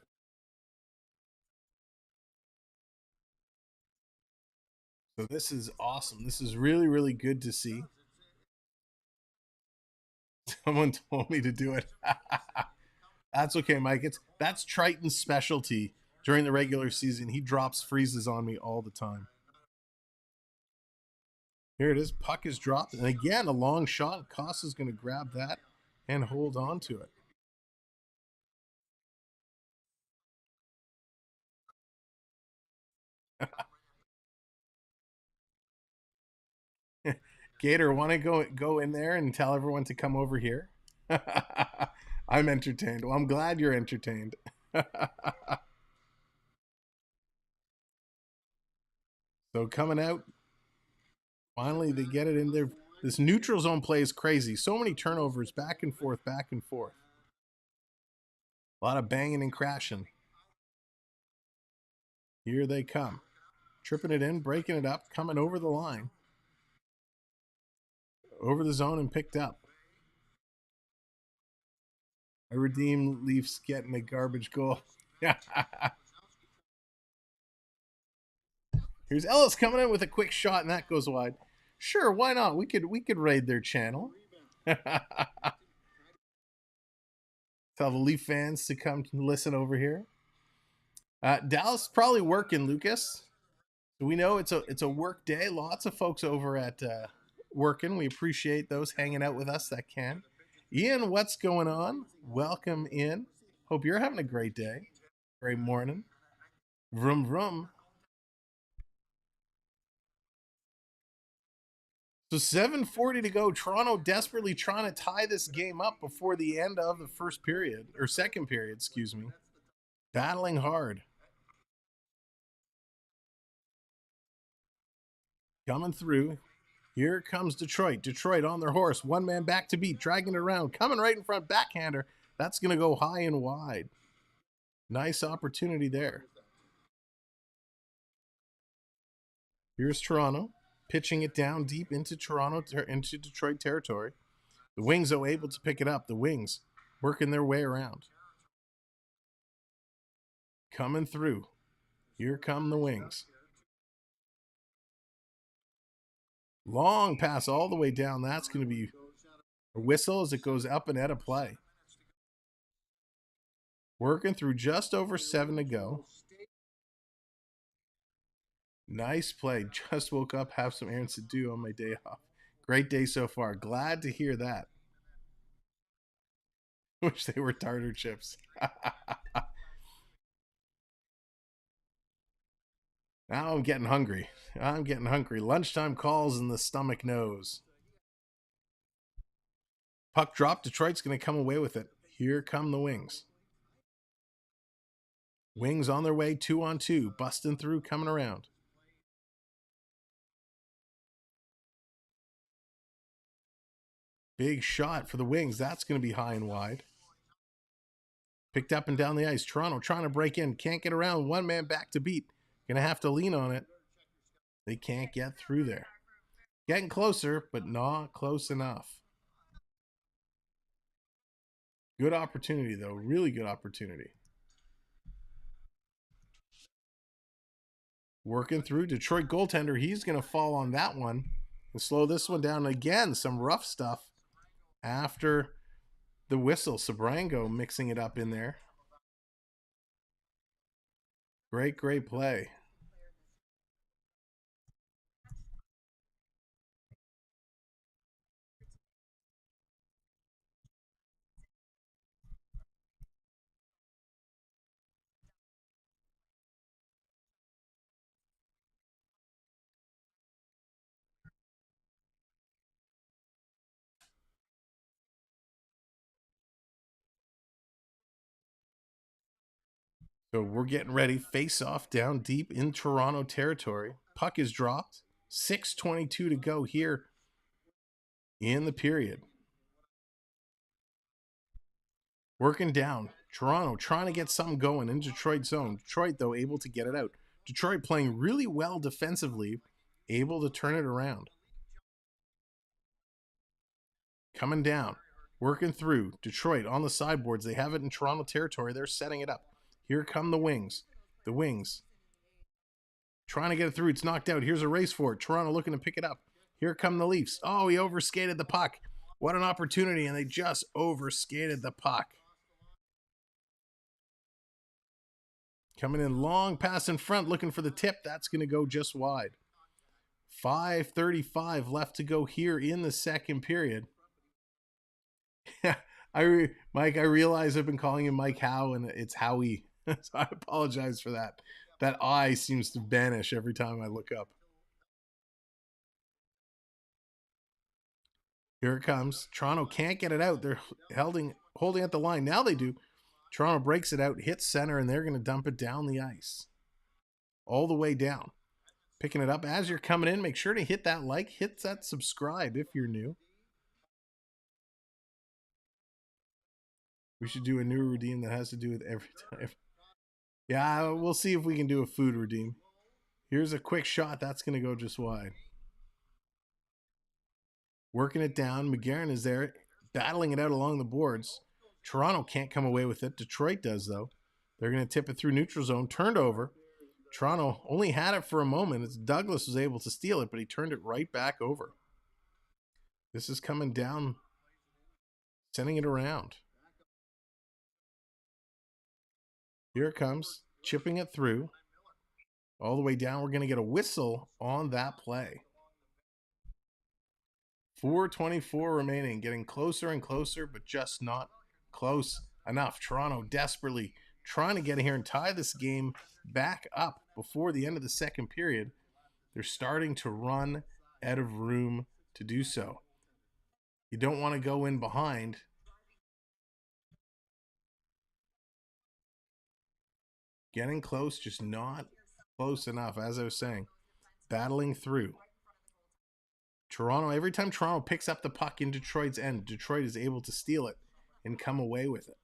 So this is awesome. This is really, really good to see. Someone told me to do it. That's okay, Mike. That's Triton's specialty during the regular season. He drops freezes on me all the time. Here it is. Puck is dropped. And again, a long shot. Costa's going to grab that and hold on to it. Gator, want to go in there and tell everyone to come over here? I'm entertained. Well, I'm glad you're entertained. So coming out, finally they get it in there. This neutral zone play is crazy. So many turnovers, back and forth, back and forth. A lot of banging and crashing. Here they come. Tripping it in, breaking it up, coming over the line. Over the zone and picked up. I redeem Leafs getting a garbage goal. Here's Ellis coming in with a quick shot, and that goes wide. Sure, why not? We could raid their channel. Tell the Leaf fans to come listen over here. Dallas is probably working, Lucas. So we know it's a work day. Lots of folks over at working. We appreciate those hanging out with us that can. Ian, what's going on? Welcome in. Hope you're having a great day. Great morning. Vroom vroom. So 7:40 to go. Toronto desperately trying to tie this game up before the end of the first period, or second period, excuse me. Battling hard. Coming through. Here comes Detroit. Detroit on their horse. One man back to beat. Dragging it around. Coming right in front. Backhander. That's going to go high and wide. Nice opportunity there. Here's Toronto. Pitching it down deep into into Detroit territory. The Wings, though, able to pick it up. The Wings working their way around. Coming through. Here come the Wings. Long pass all the way down. That's going to be a whistle as it goes up and out of play. Working through just over 7 to go. Nice play. Just woke up, have some errands to do on my day off. Great day so far. Glad to hear that. Wish they were tartar chips. Now I'm getting hungry. Lunchtime calls and the stomach knows. Puck drop. Detroit's going to come away with it. Here come the Wings. Wings on their way, 2-on-2. Busting through, coming around. Big shot for the Wings. That's going to be high and wide. Picked up and down the ice. Toronto trying to break in. Can't get around. One man back to beat. Gonna have to lean on it. They can't get through there. Getting closer, but not close enough. Good opportunity, though. Really good opportunity. Working through. Detroit goaltender. He's going to fall on that one and slow this one down again. Some rough stuff after the whistle. Sabrango mixing it up in there. Great play. So we're getting ready. Face off down deep in Toronto territory. Puck is dropped. 6:22 to go here in the period. Working down. Toronto trying to get something going in Detroit zone. Detroit, though, able to get it out. Detroit playing really well defensively, able to turn it around. Coming down. Working through. Detroit on the sideboards. They have it in Toronto territory. They're setting it up. Here come the Wings. The Wings trying to get it through. It's knocked out. Here's a race for it. Toronto looking to pick it up. Here come the Leafs. Oh, he overskated the puck. What an opportunity, and they just overskated the puck. Coming in long pass in front, looking for the tip. That's going to go just wide. 5:35 left to go here in the second period. Mike, I realize I've been calling him Mike Howe, and it's Howie. So I apologize for that. That I seems to vanish every time I look up. Here it comes. Toronto can't get it out. They're holding at the line. Now they do. Toronto breaks it out, hits center, and they're going to dump it down the ice. All the way down. Picking it up as you're coming in. Make sure to hit that like, hit that subscribe if you're new. We should do a new redeem that has to do with every time. Yeah, we'll see if we can do a food redeem. Here's a quick shot. That's going to go just wide. Working it down. McGarren is there, battling it out along the boards. Toronto can't come away with it. Detroit does, though. They're going to tip it through neutral zone. Turned over. Toronto only had it for a moment as Douglas was able to steal it, but he turned it right back over. This is coming down, sending it around. Here it comes, chipping it through. All the way down. We're going to get a whistle on that play. 4:24 remaining, getting closer and closer, but just not close enough. Toronto desperately trying to get in here and tie this game back up before the end of the second period. They're starting to run out of room to do so. You don't want to go in behind. Getting close, just not close enough, as I was saying. Battling through. Toronto, every time Toronto picks up the puck in Detroit's end, Detroit is able to steal it and come away with it.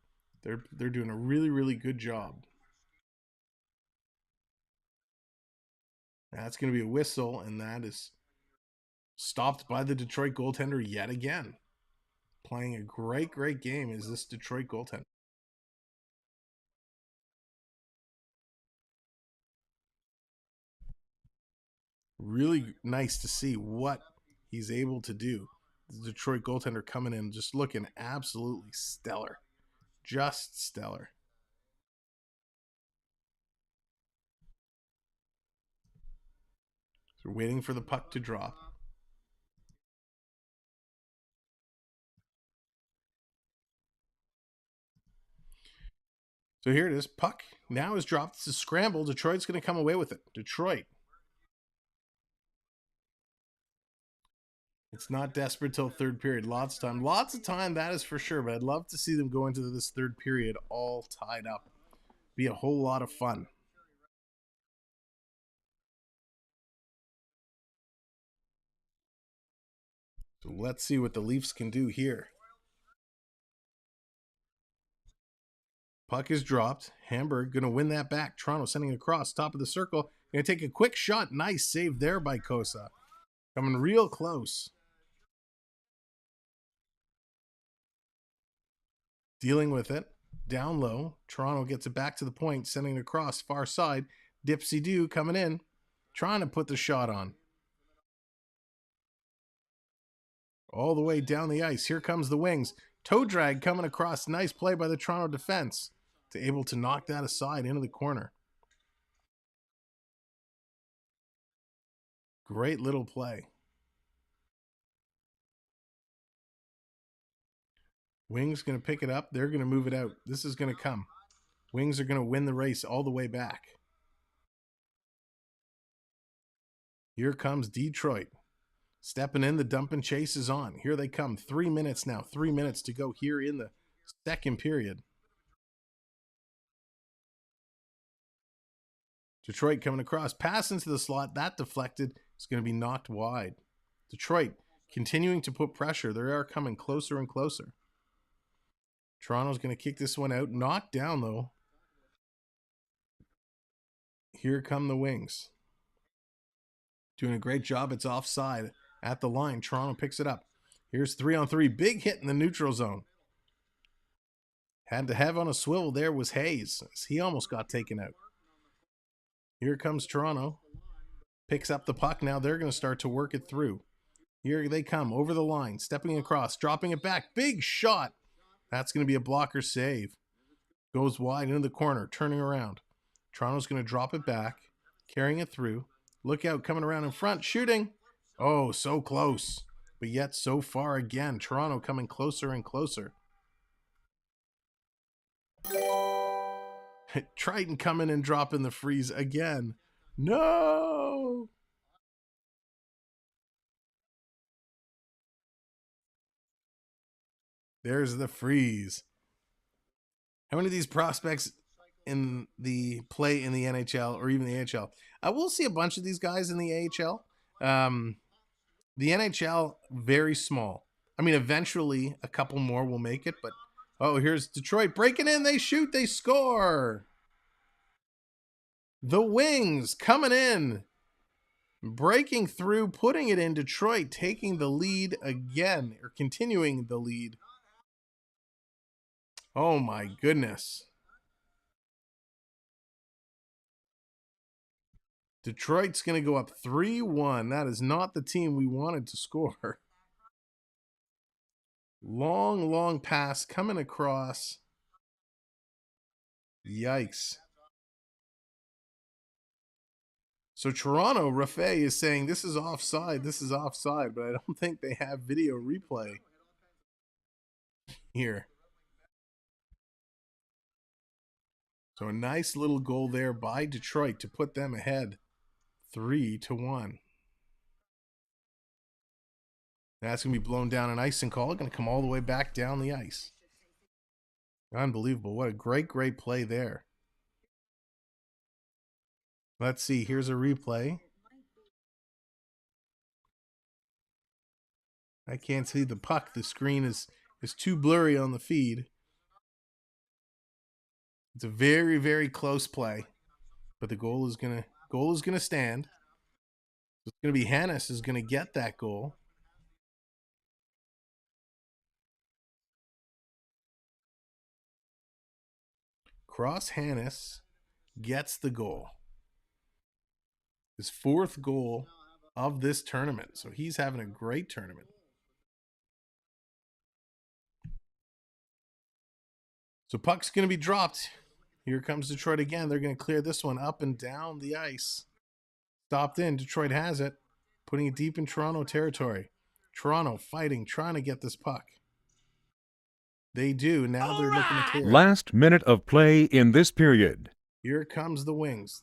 They're doing a really, really good job. That's going to be a whistle, and that is stopped by the Detroit goaltender yet again. Playing a great, great game is this Detroit goaltender. Really nice to see what he's able to do. The Detroit goaltender coming in, just looking absolutely stellar. Just stellar. So we're waiting for the puck to drop. So here it is. Puck now is dropped. It's a scramble. Detroit's going to come away with it. Detroit. It's not desperate till third period. Lots of time. Lots of time, that is for sure. But I'd love to see them go into this third period all tied up. Be a whole lot of fun. So let's see what the Leafs can do here. Puck is dropped. Hamburg going to win that back. Toronto sending it across. Top of the circle. Going to take a quick shot. Nice save there by Kosa. Coming real close. Dealing with it. Down low. Toronto gets it back to the point. Sending it across. Far side. Dipsy Doo coming in. Trying to put the shot on. All the way down the ice. Here comes the Wings. Toe drag coming across. Nice play by the Toronto defense to able to knock that aside into the corner. Great little play. Wings going to pick it up. They're going to move it out. This is going to come. Wings are going to win the race all the way back. Here comes Detroit. Stepping in, the dump and chase is on. Here they come. 3 minutes now. 3 minutes to go here in the second period. Detroit coming across. Pass into the slot. That deflected. It's going to be knocked wide. Detroit continuing to put pressure. They are coming closer and closer. Toronto's going to kick this one out. Knocked down, though. Here come the Wings. Doing a great job. It's offside at the line. Toronto picks it up. Here's 3-on-3. Big hit in the neutral zone. Had to have on a swivel there was Hayes. He almost got taken out. Here comes Toronto. Picks up the puck. Now they're going to start to work it through. Here they come over the line. Stepping across. Dropping it back. Big shot. That's going to be a blocker save. Goes wide into the corner. Turning around. Toronto's going to drop it back. Carrying it through. Look out. Coming around in front. Shooting. Oh, so close. But yet so far again. Toronto coming closer and closer. Triton coming and dropping the freeze again. No! There's the freeze. How many of these prospects in the play in the NHL or even the AHL? I will see a bunch of these guys in the AHL. The NHL, very small. I mean, eventually a couple more will make it, but oh, here's Detroit breaking in. They shoot, they score. The Wings coming in, breaking through, putting it in. Detroit taking the lead again, or continuing the lead. Oh my goodness. Detroit's going to go up 3-1. That is not the team we wanted to score. Long pass coming across. Yikes. So Toronto, Raffet is saying this is offside, but I don't think they have video replay here. So a nice little goal there by Detroit to put them ahead 3-1. That's going to be blown down an icing call. Going to come all the way back down the ice. Unbelievable. What a great play there. Let's see. Here's a replay. I can't see the puck. The screen is too blurry on the feed. It's a very close play. But the goal is going to stand. It's going to be Hannes is going to get that goal. Cross Hannes gets the goal. His 4th goal of this tournament. So he's having a great tournament. So puck's going to be dropped. Here comes Detroit again. They're going to clear this one up and down the ice. Stopped in. Detroit has it. Putting it deep in Toronto territory. Toronto fighting, trying to get this puck. They do. Now they're looking to clear. Last minute of play in this period. Here comes the Wings.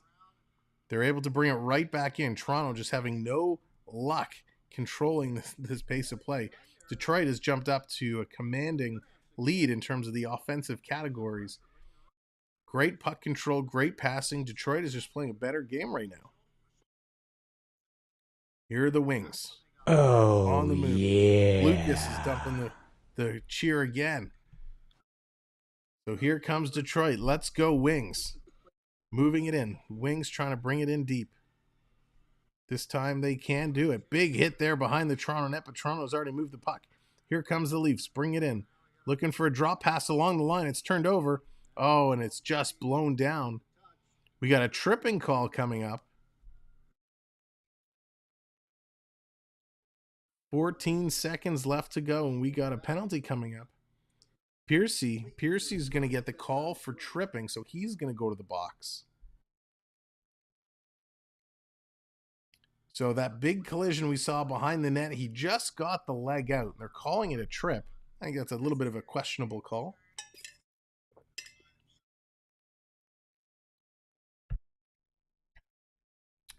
They're able to bring it right back in. Toronto just having no luck controlling this pace of play. Detroit has jumped up to a commanding lead in terms of the offensive categories. Great puck control, great passing. Detroit is just playing a better game right now. Here are the Wings. Oh, on the move. yeah. Lucas is dumping the cheer again. So here comes Detroit. Let's go, Wings. Moving it in. Wings trying to bring it in deep. This time they can do it. Big hit there behind the Toronto net, but Toronto's already moved the puck. Here comes the Leafs. Bring it in. Looking for a drop pass along the line. It's turned over. Oh, and it's just blown down. We got a tripping call coming up. 14 seconds left to go, and we got a penalty coming up. Piercy's going to get the call for tripping, so he's going to go to the box. So that big collision we saw behind the net, he just got the leg out. They're calling it a trip. I think that's a little bit of a questionable call.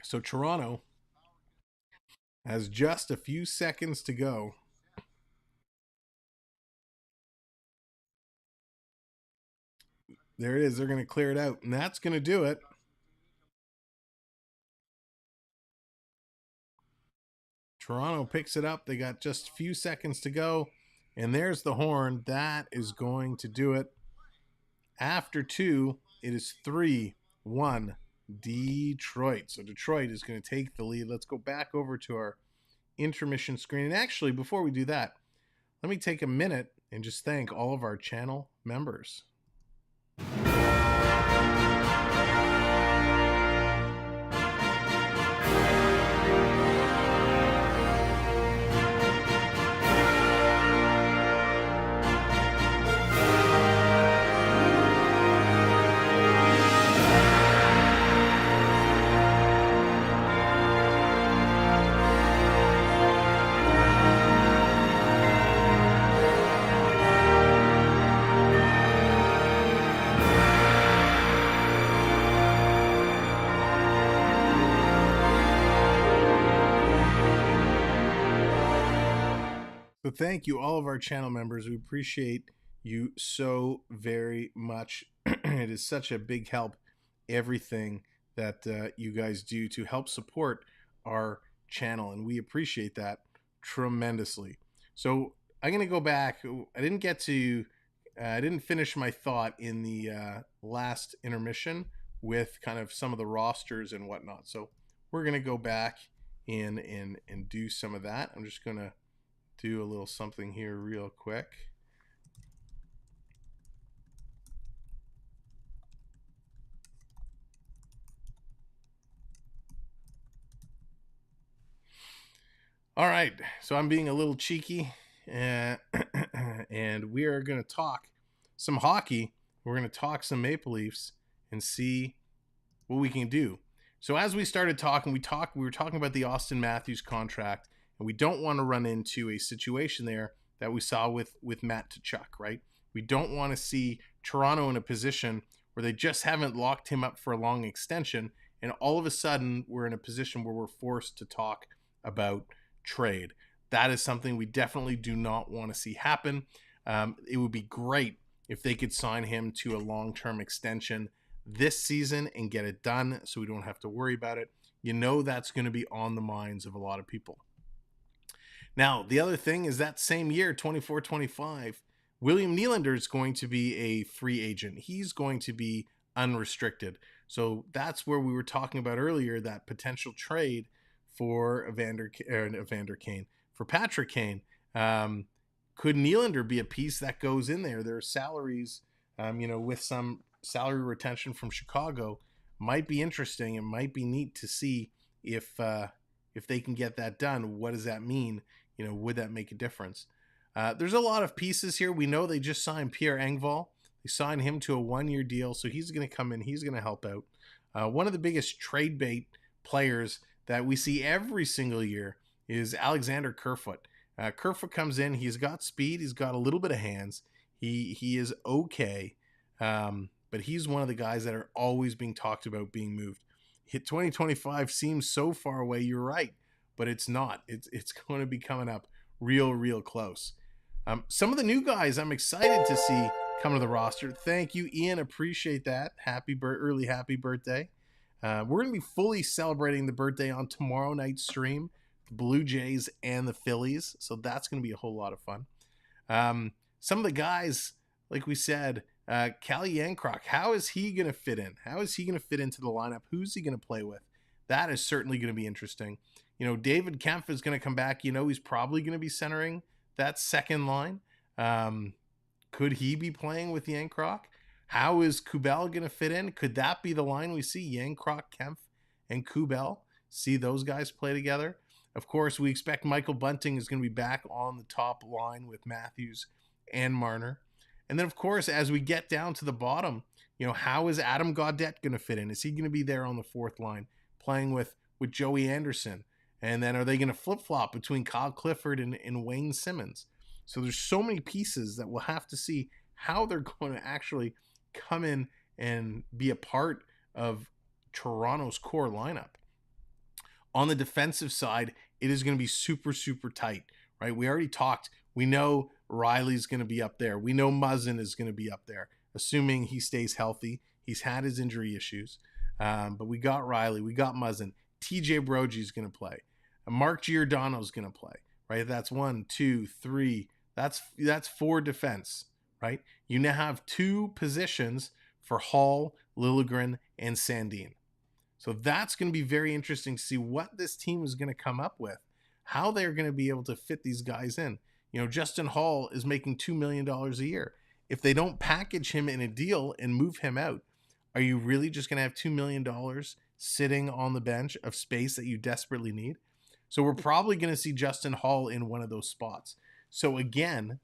So Toronto has just a few seconds to go. There it is. They're going to clear it out, and that's going to do it. Toronto picks it up. They got just a few seconds to go. And there's the horn. That is going to do it. After 2, it is 3-1 Detroit. So Detroit is going to take the lead. Let's go back over to our intermission screen. And actually, before we do that, let me take a minute and just thank all of our channel members. So thank you, all of our channel members. We appreciate you so very much. It is such a big help, everything that you guys do to help support our channel, and we appreciate that tremendously. So I'm going to go back. I didn't finish my thought in the last intermission with kind of some of the rosters and whatnot. So we're going to go back in and do some of that. I'm just going to do a little something here real quick. All right, so I'm being a little cheeky, and we are going to talk some hockey. We're going to talk some Maple Leafs and see what we can do. So as we started talking, we were talking about the Austin Matthews contract. And we don't want to run into a situation there that we saw with Matt Tkachuk, right? We don't want to see Toronto in a position where they just haven't locked him up for a long extension, and all of a sudden we're in a position where we're forced to talk about trade. That is something we definitely do not want to see happen. It would be great if they could sign him to a long-term extension this season and get it done so we don't have to worry about it. You know that's going to be on the minds of a lot of people. Now, the other thing is that same year, 24-25, William Nylander is going to be a free agent. He's going to be unrestricted. So that's where we were talking about earlier, that potential trade for for Patrick Kane. Could Nylander be a piece that goes in there? There are salaries, with some salary retention from Chicago. Might be interesting. It might be neat to see if they can get that done. What does that mean? Would that make a difference? There's a lot of pieces here. We know they just signed Pierre Engvall. They signed him to a 1-year deal, so he's going to come in. He's going to help out. One of the biggest trade bait players that we see every single year is Alexander Kerfoot. Kerfoot comes in. He's got speed. He's got a little bit of hands. He is okay, but he's one of the guys that are always being talked about being moved. 2025 seems so far away. You're right, but it's not. It's going to be coming up real close. Some of the new guys I'm excited to see come to the roster. Thank you, Ian. Appreciate that. Happy birthday. We're going to be fully celebrating the birthday on tomorrow night's stream, the Blue Jays and the Phillies. So that's going to be a whole lot of fun. Some of the guys, like we said, Calle Yankrok, how is he going to fit in? How is he going to fit into the lineup? Who's he going to play with? That is certainly going to be interesting. David Kempf is going to come back. He's probably going to be centering that second line. Could he be playing with Yankrok? How is Kubel going to fit in? Could that be the line we see? Yankrok, Kempf, and Kubel. See those guys play together. Of course, we expect Michael Bunting is going to be back on the top line with Matthews and Marner. And then, of course, as we get down to the bottom, how is Adam Gaudette going to fit in? Is he going to be there on the fourth line playing with Joey Anderson? And then are they going to flip-flop between Kyle Clifford and Wayne Simmons? So there's so many pieces that we'll have to see how they're going to actually come in and be a part of Toronto's core lineup. On the defensive side, it is going to be super tight, right? We already talked. We know Riley's going to be up there. We know Muzzin is going to be up there, assuming he stays healthy. He's had his injury issues. But we got Riley. We got Muzzin. TJ Brogy is going to play. Mark Giordano's going to play, right? That's 1, 2, 3. That's 4 defense, right? You now have 2 positions for Hall, Liljegren, and Sandin. So that's going to be very interesting to see what this team is going to come up with, how they're going to be able to fit these guys in. You know, Justin Hall is making $2 million a year. If they don't package him in a deal and move him out, are you really just going to have $2 million sitting on the bench of space that you desperately need? So we're probably going to see Justin Hall in one of those spots. So again,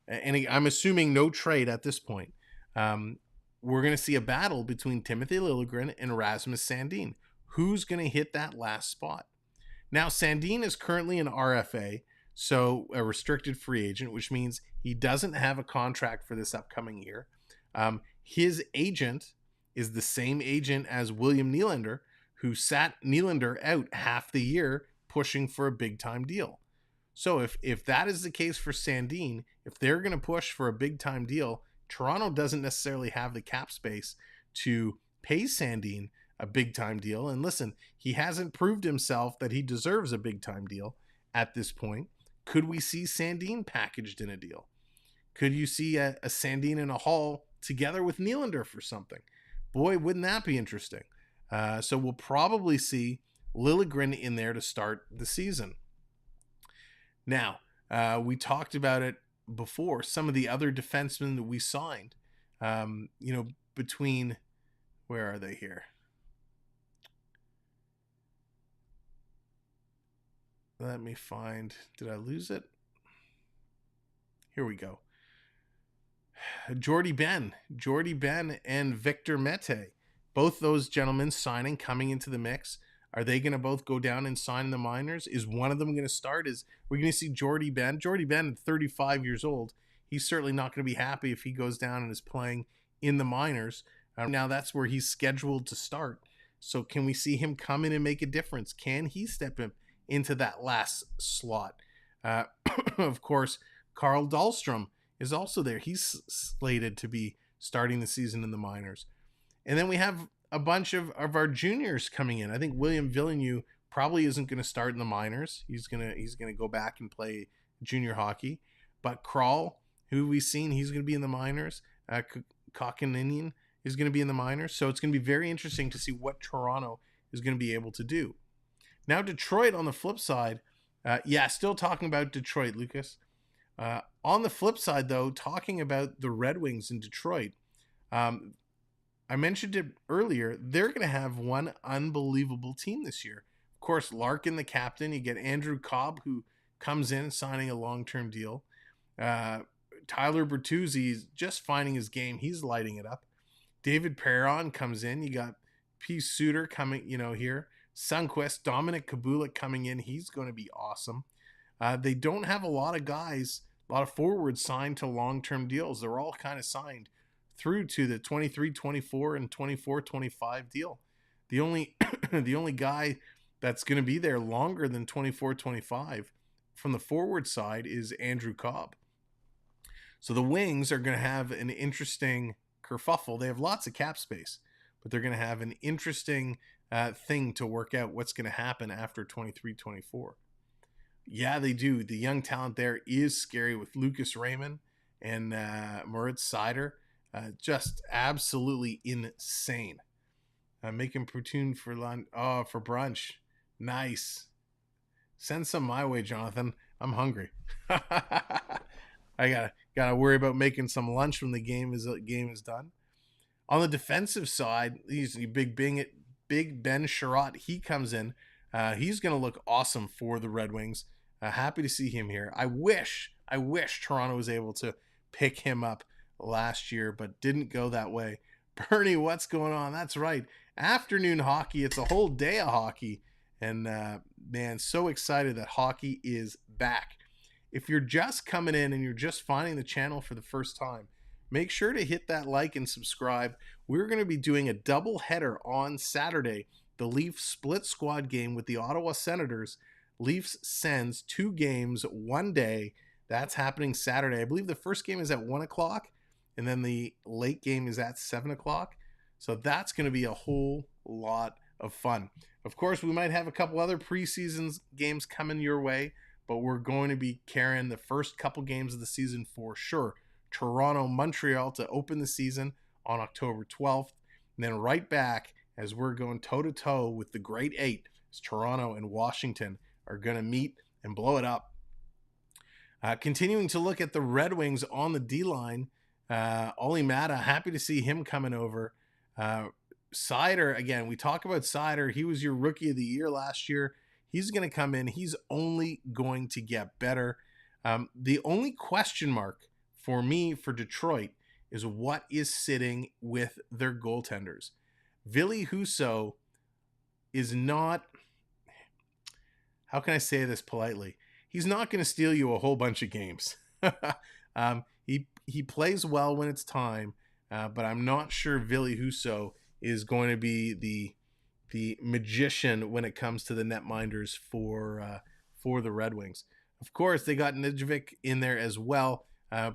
and I'm assuming no trade at this point, we're going to see a battle between Timothy Liljegren and Rasmus Sandin. Who's going to hit that last spot? Now, Sandin is currently an RFA, so a restricted free agent, which means he doesn't have a contract for this upcoming year. His agent is the same agent as William Nylander, who sat Nylander out half the year pushing for a big-time deal. So if that is the case for Sandin, if they're going to push for a big-time deal, Toronto doesn't necessarily have the cap space to pay Sandin a big-time deal. And listen, he hasn't proved himself that he deserves a big-time deal at this point. Could we see Sandin packaged in a deal? Could you see a Sandin and a Hall together with Nylander for something? Boy, wouldn't that be interesting? So we'll probably see Liljegren in there to start the season. Now, we talked about it before, some of the other defensemen that we signed, between, where are they here? Let me find, did I lose it? Here we go. Jordy Ben and Victor Mete. Both those gentlemen signing, coming into the mix. Are they going to both go down and sign in the minors? Is one of them going to start? Is we're going to see Jordy Ben? Jordy Ben, at 35 years old, he's certainly not going to be happy if he goes down and is playing in the minors. Now that's where he's scheduled to start. So can we see him come in and make a difference? Can he step into that last slot? Of course, Carl Dahlstrom is also there. He's slated to be starting the season in the minors. And then we have a bunch of our juniors coming in. I think William Villeneuve probably isn't going to start in the minors. He's gonna go back and play junior hockey. But Krall, who we've seen, he's going to be in the minors. Kokkinen is going to be in the minors. So it's going to be very interesting to see what Toronto is going to be able to do. Now Detroit on the flip side, still talking about Detroit, Lucas. On the flip side, though, talking about the Red Wings in Detroit, I mentioned it earlier, they're going to have one unbelievable team this year. Of course, Larkin, the captain. You get Andrew Cobb, who comes in signing a long-term deal. Tyler Bertuzzi is just finding his game. He's lighting it up. David Perron comes in. You got P. Suter coming, here. Sundqvist, Dominic Kabulik coming in. He's going to be awesome. They don't have a lot of guys, a lot of forwards signed to long-term deals. They're all kind of signed through to the 23-24 and 24-25 deal. The only the only guy that's going to be there longer than 24-25 from the forward side is Andrew Cobb. So the Wings are going to have an interesting kerfuffle. They have lots of cap space, but they're going to have an interesting thing to work out what's going to happen after 23-24. Yeah, they do. The young talent there is scary with Lucas Raymond and Moritz Seider. Just absolutely insane. Making poutine for lunch. Oh, for brunch. Nice. Send some my way, Jonathan. I'm hungry. I gotta worry about making some lunch when the game is done. On the defensive side, he's Big Ben Sherratt. He comes in. He's gonna look awesome for the Red Wings. Happy to see him here. I wish Toronto was able to pick him up last year, but didn't go that way. Bernie, what's going on? That's right. Afternoon hockey. It's a whole day of hockey. And man, so excited that hockey is back. If you're just coming in and you're just finding the channel for the first time, make sure to hit that like and subscribe. We're going to be doing a double header on Saturday, the Leafs split squad game with the Ottawa Senators. Leafs sends 2 games one day. That's happening Saturday. I believe the first game is at 1 o'clock, and then the late game is at 7 o'clock. So that's going to be a whole lot of fun. Of course, we might have a couple other preseason games coming your way, but we're going to be carrying the first couple games of the season for sure. Toronto, Montreal to open the season on October 12th, and then right back as we're going toe-to-toe with the Great Eight, as Toronto and Washington are going to meet and blow it up. Continuing to look at the Red Wings on the D-line, Olli Mata, happy to see him coming over. Seider, again, we talk about Seider. He was your Rookie of the Year last year. He's going to come in. He's only going to get better. The only question mark for me for Detroit is what is sitting with their goaltenders. Ville Husso is not, how can I say this politely? He's not going to steal you a whole bunch of games. He plays well when it's time, but I'm not sure Ville Husso is going to be the magician when it comes to the netminders for the Red Wings. Of course, they got Nijvik in there as well.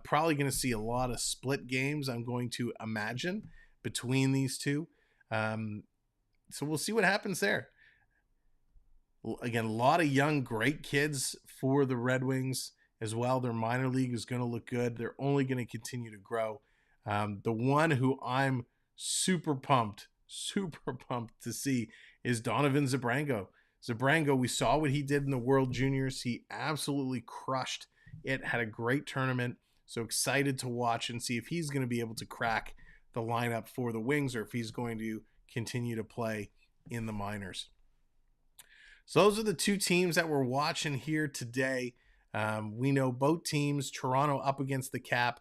Probably going to see a lot of split games, I'm going to imagine, between these two. So we'll see what happens there. Again, a lot of young, great kids for the Red Wings as well. Their minor league is going to look good. They're only going to continue to grow. The one who I'm super pumped to see is Donovan Zabrango. Zabrango, we saw what he did in the World Juniors. He absolutely crushed it, had a great tournament. So excited to watch and see if he's going to be able to crack the lineup for the Wings or if he's going to continue to play in the minors. So those are the two teams that we're watching here today. We know both teams, Toronto up against the cap.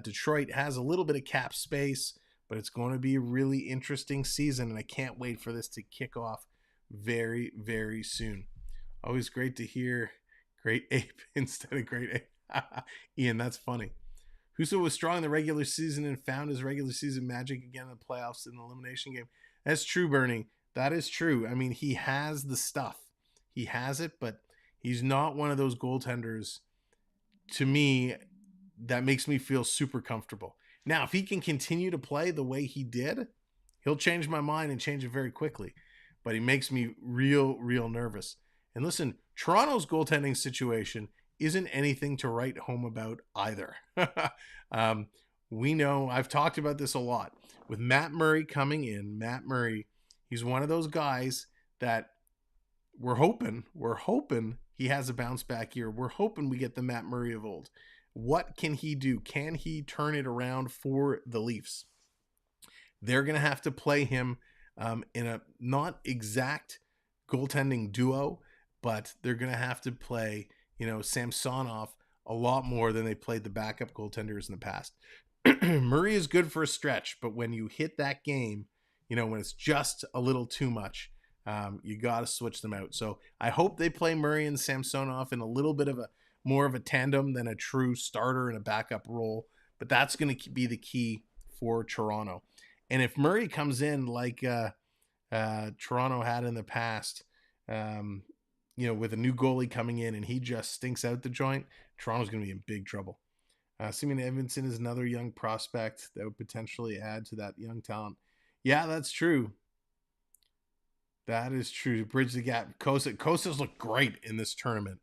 Detroit has a little bit of cap space, but it's going to be a really interesting season, and I can't wait for this to kick off very, very soon. Always great to hear Great Ape instead of Great Ape. Ian, that's funny. Husso was strong in the regular season and found his regular season magic again in the playoffs in the elimination game. That's true, Bernie. That is true. I mean, he has the stuff. He has it, but he's not one of those goaltenders, to me, that makes me feel super comfortable. Now, if he can continue to play the way he did, he'll change my mind and change it very quickly. But he makes me real nervous. And listen, Toronto's goaltending situation isn't anything to write home about either. We know, I've talked about this a lot. With Matt Murray coming in, Matt Murray, he's one of those guys that we're hoping he has a bounce back year. We're hoping we get the Matt Murray of old. What can he do? Can he turn it around for the Leafs? They're going to have to play him in a not exact goaltending duo, but they're going to have to play, Samsonov a lot more than they played the backup goaltenders in the past. Murray is good for a stretch, but when you hit that game, when it's just a little too much, you got to switch them out. So I hope they play Murray and Samsonov in a little bit of a more of a tandem than a true starter in a backup role. But that's going to be the key for Toronto. And if Murray comes in like Toronto had in the past, with a new goalie coming in and he just stinks out the joint, Toronto's going to be in big trouble. Simeon Edmondson is another young prospect that would potentially add to that young talent. Yeah, that's true. That is true. Bridge the gap. Kosa's looked great in this tournament.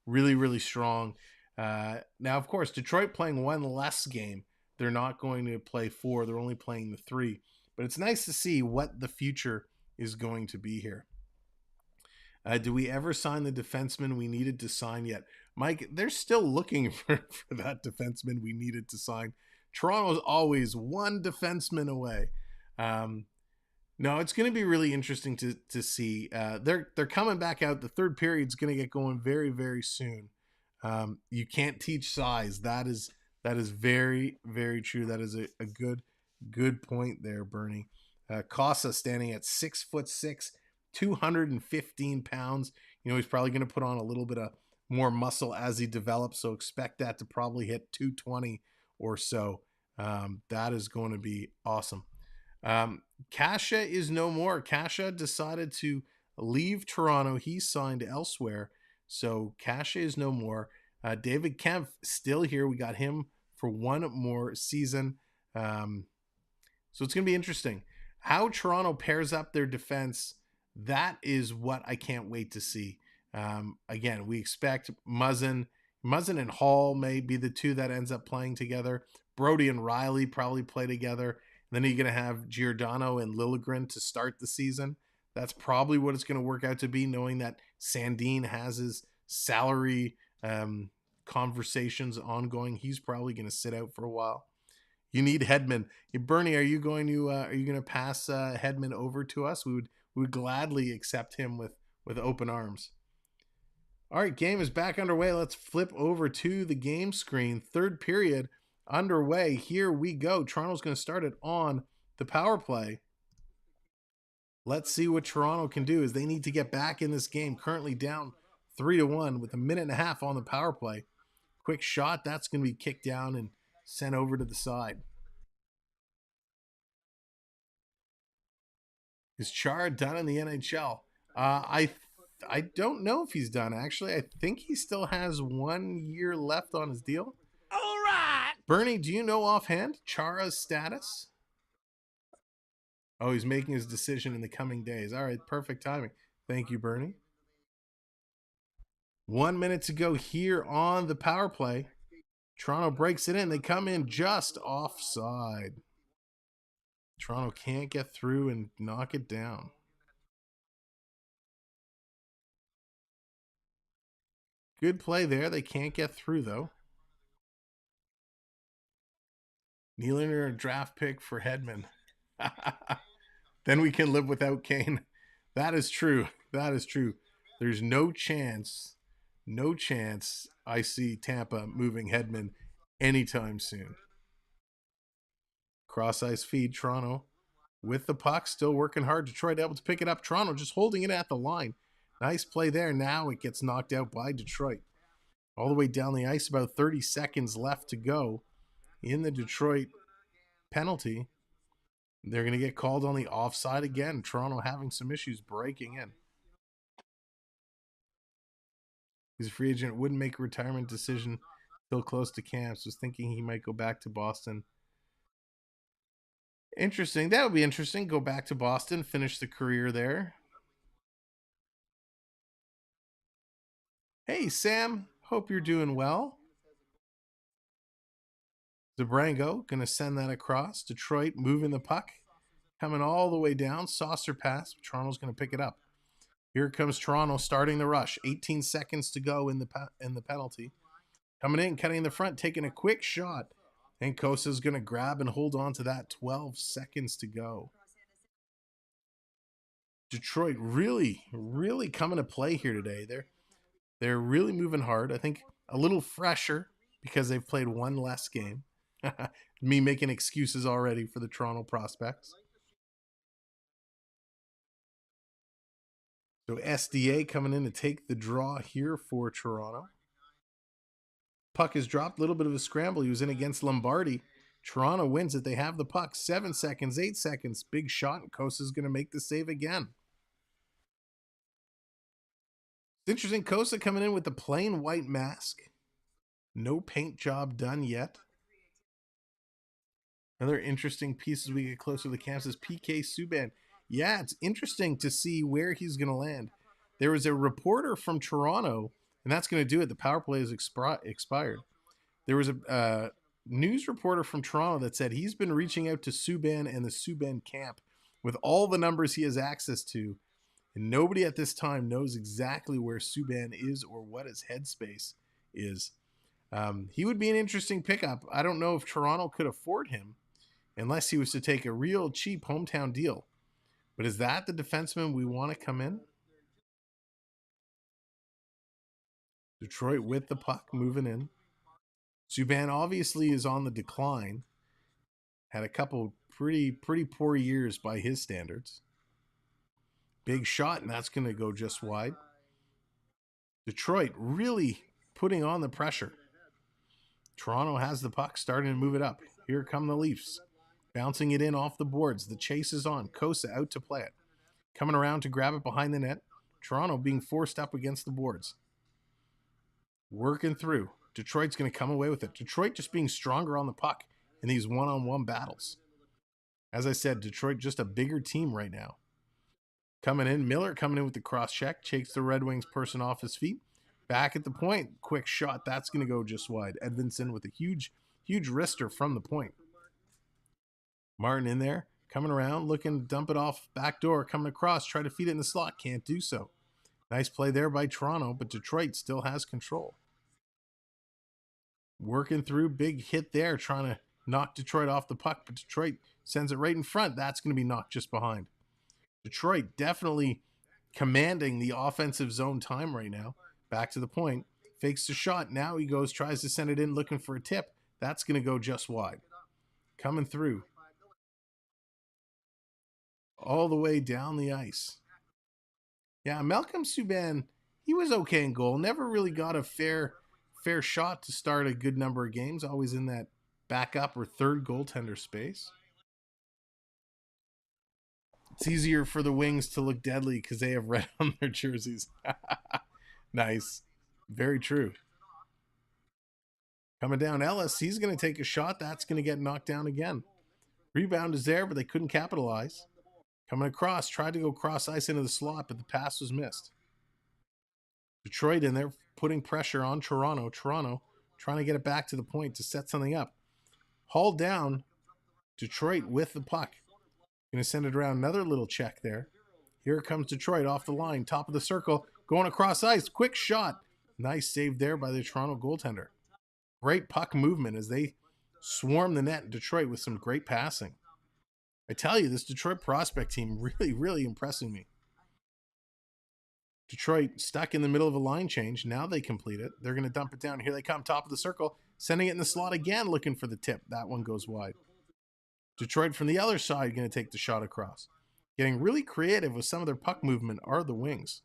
Really strong. Now, of course, Detroit playing one less game. They're not going to play 4. They're only playing the 3. But it's nice to see what the future is going to be here. Do we ever sign the defenseman we needed to sign yet? Mike, they're still looking for that defenseman we needed to sign. Toronto's always one defenseman away. No, it's going to be really interesting to see. They're coming back out. The third period's going to get going very, very soon. You can't teach size. That is very, very true. That is a good point there, Bernie. Casa standing at 6'6", 215 pounds. He's probably going to put on a little bit of more muscle as he develops. So expect that to probably hit 220 or so. That is going to be awesome. Kasha is no more. Kasha decided to leave Toronto. He signed elsewhere. So Kasha is no more. David Kempf still here. We got him for one more season. So it's going to be interesting. how Toronto pairs up their defense, that is what I can't wait to see. Again, we expect Muzzin and Hall may be the two that ends up playing together. Brody and Riley probably play together. And then you're going to have Giordano and Liljegren to start the season. That's probably what it's going to work out to be, knowing that Sandin has his salary conversations ongoing. He's probably going to sit out for a while. You need Hedman. Bernie, are you going to pass Hedman over to us? We would gladly accept him with open arms. All right, game is back underway. Let's flip over to the game screen. Third period underway. Here we go. Toronto's going to start it on the power play. Let's see what Toronto can do, as they need to get back in this game. Currently down 3-1 with a minute and a half on the power play. Quick shot. That's going to be kicked down and sent over to the side. Is Chara done in the NHL? I don't know if he's done, actually. I think he still has 1 year left on his deal. All right. Bernie, do you know offhand Chara's status? Oh, he's making his decision in the coming days. All right, perfect timing. Thank you, Bernie. 1 minute to go here on the power play. Toronto breaks it in. They come in just offside. Toronto can't get through and knock it down. Good play there. They can't get through, though. Nylander, a draft pick for Hedman. Then we can live without Kane. That is true. That is true. There's no chance I see Tampa moving Hedman anytime soon. Cross ice feed, Toronto with the puck, still working hard. Detroit able to pick it up. Toronto just holding it at the line. Nice play there. Now it gets knocked out by Detroit. All the way down the ice, about 30 seconds left to go in the Detroit penalty. They're going to get called on the offside again. Toronto having some issues breaking in. He's a free agent, wouldn't make a retirement decision till close to camps. Was thinking he might go back to Boston. Interesting. That would be interesting. Go back to Boston, finish the career there. Hey, Sam. Hope you're doing well. Zabrango going to send that across. Detroit moving the puck. Coming all the way down. Saucer pass. Toronto's going to pick it up. Here comes Toronto starting the rush. 18 seconds to go in the penalty. Coming in, cutting in the front, taking a quick shot. And Kosa's going to grab and hold on to that. 12 seconds to go. Detroit really, really coming to play here today. They're really moving hard. I think a little fresher because they've played one less game. Me making excuses already for the Toronto prospects. So SDA coming in to take the draw here for Toronto. Puck is dropped. A little bit of a scramble. He was in against Lombardi. Toronto wins it. They have the puck. 7 seconds, 8 seconds. Big shot, and Kosa's going to make the save again. It's interesting. Kosa coming in with the plain white mask. No paint job done yet. Another interesting piece as we get closer to the camps is PK Subban. Yeah, it's interesting to see where he's going to land. There was a reporter from Toronto, and that's going to do it. The power play is expired. There was a news reporter from Toronto that said he's been reaching out to Subban and the Subban camp with all the numbers he has access to, and nobody at this time knows exactly where Subban is or what his headspace is. He would be an interesting pickup. I don't know if Toronto could afford him unless he was to take a real cheap hometown deal. But is that the defenseman we want to come in? Detroit with the puck, moving in. Subban obviously is on the decline. Had a couple pretty poor years by his standards. Big shot, and that's going to go just wide. Detroit really putting on the pressure. Toronto has the puck, starting to move it up. Here come the Leafs. Bouncing it in off the boards. The chase is on. Kosa out to play it. Coming around to grab it behind the net. Toronto being forced up against the boards. Working through. Detroit's going to come away with it. Detroit just being stronger on the puck in these one-on-one battles. As I said, Detroit just a bigger team right now. Coming in, Miller coming in with the cross check, takes the Red Wings person off his feet. Back at the point, quick shot, that's going to go just wide. Edvinsson with a huge wrister from the point. Martin in there, coming around, looking to dump it off back door, coming across, try to feed it in the slot, can't do so. Nice play there by Toronto, but Detroit still has control. Working through, big hit there, trying to knock Detroit off the puck, but Detroit sends it right in front. That's going to be knocked just behind. Detroit definitely commanding the offensive zone time right now. Back to the point, fakes the shot. Now he goes, tries to send it in, looking for a tip. That's going to go just wide. Coming through. All the way down the ice. Yeah, Malcolm Subban, he was okay in goal. Never really got a fair shot to start a good number of games. Always in that backup or third goaltender space. It's easier for the Wings to look deadly because they have red on their jerseys. Nice. Very true. Coming down, Ellis. He's going to take a shot. That's going to get knocked down again. Rebound is there, but they couldn't capitalize. Coming across. Tried to go cross ice into the slot, but the pass was missed. Detroit in there putting pressure on Toronto. Toronto trying to get it back to the point to set something up. Hauled down. Detroit with the puck. Going to send it around. Another little check there. Here comes Detroit off the line. Top of the circle. Going across ice. Quick shot. Nice save there by the Toronto goaltender. Great puck movement as they swarm the net in Detroit with some great passing. I tell you, this Detroit prospect team really impressing me. Detroit stuck in the middle of a line change. Now they complete it. They're going to dump it down. Here they come, top of the circle. Sending it in the slot again, looking for the tip. That one goes wide. Detroit from the other side going to take the shot across. Getting really creative with some of their puck movement are the Wings.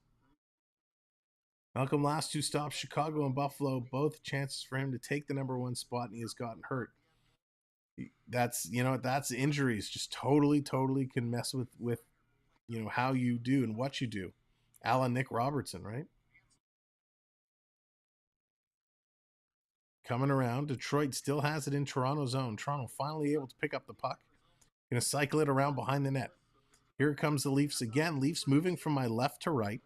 Malcolm last two stops, Chicago and Buffalo, both chances for him to take the number one spot, and he has gotten hurt. That's injuries. Just totally can mess with how you do and what you do. A la Nick Robertson, right? Coming around, Detroit still has it in Toronto's zone. Toronto finally able to pick up the puck. Going to cycle it around behind the net. Here comes the Leafs again. Leafs moving from my left to right.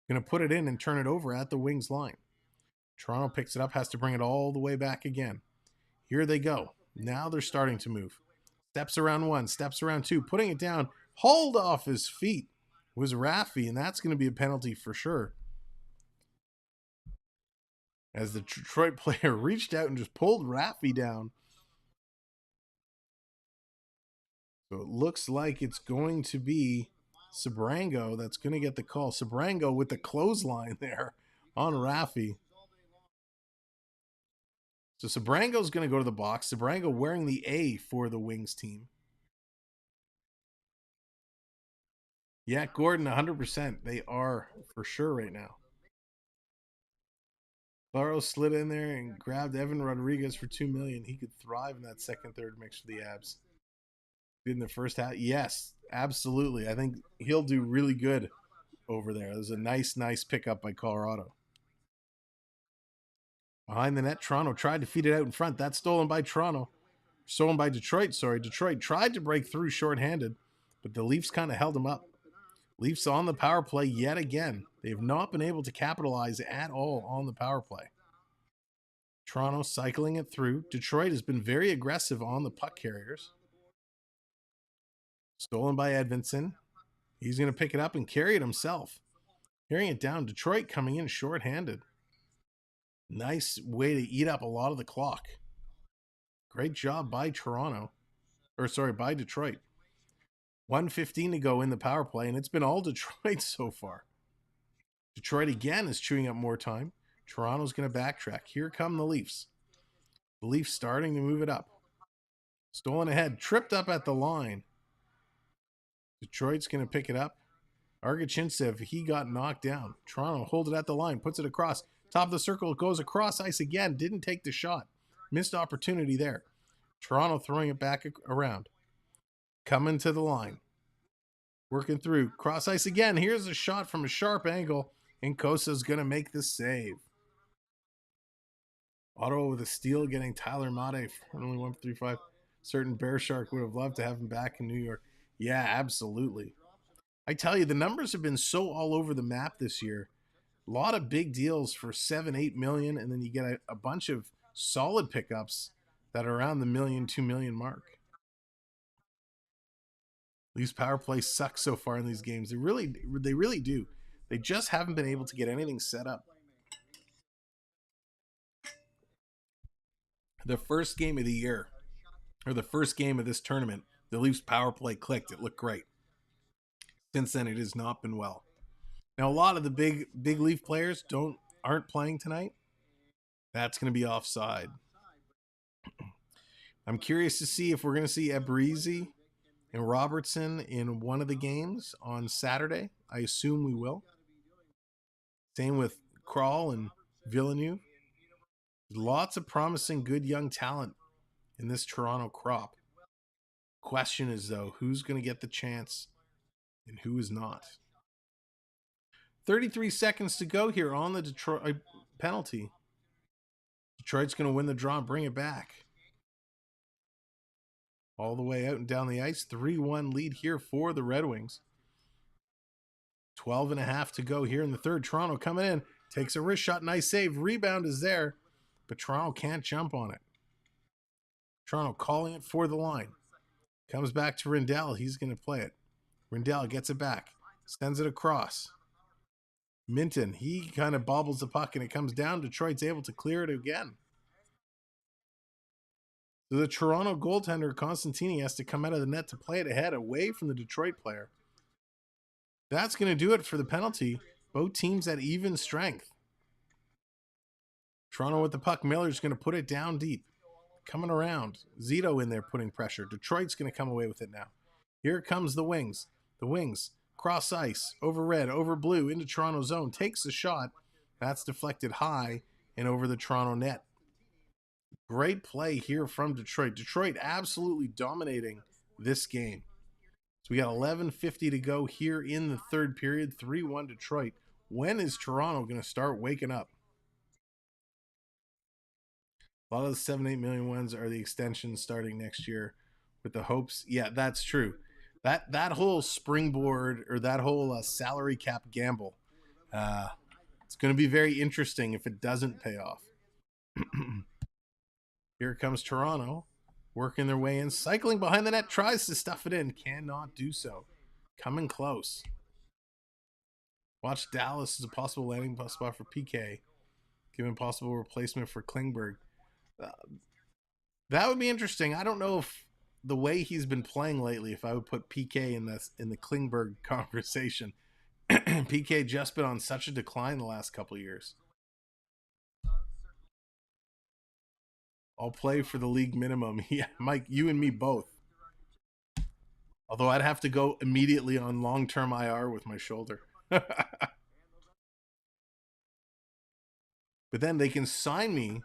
Going to put it in and turn it over at the Wings line. Toronto picks it up, has to bring it all the way back again. Here they go. Now they're starting to move. Steps around one, steps around two, putting it down. Hauled off his feet was Raffi, and that's going to be a penalty for sure. As the Detroit player reached out and just pulled Raffi down. So it looks like it's going to be Sabrango that's going to get the call. Sabrango with the clothesline there on Raffi. So Sabrango's going to go to the box. Sabrango wearing the A for the Wings team. Yeah, Gordon, 100%. They are for sure right now. Claro slid in there and grabbed Evan Rodriguez for $2 million. He could thrive in that second, third mix for the Abs. Did in the first half? Yes, absolutely. I think he'll do really good over there. It was a nice pickup by Colorado. Behind the net, Toronto tried to feed it out in front. That's stolen by Toronto. Stolen by Detroit, sorry. Detroit tried to break through shorthanded, but the Leafs kind of held him up. Leafs on the power play yet again. They have not been able to capitalize at all on the power play. Toronto cycling it through. Detroit has been very aggressive on the puck carriers. Stolen by Edvinsson. He's going to pick it up and carry it himself. Carrying it down. Detroit coming in shorthanded. Nice way to eat up a lot of the clock. Great job by by Detroit. 1:15 to go in the power play, and it's been all Detroit so far. Detroit again is chewing up more time. Toronto's going to backtrack. Here come the Leafs. The Leafs starting to move it up. Stolen ahead, tripped up at the line. Detroit's going to pick it up. Argachintsev, he got knocked down. Toronto hold it at the line, puts it across. Top of the circle, goes across ice again. Didn't take the shot. Missed opportunity there. Toronto throwing it back around. Coming to the line. Working through. Cross ice again. Here's a shot from a sharp angle. And Kosa's going to make the save. Ottawa with a steal getting Tyler Mate for only 135. Certain Bear Shark would have loved to have him back in New York. Yeah, absolutely. I tell you, the numbers have been so all over the map this year. A lot of big deals for 7-8 million, and then you get a bunch of solid pickups that are around the million, 2 million mark. These power plays suck so far in these games. They really do. They just haven't been able to get anything set up. The first game of the year, or the first game of this tournament, the Leafs power play clicked. It looked great. Since then, it has not been well. Now, a lot of the big Leaf players aren't playing tonight. That's going to be offside. I'm curious to see if we're going to see Ebrizi and Robertson in one of the games on Saturday. I assume we will. Same with Kral and Villeneuve. Lots of promising, good young talent in this Toronto crop. Question is, though, who's going to get the chance and who is not? 33 seconds to go here on the Detroit penalty. Detroit's going to win the draw and bring it back. All the way out and down the ice. 3-1 lead here for the Red Wings. 12 and a half to go here in the third. Toronto coming in. Takes a wrist shot. Nice save. Rebound is there. But Toronto can't jump on it. Toronto calling it for the line. Comes back to Rindell. He's going to play it. Rindell gets it back. Sends it across. Minton, he kind of bobbles the puck and it comes down. Detroit's able to clear it again. So the Toronto goaltender, Constantini, has to come out of the net to play it ahead, away from the Detroit player. That's going to do it for the penalty. Both teams at even strength. Toronto with the puck. Miller's going to put it down deep. Coming around. Zito in there putting pressure. Detroit's going to come away with it now. Here comes the Wings. The Wings cross ice, over red, over blue, into Toronto zone. Takes the shot. That's deflected high and over the Toronto net. Great play here from Detroit. Detroit absolutely dominating this game. So we got 11:50 to go here in the third period. 3-1 Detroit. When is Toronto going to start waking up? A lot of the 7-8 million ones are the extensions starting next year with the hopes. Yeah, that's true. That whole springboard or that whole salary cap gamble, it's going to be very interesting if it doesn't pay off. Here comes Toronto, working their way in, cycling behind the net, tries to stuff it in, cannot do so. Coming close. Watch Dallas as a possible landing spot for PK, given possible replacement for Klingberg. That would be interesting. I don't know if the way he's been playing lately, if I would put PK in the Klingberg conversation. PK just been on such a decline the last couple of years. I'll play for the league minimum. Yeah, Mike, you and me both. Although I'd have to go immediately on long-term IR with my shoulder. But then they can sign me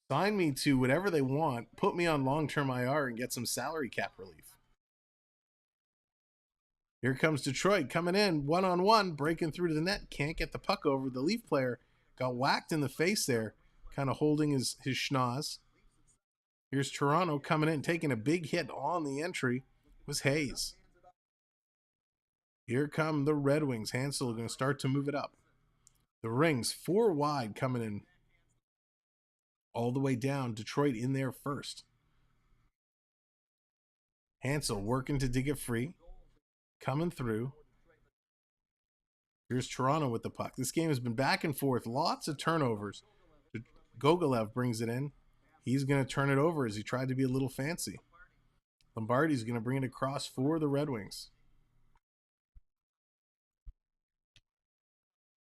to whatever they want, put me on long-term IR and get some salary cap relief. Here comes Detroit coming in, one-on-one, breaking through to the net. Can't get the puck over. The Leaf player got whacked in the face there, kind of holding his schnoz. Here's Toronto coming in, taking a big hit on the entry. Was Hayes. Here come the Red Wings. Hansel going to start to move it up. The Rings, 4 wide, coming in all the way down. Detroit in there first. Hansel working to dig it free. Coming through. Here's Toronto with the puck. This game has been back and forth. Lots of turnovers. Gogolev brings it in. He's going to turn it over as he tried to be a little fancy. Lombardi's going to bring it across for the Red Wings.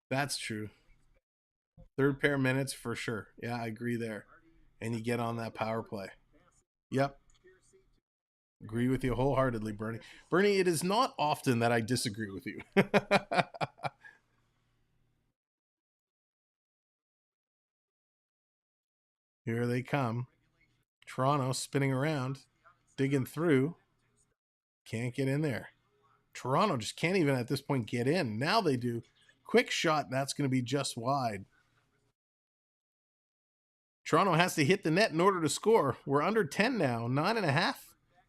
That's true. Third pair minutes for sure. Yeah, I agree there. And you get on that power play. Yep. Agree with you wholeheartedly, Bernie. Bernie, it is not often that I disagree with you. Here they come. Toronto spinning around, digging through. Can't get in there. Toronto just can't even at this point get in. Now they do. Quick shot, that's going to be just wide. Toronto has to hit the net in order to score. We're under 10 now, 9.5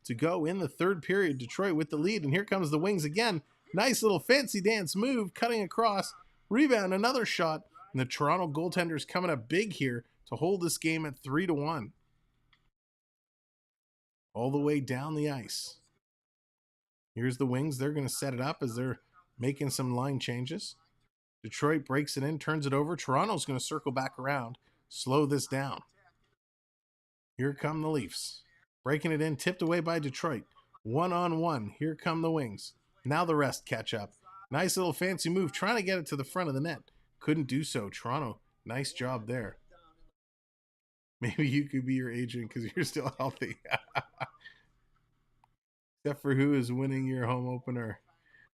to go in the third period. Detroit with the lead, and here comes the Wings again. Nice little fancy dance move, cutting across. Rebound, another shot, and the Toronto goaltender's coming up big here to hold this game at 3-1. All the way down the ice. Here's the Wings. They're going to set it up as they're making some line changes. Detroit breaks it in, turns it over. Toronto's going to circle back around, slow this down. Here come the Leafs. Breaking it in, tipped away by Detroit. 1-on-1. Here come the Wings. Now the rest catch up. Nice little fancy move, trying to get it to the front of the net. Couldn't do so. Toronto, nice job there. Maybe you could be your agent because you're still healthy. Except for who is winning your home opener.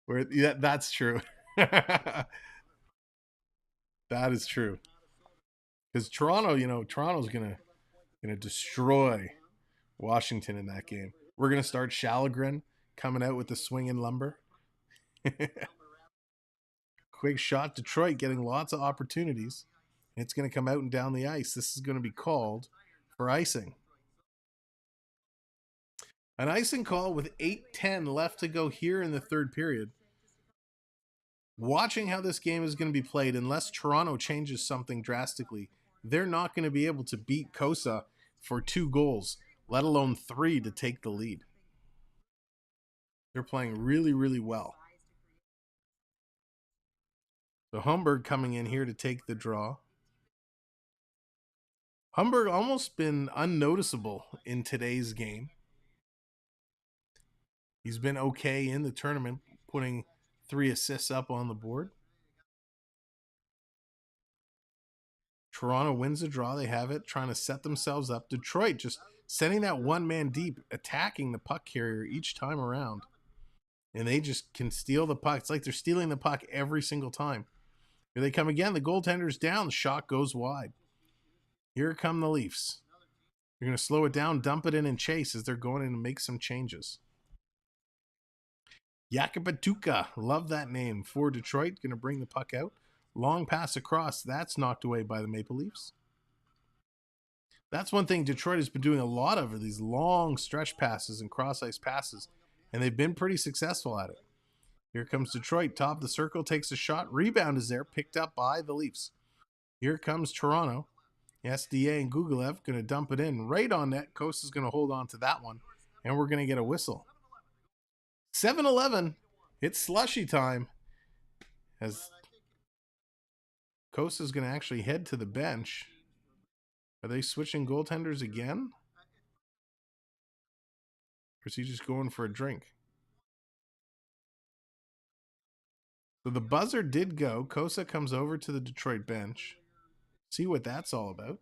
That's true. That is true. Because Toronto, Toronto's gonna destroy Washington in that game. We're gonna start Shalagren coming out with the swinging lumber. Quick shot. Detroit getting lots of opportunities. It's going to come out and down the ice. This is going to be called for icing. An icing call with 8:10 left to go here in the third period. Watching how this game is going to be played, unless Toronto changes something drastically, they're not going to be able to beat Kosa for 2 goals, let alone 3 to take the lead. They're playing really, really well. So Humberg coming in here to take the draw. Humberg almost been unnoticeable in today's game. He's been okay in the tournament, putting 3 assists up on the board. Toronto wins the draw. They have it, trying to set themselves up. Detroit just sending that one man deep, attacking the puck carrier each time around. And they just can steal the puck. It's like they're stealing the puck every single time. Here they come again. The goaltender's down. The shot goes wide. Here come the Leafs. They're going to slow it down, dump it in, and chase as they're going in and make some changes. Yakapatuka, love that name, for Detroit. Going to bring the puck out. Long pass across. That's knocked away by the Maple Leafs. That's one thing Detroit has been doing a lot of, are these long stretch passes and cross-ice passes, and they've been pretty successful at it. Here comes Detroit. Top of the circle, takes a shot. Rebound is there, picked up by the Leafs. Here comes Toronto. SDA and Gugolev going to dump it in right on net. Coast is going to hold on to that one, and we're going to get a whistle. 7-11. It's slushy time. As Coast is going to actually head to the bench. Are they switching goaltenders again? Or is he just going for a drink? So the buzzer did go. Kosa comes over to the Detroit bench. See what that's all about.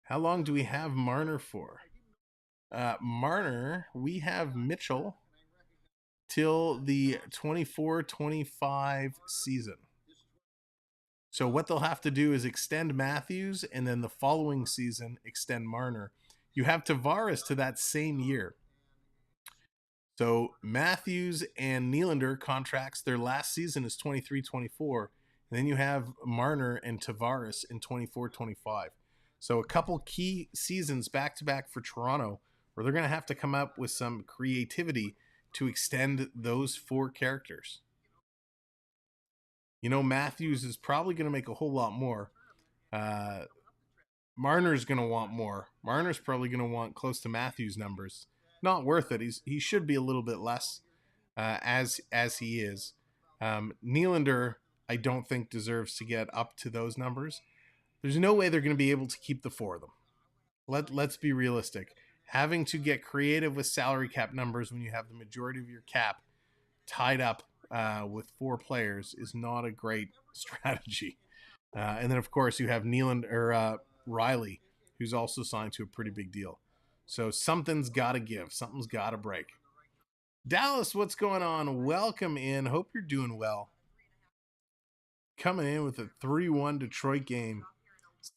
How long do we have Marner for? Marner, we have Mitchell till the 24-25 season. So what they'll have to do is extend Matthews, and then the following season extend Marner. You have Tavares to that same year. So Matthews and Nylander contracts, their last season is 23-24. And then you have Marner and Tavares in 24-25. So a couple key seasons back-to-back for Toronto, where they're going to have to come up with some creativity to extend those 4 characters. You know, Matthews is probably going to make a whole lot more. Marner's going to want more. Marner's probably going to want close to Matthews' numbers. Not worth it. He should be a little bit less as he is. Nylander, I don't think, deserves to get up to those numbers. There's no way they're going to be able to keep the 4 of them. Let's be realistic. Having to get creative with salary cap numbers when you have the majority of your cap tied up with 4 players is not a great strategy. And then, of course, you have Riley, who's also signed to a pretty big deal. So something's got to give. Something's got to break. Dallas, what's going on? Welcome in. Hope you're doing well. Coming in with a 3-1 Detroit game.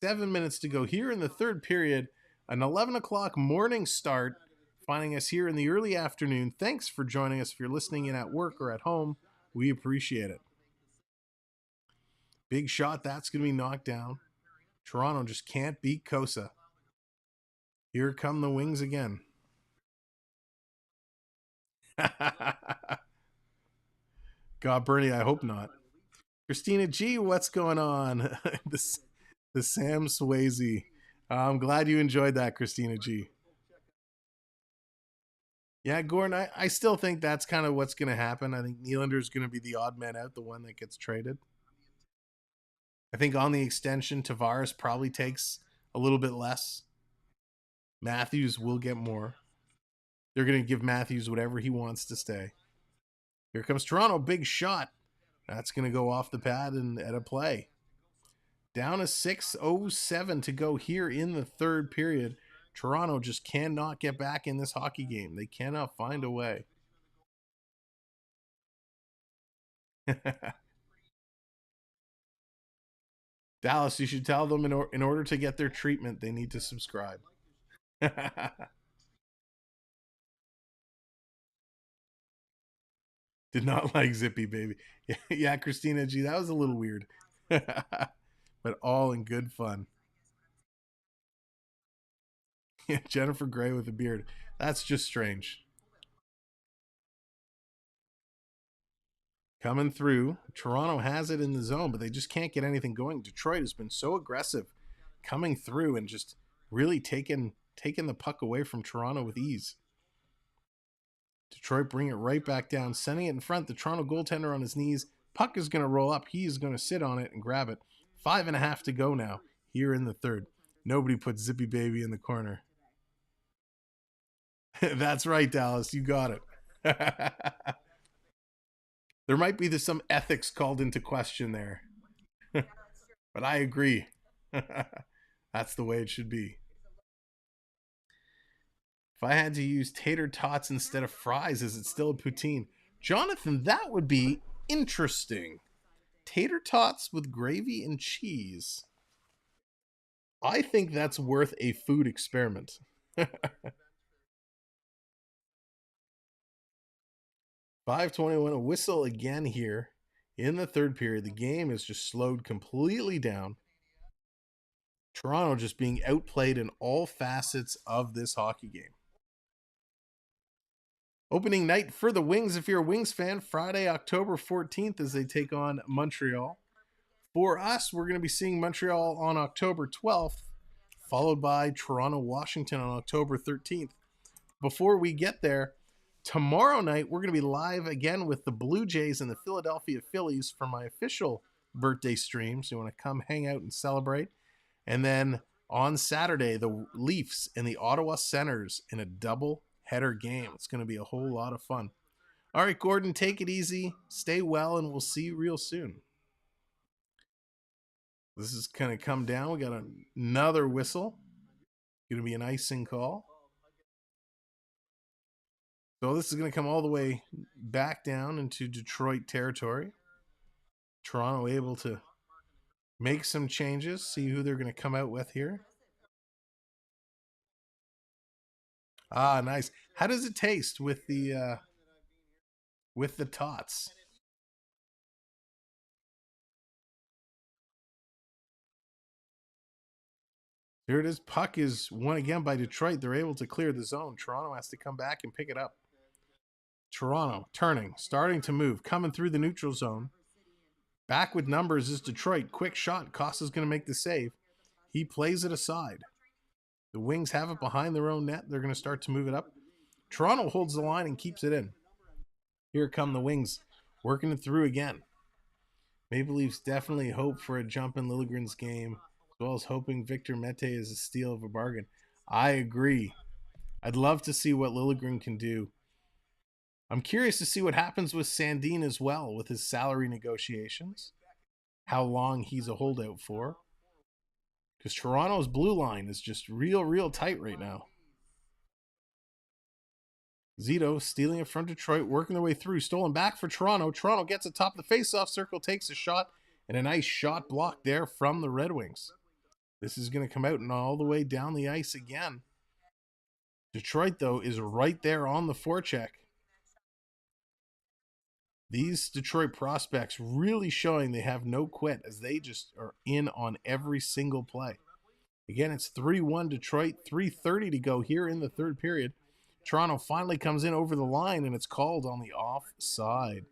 7 minutes to go here in the third period. An 11 o'clock morning start, finding us here in the early afternoon. Thanks for joining us. If you're listening in at work or at home, we appreciate it. Big shot. That's going to be knocked down. Toronto just can't beat Kosa. Here come the Wings again. God, Bernie, I hope not. Christina G, what's going on? the Sam Swayze. I'm glad you enjoyed that, Christina G. Yeah, Gordon, I still think that's kind of what's going to happen. I think Nylander's going to be the odd man out, the one that gets traded. I think on the extension, Tavares probably takes a little bit less. Matthews will get more. They're going to give Matthews whatever he wants to stay. Here comes Toronto, big shot. That's going to go off the pad and at a play. Down to 6:07 to go here in the third period. Toronto just cannot get back in this hockey game. They cannot find a way. Dallas, you should tell them in order to get their treatment, they need to subscribe. Did not like Zippy Baby. Yeah, Christina G, that was a little weird. But all in good fun. Jennifer Grey with a beard. That's just strange. Coming through. Toronto has it in the zone, but they just can't get anything going. Detroit has been so aggressive coming through and just really taking the puck away from Toronto with ease. Detroit bring it right back down, sending it in front. The Toronto goaltender on his knees. Puck is going to roll up. He is going to sit on it and grab it. 5.5 to go now here in the third. Nobody put Zippy Baby in the corner. That's right, Dallas. You got it. There might be some ethics called into question there. But I agree. That's the way it should be. If I had to use tater tots instead of fries, is it still a poutine? Jonathan, that would be interesting. Tater tots with gravy and cheese. I think that's worth a food experiment. 5:21, a whistle again here in the third period. The game is just slowed completely down. Toronto just being outplayed in all facets of this hockey game. Opening night for the Wings, if you're a Wings fan, Friday, October 14th as they take on Montreal. For us, we're going to be seeing Montreal on October 12th, followed by Toronto, Washington on October 13th. Before we get there, tomorrow night, we're going to be live again with the Blue Jays and the Philadelphia Phillies for my official birthday stream. So you want to come hang out and celebrate. And then on Saturday, the Leafs and the Ottawa Senators in a double header game. It's going to be a whole lot of fun. All right, Gordon, take it easy. Stay well, and we'll see you real soon. This is going to come down. We got another whistle. Going to be an icing call. So this is going to come all the way back down into Detroit territory. Toronto able to make some changes, see who they're going to come out with here. Ah, nice. How does it taste with the tots? Here it is. Puck is won again by Detroit. They're able to clear the zone. Toronto has to come back and pick it up. Toronto turning, starting to move, coming through the neutral zone. Back with numbers is Detroit. Quick shot. Costa's going to make the save. He plays it aside. The Wings have it behind their own net. They're going to start to move it up. Toronto holds the line and keeps it in. Here come the Wings, working it through again. Maple Leafs definitely hope for a jump in Liljegren's game, as well as hoping Victor Mete is a steal of a bargain. I agree. I'd love to see what Liljegren can do. I'm curious to see what happens with Sandin as well, with his salary negotiations, how long he's a holdout for. Because Toronto's blue line is just real tight right now. Zito stealing it from Detroit, working their way through. Stolen back for Toronto. Toronto gets atop the faceoff circle, takes a shot, and a nice shot block there from the Red Wings. This is going to come out and all the way down the ice again. Detroit, though, is right there on the forecheck. These Detroit prospects really showing they have no quit as they just are in on every single play. Again, it's 3-1 Detroit, 3:30 to go here in the third period. Toronto finally comes in over the line, and it's called on the offside.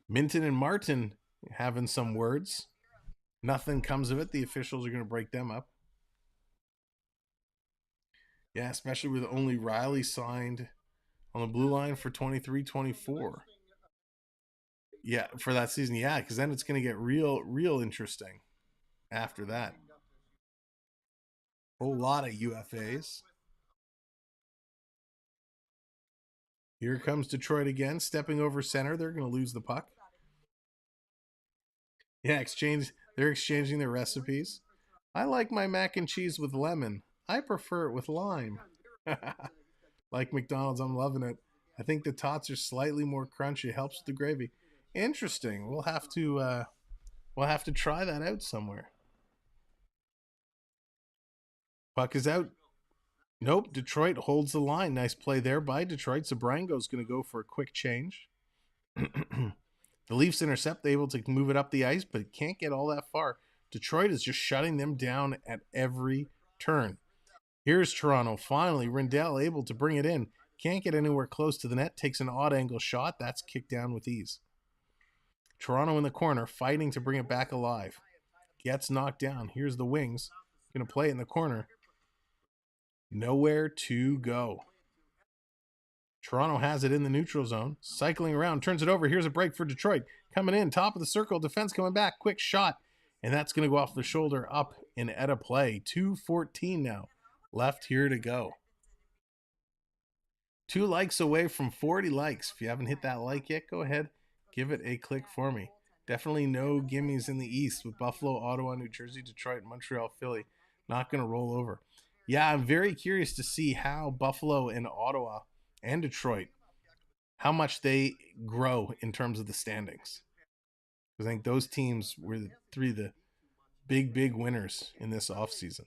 Minton and Martin having some words. Nothing comes of it. The officials are going to break them up. Yeah, especially with only Riley signed on the blue line for 23-24. Yeah, for that season. Yeah, because then it's going to get real interesting after that. Whole lot of UFAs. Here comes Detroit again, stepping over center. They're going to lose the puck. Yeah, they're exchanging their recipes. I like my mac and cheese with lemon. I prefer it with lime. Like McDonald's, I'm loving it. I think the tots are slightly more crunchy. It helps with the gravy. Interesting. We'll have to try that out somewhere. Puck is out. Nope, Detroit holds the line. Nice play there by Detroit. Zabrango's going to go for a quick change. The Leafs intercept, able to move it up the ice, but it can't get all that far. Detroit is just shutting them down at every turn. Here's Toronto. Finally, Rindell able to bring it in. Can't get anywhere close to the net. Takes an odd angle shot. That's kicked down with ease. Toronto in the corner, fighting to bring it back alive. Gets knocked down. Here's the Wings. Going to play it in the corner. Nowhere to go. Toronto has it in the neutral zone. Cycling around, turns it over. Here's a break for Detroit. Coming in, top of the circle. Defense coming back. Quick shot. And that's going to go off the shoulder up and at a play. 2:14 now left here to go. 2 likes away from 40 likes. If you haven't hit that like yet, go ahead. Give it a click for me. Definitely no gimmies in the East with Buffalo, Ottawa, New Jersey, Detroit, Montreal, Philly. Not going to roll over. Yeah, I'm very curious to see how Buffalo and Ottawa and Detroit, how much they grow in terms of the standings. I think those teams were the big winners in this offseason.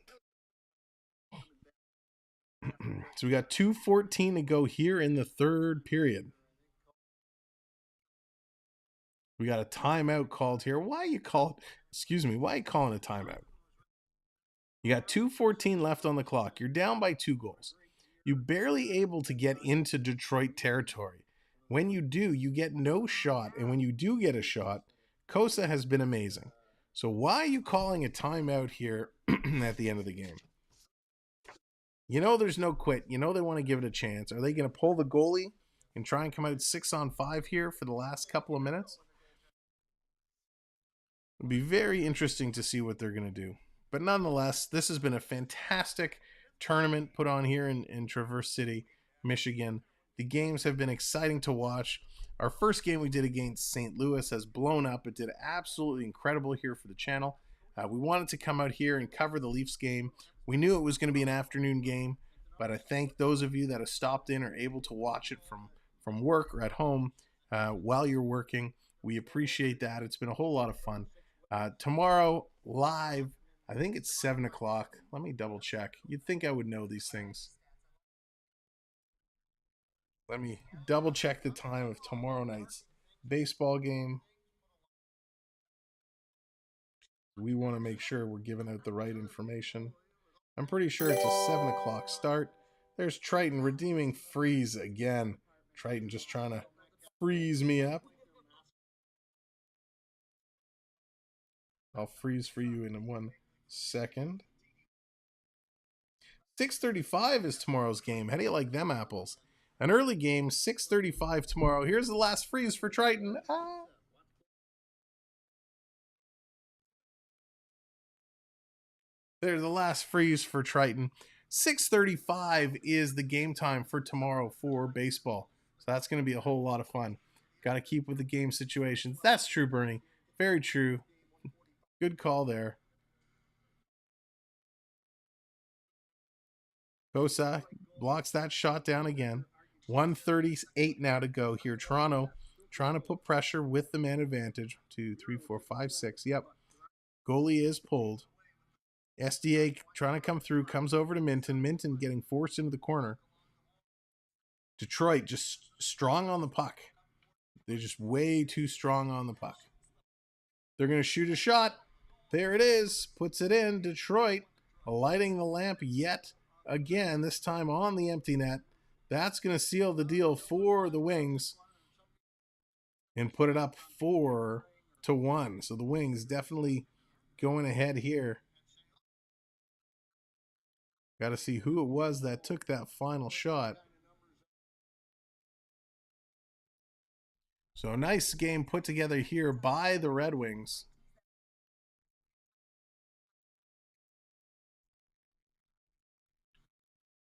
So we got 2:14 to go here in the third period. We got a timeout called here. Why are you calling a timeout? You got 2:14 left on the clock. You're down by 2 goals. You're barely able to get into Detroit territory. When you do, you get no shot. And when you do get a shot, Kosa has been amazing. So why are you calling a timeout here at the end of the game? You know there's no quit. You know they want to give it a chance. Are they going to pull the goalie and try and come out 6-on-5 here for the last couple of minutes? It'll be very interesting to see what they're going to do. But nonetheless, this has been a fantastic tournament put on here in Traverse City, Michigan. The games have been exciting to watch. Our first game we did against St. Louis has blown up. It did absolutely incredible here for the channel. We wanted to come out here and cover the Leafs game. We knew it was going to be an afternoon game, but I thank those of you that have stopped in or able to watch it from work or at home while you're working. We appreciate that. It's been a whole lot of fun. Tomorrow, live, I think it's 7 o'clock. Let me double check. You'd think I would know these things. Let me double check the time of tomorrow night's baseball game. We want to make sure we're giving out the right information. I'm pretty sure it's a 7 o'clock start. There's Triton redeeming freeze again. Triton just trying to freeze me up. I'll freeze for you in 1 second. 6:35 is tomorrow's game. How do you like them apples? An early game, 6:35 tomorrow. Here's the last freeze for Triton. There's the last freeze for Triton. 6:35 is the game time for tomorrow for baseball. So that's going to be a whole lot of fun. Got to keep with the game situations. That's true, Bernie. Very true. Good call there. Kosa blocks that shot down again. 1:38 now to go here. Toronto trying to put pressure with the man advantage. 2, 3, 4, 5, 6. Yep. Goalie is pulled. SDA trying to come through. Comes over to Minton. Minton getting forced into the corner. Detroit just strong on the puck. They're just way too strong on the puck. They're going to shoot a shot. There it is. Puts it in. Detroit lighting the lamp yet again, this time on the empty net. That's going to seal the deal for the Wings and put it up 4-1. So the Wings definitely going ahead here. Got to see who it was that took that final shot. So a nice game put together here by the Red Wings.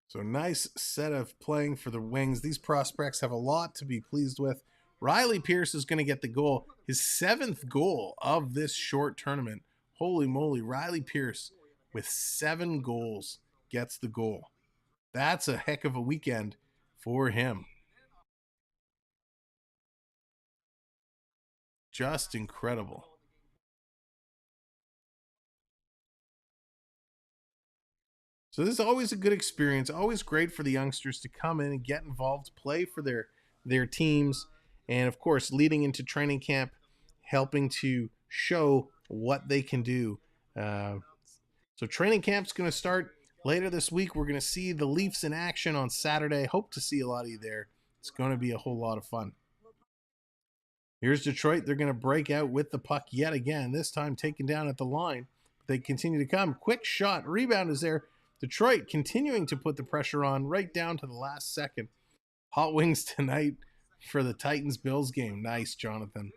So nice set of playing for the Wings. These prospects have a lot to be pleased with. Riley Pierce is going to get the goal. His 7th goal of this short tournament. Holy moly, Riley Pierce with 7 goals gets the goal. That's a heck of a weekend for him. Just incredible. So this is always a good experience, always great for the youngsters to come in and get involved, play for their teams, and of course, leading into training camp, helping to show what they can do. So training camp's going to start later this week. We're going to see the Leafs in action on Saturday. Hope to see a lot of you there. It's going to be a whole lot of fun. Here's Detroit. They're going to break out with the puck yet again, this time taken down at the line. But they continue to come. Quick shot. Rebound is there. Detroit continuing to put the pressure on right down to the last second. Hot wings tonight for the Titans-Bills game. Nice, Jonathan.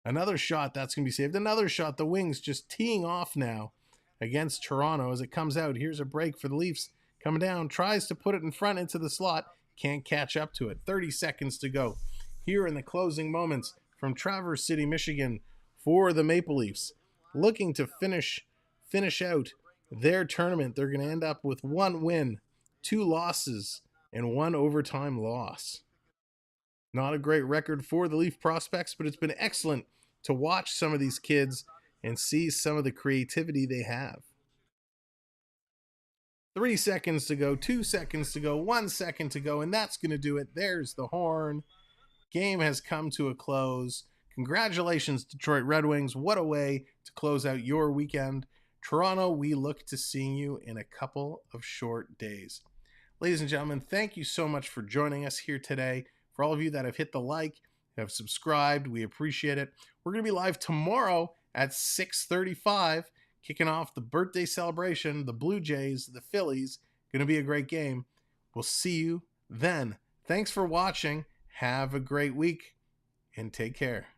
Another shot. That's going to be saved. Another shot. The Wings just teeing off now against Toronto as it comes out. Here's a break for the Leafs. Coming down. Tries to put it in front into the slot. Can't catch up to it. 30 seconds to go. Here in the closing moments from Traverse City, Michigan for the Maple Leafs. Looking to finish out their tournament. They're going to end up with 1 win, 2 losses, and 1 overtime loss. Not a great record for the Leaf prospects, but it's been excellent to watch some of these kids and see some of the creativity they have. 3 seconds to go, 2 seconds to go, 1 second to go, and that's going to do it. There's the horn. Game has come to a close. Congratulations, Detroit Red Wings. What a way to close out your weekend. Toronto, we look to seeing you in a couple of short days. Ladies and gentlemen, thank you so much for joining us here today. For all of you that have hit the like, have subscribed, we appreciate it. We're going to be live tomorrow at 6:35, kicking off the birthday celebration, the Blue Jays, the Phillies. Going to be a great game. We'll see you then. Thanks for watching. Have a great week and take care.